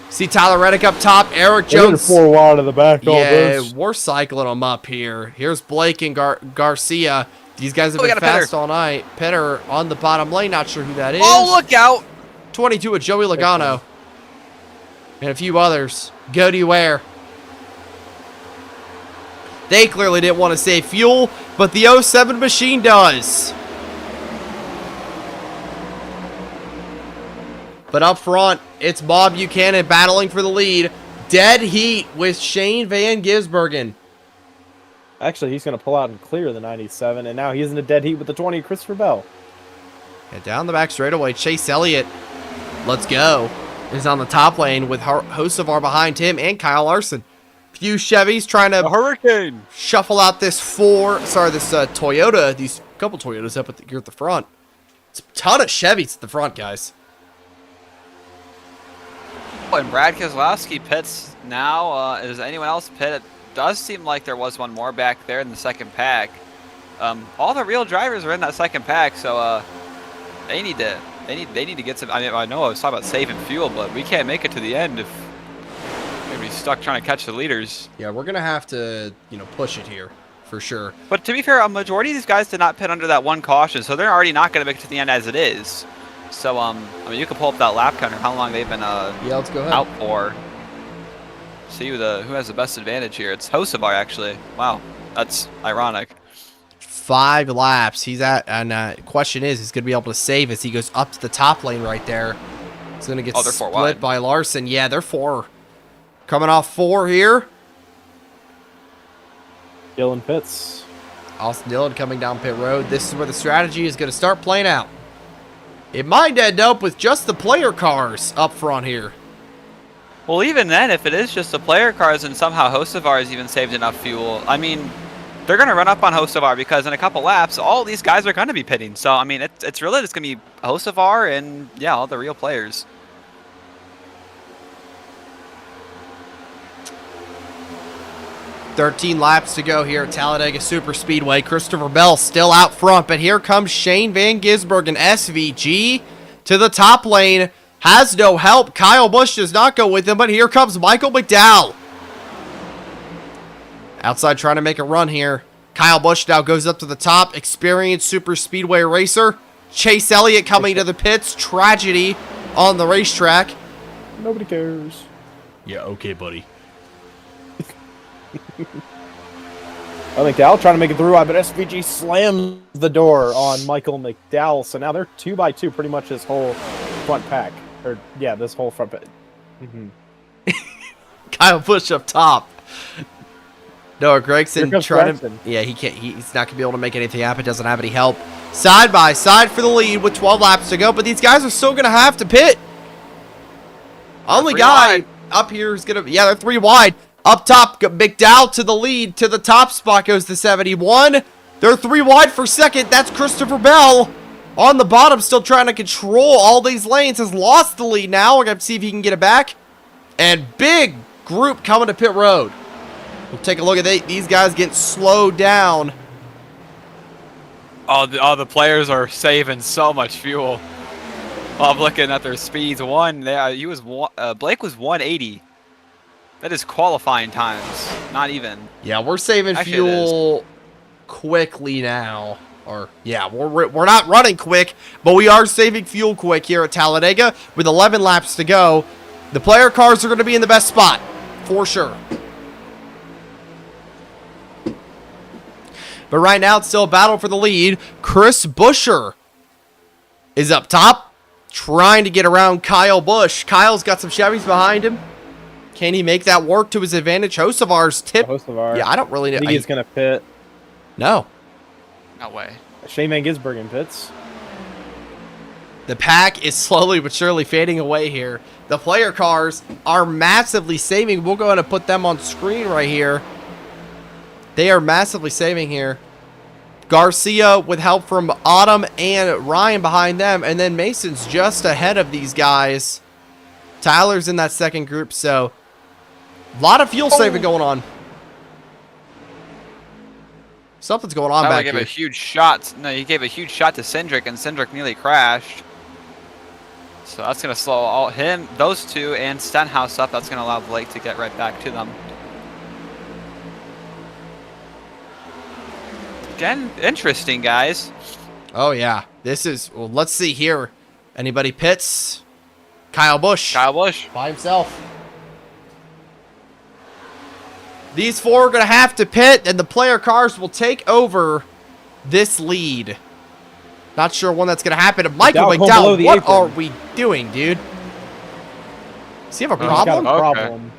see Tyler Reddick up top, Eric Jones. 4 wide of the back. All Yeah, this. we're cycling them up here. Here's Blake and Garcia. These guys have Oh, we been got a Pitter. fast all night. Pitter on the bottom lane, not sure who that is. Oh, look out! 22 with Joey Logano. And a few others. Go to where? They clearly didn't want to save fuel, but the 07 machine does. But up front, it's Bob Buchanan battling for the lead. Dead heat with Shane Van Gisbergen. Actually, he's going to pull out and clear the 97, and now he's in a dead heat with the 20, Christopher Bell. And down the back straightaway, Chase Elliott, let's go, is on the top lane with Hocevar behind him and Kyle Larson. Few Chevys trying The to Hurricane. shuffle out this Toyota. These couple Toyotas up here at the front. It's a ton of Chevys at the front, guys. And Brad Keselowski pits now. Is anyone else pit? It does seem like there was one more back there in the second pack. All the real drivers are in that second pack, so they need to get some. I mean, I know I was talking about saving fuel, but we can't make it to the end if we're gonna be stuck trying to catch the leaders. Yeah, we're gonna have to, push it here for sure. But to be fair, a majority of these guys did not pit under that one caution, so they're already not gonna make it to the end as it is. So I mean, you can pull up that lap counter, how long they've been let's go ahead. out for. See who has the best advantage here. It's Hocevar, actually. Wow, that's ironic. 5 laps he's at, and question is, he's gonna be able to save as he goes up to the top lane right there. He's gonna get Oh, they're 4 split wide. by Larson. Yeah, they're 4. Coming off 4 here. Dylan Pitts. Austin Dillon coming down pit road. This is where the strategy is gonna start playing out. It might end up with just the player cars up front here. Well, even then, if it is just the player cars and somehow Hocevar has even saved enough fuel, I mean, they're going to run up on Hocevar because in a couple laps, all these guys are going to be pitting. So, I mean, it's really just going to be Hocevar and, yeah, all the real players. "13 laps to go here at Talladega Super Speedway. Christopher Bell still out front, but here comes Shane Van Gisbergen, SVG, to the top lane. Has no help. Kyle Busch does not go with him, but here comes Michael McDowell. Outside trying to make a run here. Kyle Busch now goes up to the top. Experienced Super Speedway racer. Chase Elliott coming to the pits. Tragedy on the racetrack. Nobody cares. Yeah, okay, buddy. McDowell trying to make it through, but SVG slams the door on Michael McDowell. So now they're 2x2, pretty much this whole front pack. Or, yeah, this whole front pack. Kyle Busch up top. Noah Gregson Here comes trying Gregson. to. Yeah, he can't. He's not gonna be able to make anything happen. Doesn't have any help. Side by side for the lead with 12 laps to go, but these guys are still gonna have to pit. Only 3 guy wide. up here is gonna. Yeah, they're 3 wide. Up top, McDowell to the lead. To the top spot goes the 71. They're 3 wide for second. That's Christopher Bell. On the bottom, still trying to control all these lanes. Has lost the lead now. We're going to see if he can get it back. And big group coming to pit road. We'll take a look at these guys getting slowed down. All the players are saving so much fuel. I'm looking at their speeds. Blake was 180. That is qualifying times, not even. Yeah, we're saving Actually, fuel quickly now. Or, yeah, we're not running quick, but we are saving fuel quick here at Talladega with 11 laps to go. The player cars are going to be in the best spot, for sure. But right now, it's still a battle for the lead. Chris Buescher is up top, trying to get around Kyle Busch. Kyle's got some Chevys behind him. Can he make that work to his advantage? Hocevar's tip. Hocevar. Yeah, I don't really know. I think he's going to pit. No. No way. Shane Van Gisbergen pits. The pack is slowly but surely fading away here. The player cars are massively saving. We'll go ahead and put them on screen right here. They are massively saving here. Garcia with help from Autumn and Ryan behind them. And then Mason's just ahead of these guys. Tyler's in that second group, so a lot of fuel saving going on. Something's going on Tyler back gave here. a huge shot. No, he gave a huge shot to Cindric, and Cindric nearly crashed. So that's going to slow those two, and Stenhouse up. That's going to allow Blake to get right back to them. Again, interesting, guys. Oh, yeah. This is, well, let's see here. Anybody pits? Kyle Busch. Kyle Busch. By himself. These 4 are going to have to pit, and the player cars will take over this lead. Not sure when that's going to happen. Michael McDowell, what are we doing, dude? Does he have a problem? He's got a problem.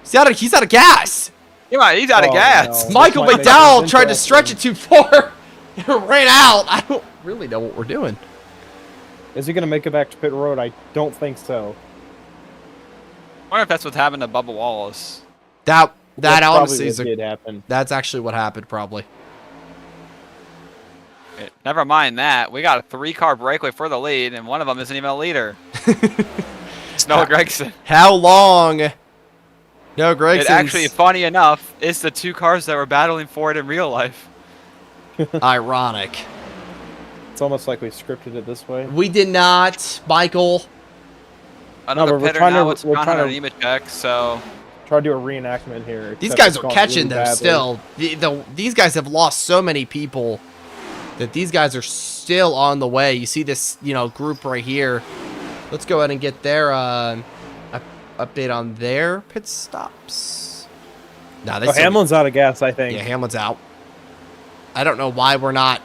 He's out of gas. He's out of gas. No. Michael This might make McDowell this tried to stretch it too far. It ran out. I don't really know what we're doing. Is he going to make it back to pit road? I don't think so. I wonder if that's what's happened to Bubba Wallace. That That That's honestly probably is what did happen. that's actually what happened probably. Never mind that. We got a 3-car breakaway for the lead, and one of them isn't even a leader. It's Noah Gregson. How long? No, Gregson's It actually, funny enough, is the 2 cars that were battling for it in real life. ironic. It's almost like we scripted it this way. We did not, Michael. Another but we're pitter trying now. to- It's we're on trying an to- image check, so Try to do a reenactment here. These except guys it's are gone catching really though. badly. Still, these guys have lost so many people that these guys are still on the way. You see this, group right here. Let's go ahead and get their update on their pit stops. No, they Oh, still, Hamlin's out of gas, I think. yeah, Hamlin's out. I don't know why we're not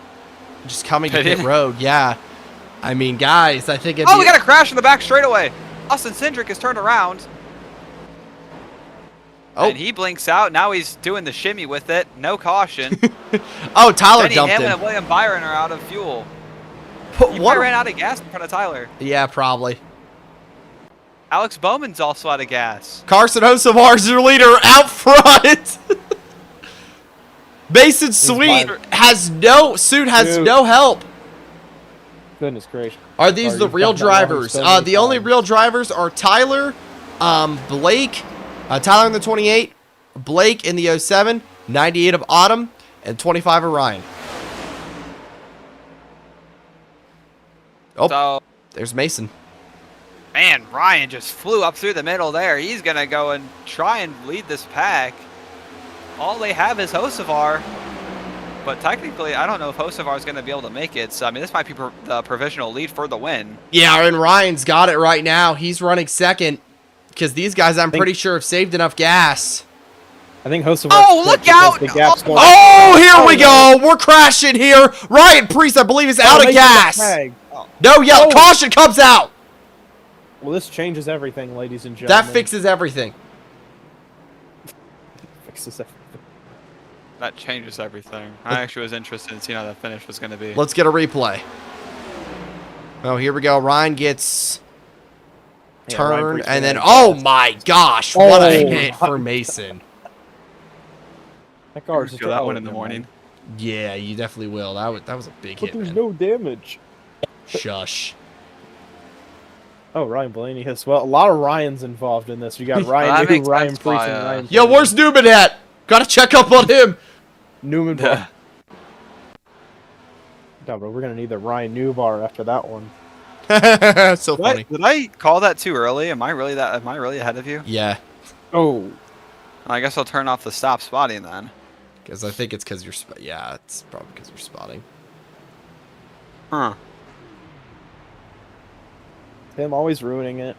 just coming to pit road. Yeah, I mean, guys, I think. we got a crash in the back straightaway. Austin Cindric has turned around. Oh. And he blinks out. Now he's doing the shimmy with it. No caution. Oh, Tyler Denny dumped Hamlin him. and William Byron are out of fuel. He What? probably ran out of gas in front of Tyler. Yeah, probably. Alex Bowman's also out of gas. Carson Hocevar's your leader out front. Mason Sweet has no Dude. no help. Goodness gracious. Are these Oh, the you've real done that wrong drivers? so many The only times. real drivers are Tyler, Blake, Tyler in the 28, Blake in the 07, 98 of Autumn, and 25 of Ryan. Oh, So, there's Mason. man, Ryan just flew up through the middle there. He's going to go and try and lead this pack. All they have is Hocevar. But technically, I don't know if Hocevar is going to be able to make it. So, I mean, this might be the provisional lead for the win. Yeah, and Ryan's got it right now. He's running second because these guys, I'm pretty sure, have saved enough gas. I think Hocevar. Oh, look out! Oh, here we go. We're crashing here. Ryan Priest, I believe, is out of gas. No, yeah, Oh. caution comes out. Well, this changes everything, ladies and gentlemen. That fixes everything. Fixes everything. That changes everything. I actually was interested in seeing how that finish was going to be. Let's get a replay. Oh, here we go. Ryan gets Yeah, Ryan turned, Priest and then, ran oh fast. my gosh, what a Oh hit my for Mason. That car's Feel that one in the morning. Yeah, you definitely will. That was a big But hit, there's man. no damage. Shush. Oh, Ryan Blaney has a lot of Ryans involved in this. You got that Ryan New, makes Ryan sense Priest, by, and Ryan. Yo, Blaney. where's Newman at? Gotta check up on him. Newman? Yeah. No, but we're gonna need the Ryan Newbar after that one. So Did I, funny. did I call that too early? Am I really ahead of you? Yeah, Oh, I guess I'll turn off the stop spotting then. because I think it's because you're. Yeah, it's probably because you're spotting. Huh. him always ruining it.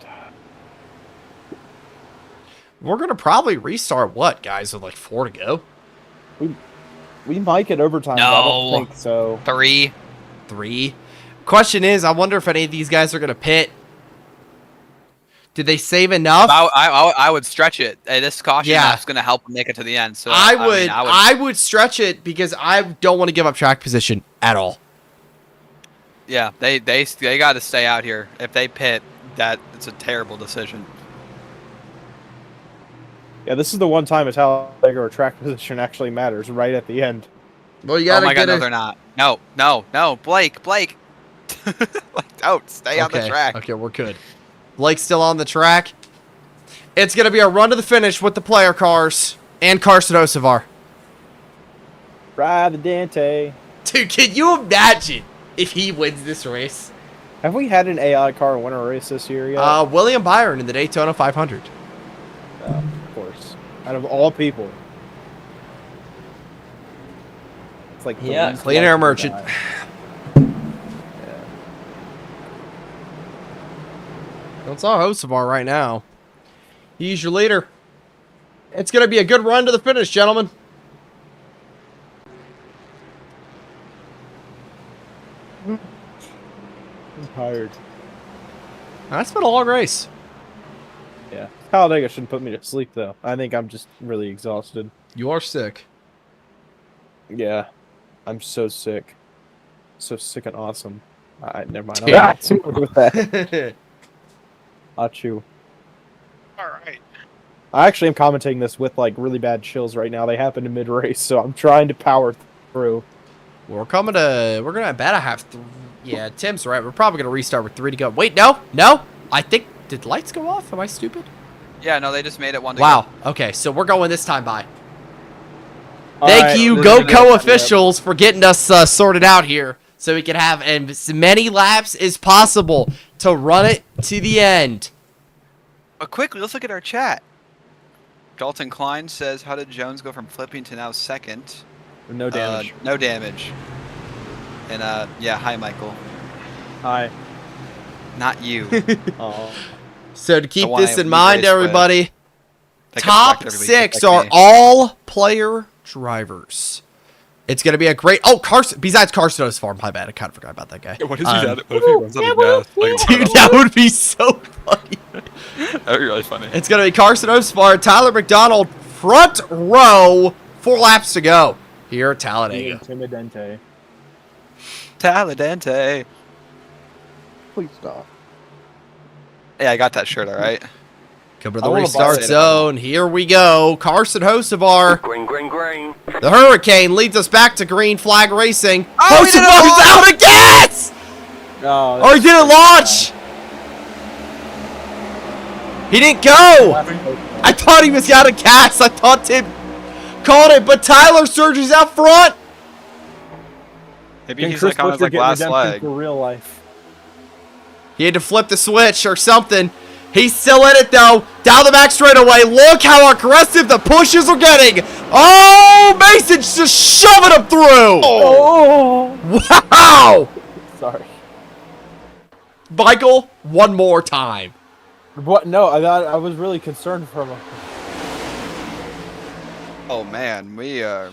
We're gonna probably restart what, guys, with like 4 to go. We might get overtime. But I No. don't think so. 3. 3. Question is, I wonder if any of these guys are gonna pit. Did they save enough? I would stretch it. This caution Yeah. lap's going to help them make it to the end. So I would stretch it because I don't want to give up track position at all. Yeah, they got to stay out here. If they pit, it's a terrible decision. Yeah, this is the one time a Talladega or track position actually matters, right at the end. Well, you Oh gotta my God, get no, it. they're not. No, Blake. Like, don't stay on the track. Okay, we're good. Blake's still on the track. It's gonna be a run to the finish with the player cars and Carson Hocevar. Ride the Dante. Dude, can you imagine if he wins this race? Have we had an AI car win a race this year yet? William Byron in the Daytona 500. Of course. Out of all people. It's like the Yeah. least Clean Air likely Merchant. guy. That's all Hocevar right now. He's your leader. It's gonna be a good run to the finish, gentlemen. I'm tired. That's been a long race. Yeah. Talladega shouldn't put me to sleep, though. I think I'm just really exhausted. You are sick. Yeah. I'm so sick. So sick and awesome. Never mind. Dude. I'll with that. Achoo. All right. I actually am commentating this with like really bad chills right now. They happened in mid-race, so I'm trying to power through. We're gonna bet I have yeah, Tim's right. We're probably gonna restart with 3 to go. Wait, no. I think, did lights go off? Am I stupid? Yeah, no, they just made it 1 to Wow. go. Okay, so we're going this time by. All Thank right, you, this is Goatco it. officials, for getting us sorted out here, so we can have as many laps as possible to run it to the end. But quickly, let's look at our chat. Dalton Klein says, how did Jones go from flipping to now second? No damage. No damage. And, yeah, hi, Michael. Hi. Not you. Oh. So to keep The one this I in mind, raced with. everybody, Take top effect every week, 6 protect are me. all player drivers. It's going to be a great... Oh, Carson. Besides Carson O's farm. My bad. I kind of forgot about that guy. What is Um, What if he runs out of gas? Like, Dude, that would be so funny. that'd be really funny. It's going to be Carson Osfar, Tyler McDonald, front row, 4 laps to go here at Talladega. Intimidante. Talladega. Please stop. Yeah, I got that shirt, all right? Come to the I wanna buy restart it. zone. Here we go. Carson Hocevar. Green, green, green. The Hurricane leads us back to green flag racing. Oh, he did it Hocevar's launch! out of gas! Oh, Or he didn't launch! He didn't go! I thought he was out of gas. I thought Tim called it, but Tyler surges out front. Maybe Can he's Chris like on his Buescher like get last redemption leg. for real life? He had to flip the switch or something. He's still in it, though. Down the back straightaway. Look how aggressive the pushes are getting. Oh, Mason's just shoving him through. Oh! Wow. Sorry. Michael, one more time. What? No, I was really concerned for him. Oh man, we're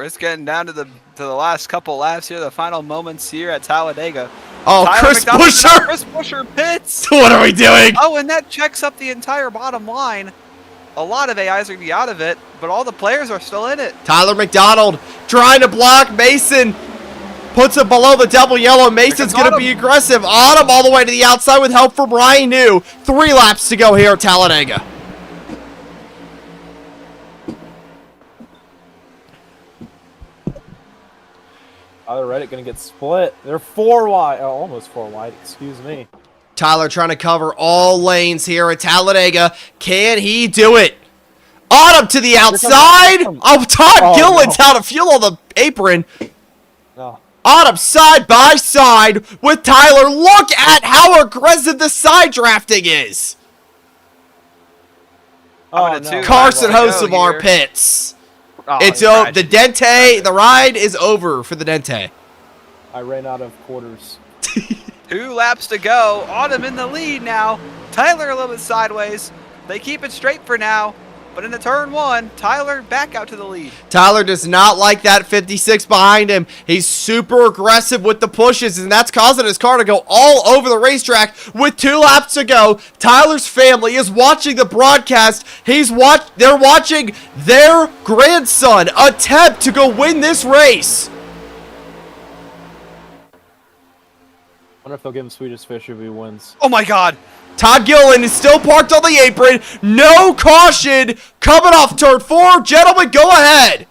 it's getting down to the last couple laps here, the final moments here at Talladega. Oh, Tyler Chris McDonald- Buescher. Chris Buescher pits. What are we doing? Oh, and that checks up the entire bottom line. A lot of AIs are gonna be out of it, but all the players are still in it. Tyler McDonald trying to block Mason. Puts it below the double yellow. Mason's going to be aggressive. On him all the way to the outside with help from Ryan New. 3 laps to go here at Talladega. Tyler Reddick gonna get split. They're 4 wide. Oh, almost 4 wide. Excuse me. Tyler trying to cover all lanes here at Talladega. Can he do it? On him to the outside. Oh, Todd Gilliland's out of fuel on the apron. No. On him side by side with Tyler. Look at how aggressive the side drafting is. Oh, gonna no. two. Carson Well, Hocevar here. pits. Oh, It's over. The Dente, the ride is over for the Dente. I ran out of quarters. 2 laps to go. Autumn in the lead now. Tyler a little bit sideways. They keep it straight for now. But into turn 1, Tyler back out to the lead. Tyler does not like that 56 behind him. He's super aggressive with the pushes, and that's causing his car to go all over the racetrack with 2 laps to go. Tyler's family is watching the broadcast. They're watching their grandson attempt to go win this race. I wonder if they'll give him Swedish Fish if he wins. Oh my god. Todd Gilliland is still parked on the apron. No caution. Coming off turn 4. Gentlemen, go ahead.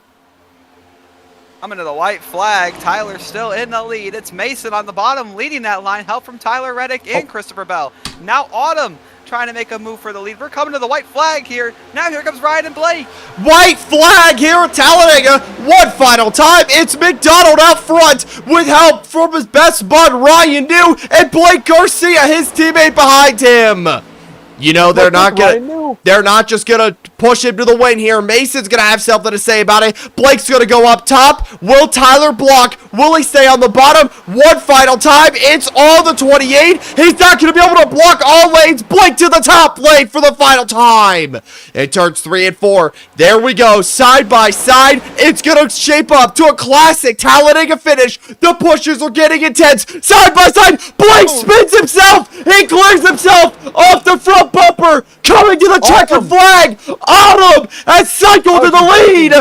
I'm into the white flag. Tyler's still in the lead. It's Mason on the bottom leading that line. Help from Tyler Reddick and Christopher Bell. Now Autumn trying to make a move for the lead. We're coming to the white flag here. Now here comes Ryan and Blake. White flag here at Talladega. One final time. It's McDonald out front with help from his best bud, Ryan New, and Blake Garcia, his teammate behind him. You know, they're not just gonna push him to the win here. Mason's gonna have something to say about it. Blake's gonna go up top. Will Tyler block? Will he stay on the bottom? One final time. It's all the 28. He's not gonna be able to block all lanes. Blake to the top lane for the final time. It turns 3 and 4. There we go, side by side. It's gonna shape up to a classic Talladega finish. The pushes are getting intense. Side by side. Blake spins himself. He clears himself off the front bumper. Coming to the checkered flag. Autumn has cycled to the lead.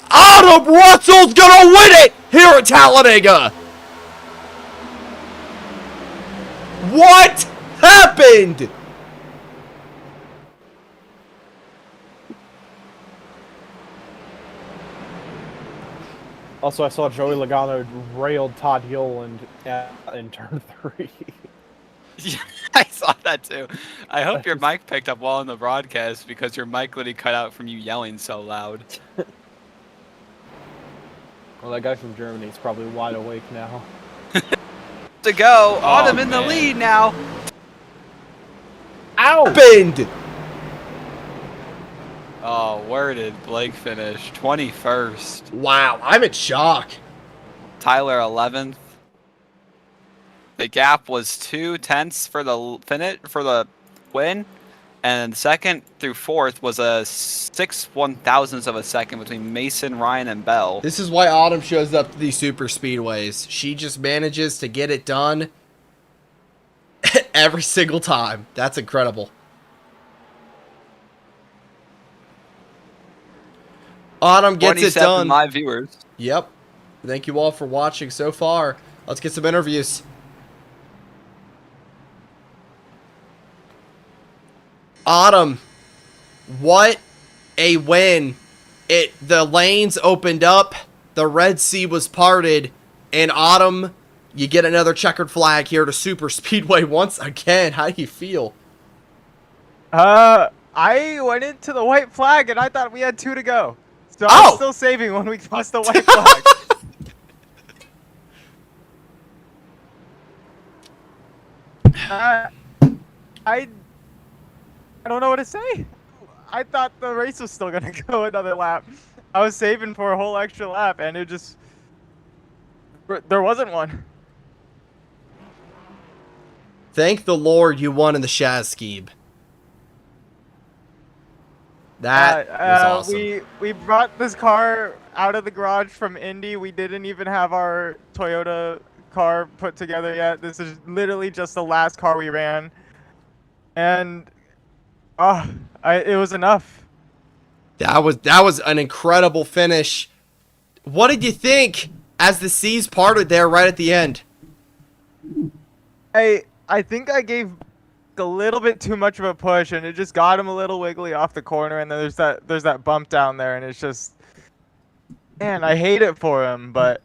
Autumn Russell's gonna win it here at Talladega. What happened? Also, I saw Joey Logano railed Todd Gilliland in turn 3. Yeah, I saw that too. I hope your mic picked up well in the broadcast because your mic literally cut out from you yelling so loud. Well, that guy from Germany is probably wide awake now. To go. Oh, Autumn in the man. lead now. Ow! Bend. Oh, where did Blake finish? 21st. Wow, I'm in shock. Tyler 11th. The gap was 2/10 for the win, and second through fourth was a 6/1000th of a second between Mason, Ryan, and Bell. This is why Autumn shows up to these super speedways. She just manages to get it done every single time. That's incredible. Autumn gets it 27 done. live viewers. Yep. Thank you all for watching so far. Let's get some interviews. Autumn, what a win. The lanes opened up, the Red Sea was parted, and Autumn, you get another checkered flag here to Super Speedway once again. How do you feel? I went into the white flag and I thought we had 2 to go. So I was still saving when we crossed the white flag. I don't know what to say. I thought the race was still gonna go another lap. I was saving for a whole extra lap, and there wasn't one. Thank the Lord you won in the Shazkeeb. That was awesome. We brought this car out of the garage from Indy. We didn't even have our Toyota car put together yet. This is literally just the last car we ran, and it was enough. That was an incredible finish. What did you think as the seas parted there right at the end? I think I gave a little bit too much of a push, and it just got him a little wiggly off the corner, and then there's that bump down there, and it's just, man, I hate it for him, but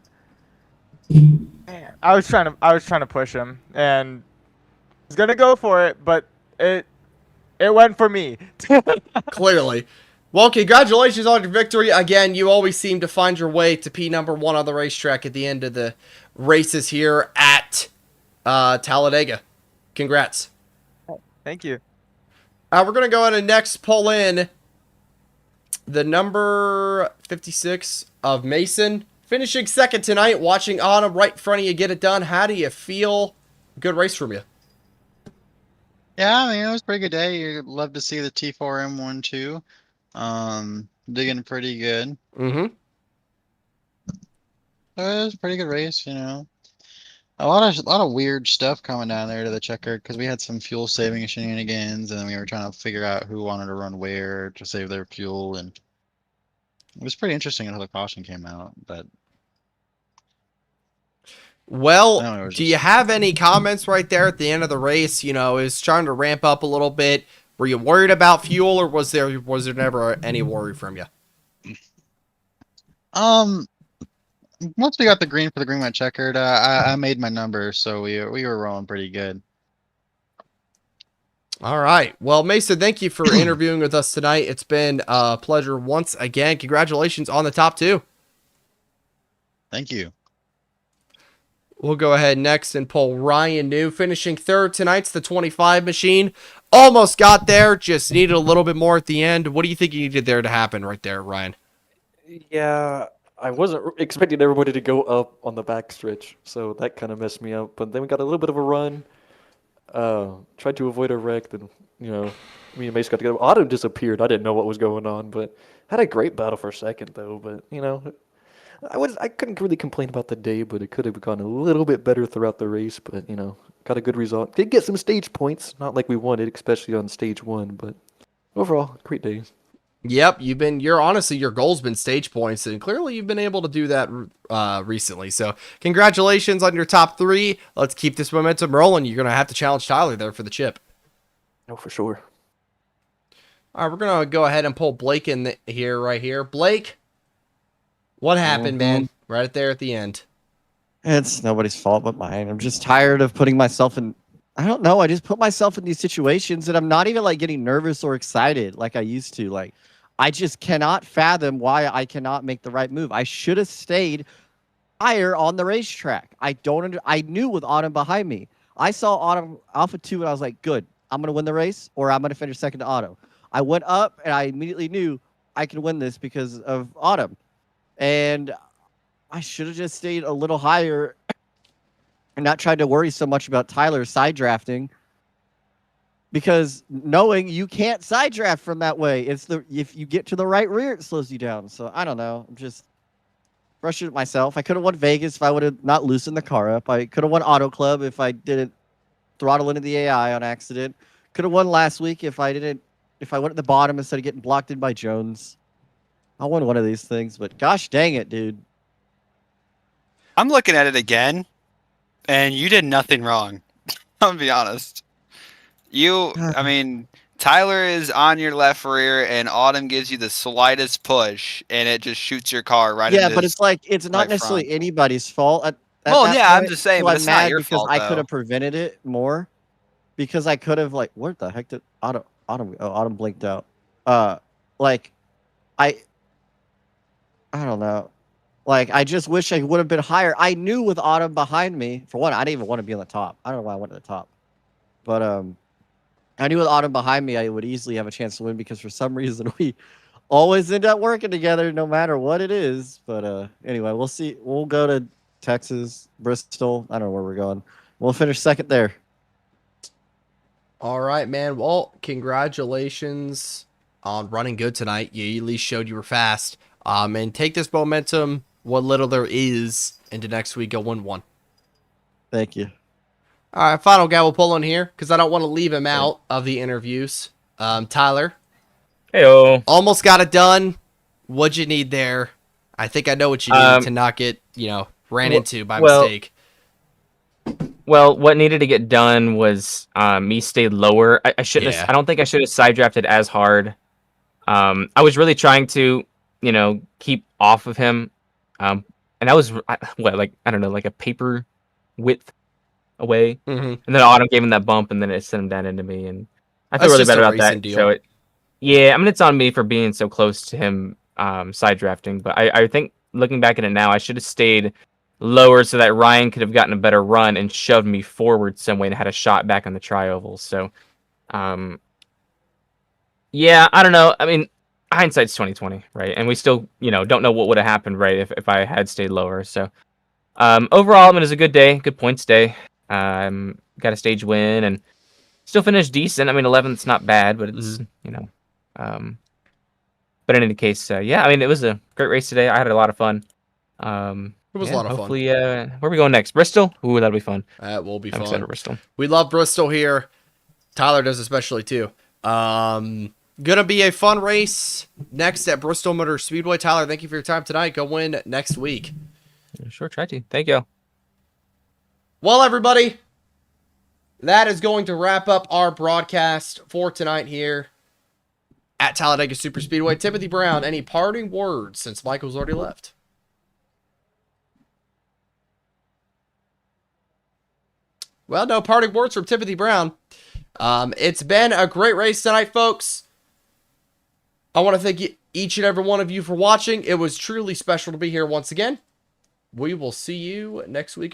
man, I was trying to push him, and I was gonna go for it, but it went for me. Clearly. Well, congratulations on your victory. Again, you always seem to find your way to P1 on the racetrack at the end of the races here at Talladega. Congrats. Thank you. We're going to go ahead and next pull in the number 56 of Mason. Finishing second tonight, watching Autumn right in front of you get it done. How do you feel? Good race from you. Yeah, I mean, it was a pretty good day. You'd love to see the T4M1 too. Digging pretty good. Mm-hmm. So it was a pretty good race, you know. A lot of weird stuff coming down there to the checker because we had some fuel saving shenanigans, and then we were trying to figure out who wanted to run where to save their fuel, and it was pretty interesting until the caution came out. But well, do you have any comments right there at the end of the race? You know, is trying to ramp up a little bit. Were you worried about fuel, or was there never any worry from you? Once we got the green for the green went checkered, I made my number, so we were rolling pretty good. All right. Well, Mason, thank you for interviewing with us tonight. It's been a pleasure once again. Congratulations on the top 2. Thank you. We'll go ahead next and pull Ryan New, finishing third tonight's the 25 machine. Almost got there, just needed a little bit more at the end. What do you think you needed there to happen right there, Ryan? Yeah, I wasn't expecting everybody to go up on the backstretch, so that kind of messed me up. But then we got a little bit of a run. Tried to avoid a wreck, then, you know, me and Mace got together. Autumn disappeared. I didn't know what was going on, but had a great battle for a second, though. But, you know, I couldn't really complain about the day, but it could have gone a little bit better throughout the race. But, you know, got a good result. Did get some stage points, not like we wanted, especially on stage 1. But overall, great day. Yep, your goal's been stage points, and clearly you've been able to do that recently. So congratulations on your top 3. Let's keep this momentum rolling. You're gonna have to challenge Tyler there for the chip. No, for sure. All right, we're gonna go ahead and pull Blake in right here. Blake, what happened, man? right there at the end. It's nobody's fault but mine. I'm just tired of putting myself in. I don't know. I just put myself in these situations and I'm not even like getting nervous or excited like I used to. Like, I just cannot fathom why I cannot make the right move. I should have stayed higher on the racetrack. I knew with Autumn behind me. I saw Autumn Alpha 2 and I was like, good. I'm going to win the race or I'm going to finish second to Auto. I went up and I immediately knew I could win this because of Autumn. And I should have just stayed a little higher and not tried to worry so much about Tyler side drafting, because knowing you can't side draft from that way, if you get to the right rear, it slows you down. So I don't know. I'm just frustrated with myself. I could have won Vegas if I would have not loosened the car up. I could have won Auto Club if I didn't throttle into the AI on accident. Could have won last week if I went at the bottom instead of getting blocked in by Jones. I won one of these things, but gosh dang it, dude. I'm looking at it again, and you did nothing wrong. I'm gonna be honest. I mean, Tyler is on your left rear, and Autumn gives you the slightest push, and it just shoots your car right into But it's like, it's not right necessarily front. anybody's fault. At Well, that yeah, I'm point, just saying, so but I'm it's not mad your because fault, I could though. have prevented it more. Because I could have, like, what the heck did Autumn blinked out. Like, I don't know. Like, I just wish I would have been higher. I knew with Autumn behind me, for one, I didn't even want to be on the top. I don't know why I went to the top. But I knew with Autumn behind me, I would easily have a chance to win because for some reason we always end up working together no matter what it is. But anyway, we'll see. We'll go to Texas, Bristol. I don't know where we're going. We'll finish second there. All right, man. Well, congratulations on running good tonight. You at least showed you were fast. And take this momentum, what little there is, into next week. Go win one. Thank you. All right, final guy we'll pull in here because I don't want to leave him out of the interviews. Tyler. Heyo. Almost got it done. What'd you need there? I think I know what you needed to not get, ran into by mistake. Well, what needed to get done was me stay lower. I shouldn't. I don't think I should have side drafted as hard. I was really trying to, keep off of him, and I was I don't know, like a paper width away. Mm-hmm. And then Autumn gave him that bump, and then it sent him down into me, and I feel That's really just bad a about racing that. deal. So it's on me for being so close to him side drafting. But I think looking back at it now, I should have stayed lower so that Ryan could have gotten a better run and shoved me forward some way and had a shot back on the tri-oval. So, yeah, I don't know. I mean, hindsight's 20/20, right? And we still, don't know what would have happened, right, if I had stayed lower. So, overall, it was a good day, good points day. Got a stage win and still finished decent. I mean, 11th's not bad, but it's, but in any case, yeah, I mean, it was a great race today. I had a lot of fun. It was a lot of fun. Hopefully, where are we going next? Bristol? Ooh, that'll be fun. That will be I'm fun. excited for Bristol. We love Bristol here. Tyler does especially too. Gonna be a fun race next at Bristol Motor Speedway. Tyler, thank you for your time tonight. Go win next week. Sure, try to. Thank you. Well, everybody, that is going to wrap up our broadcast for tonight here at Talladega Super Speedway. Timothy Brown, any parting words since Michael's already left? Well, no parting words from Timothy Brown. It's been a great race tonight, folks. I want to thank each and every one of you for watching. It was truly special to be here once again. We will see you next week.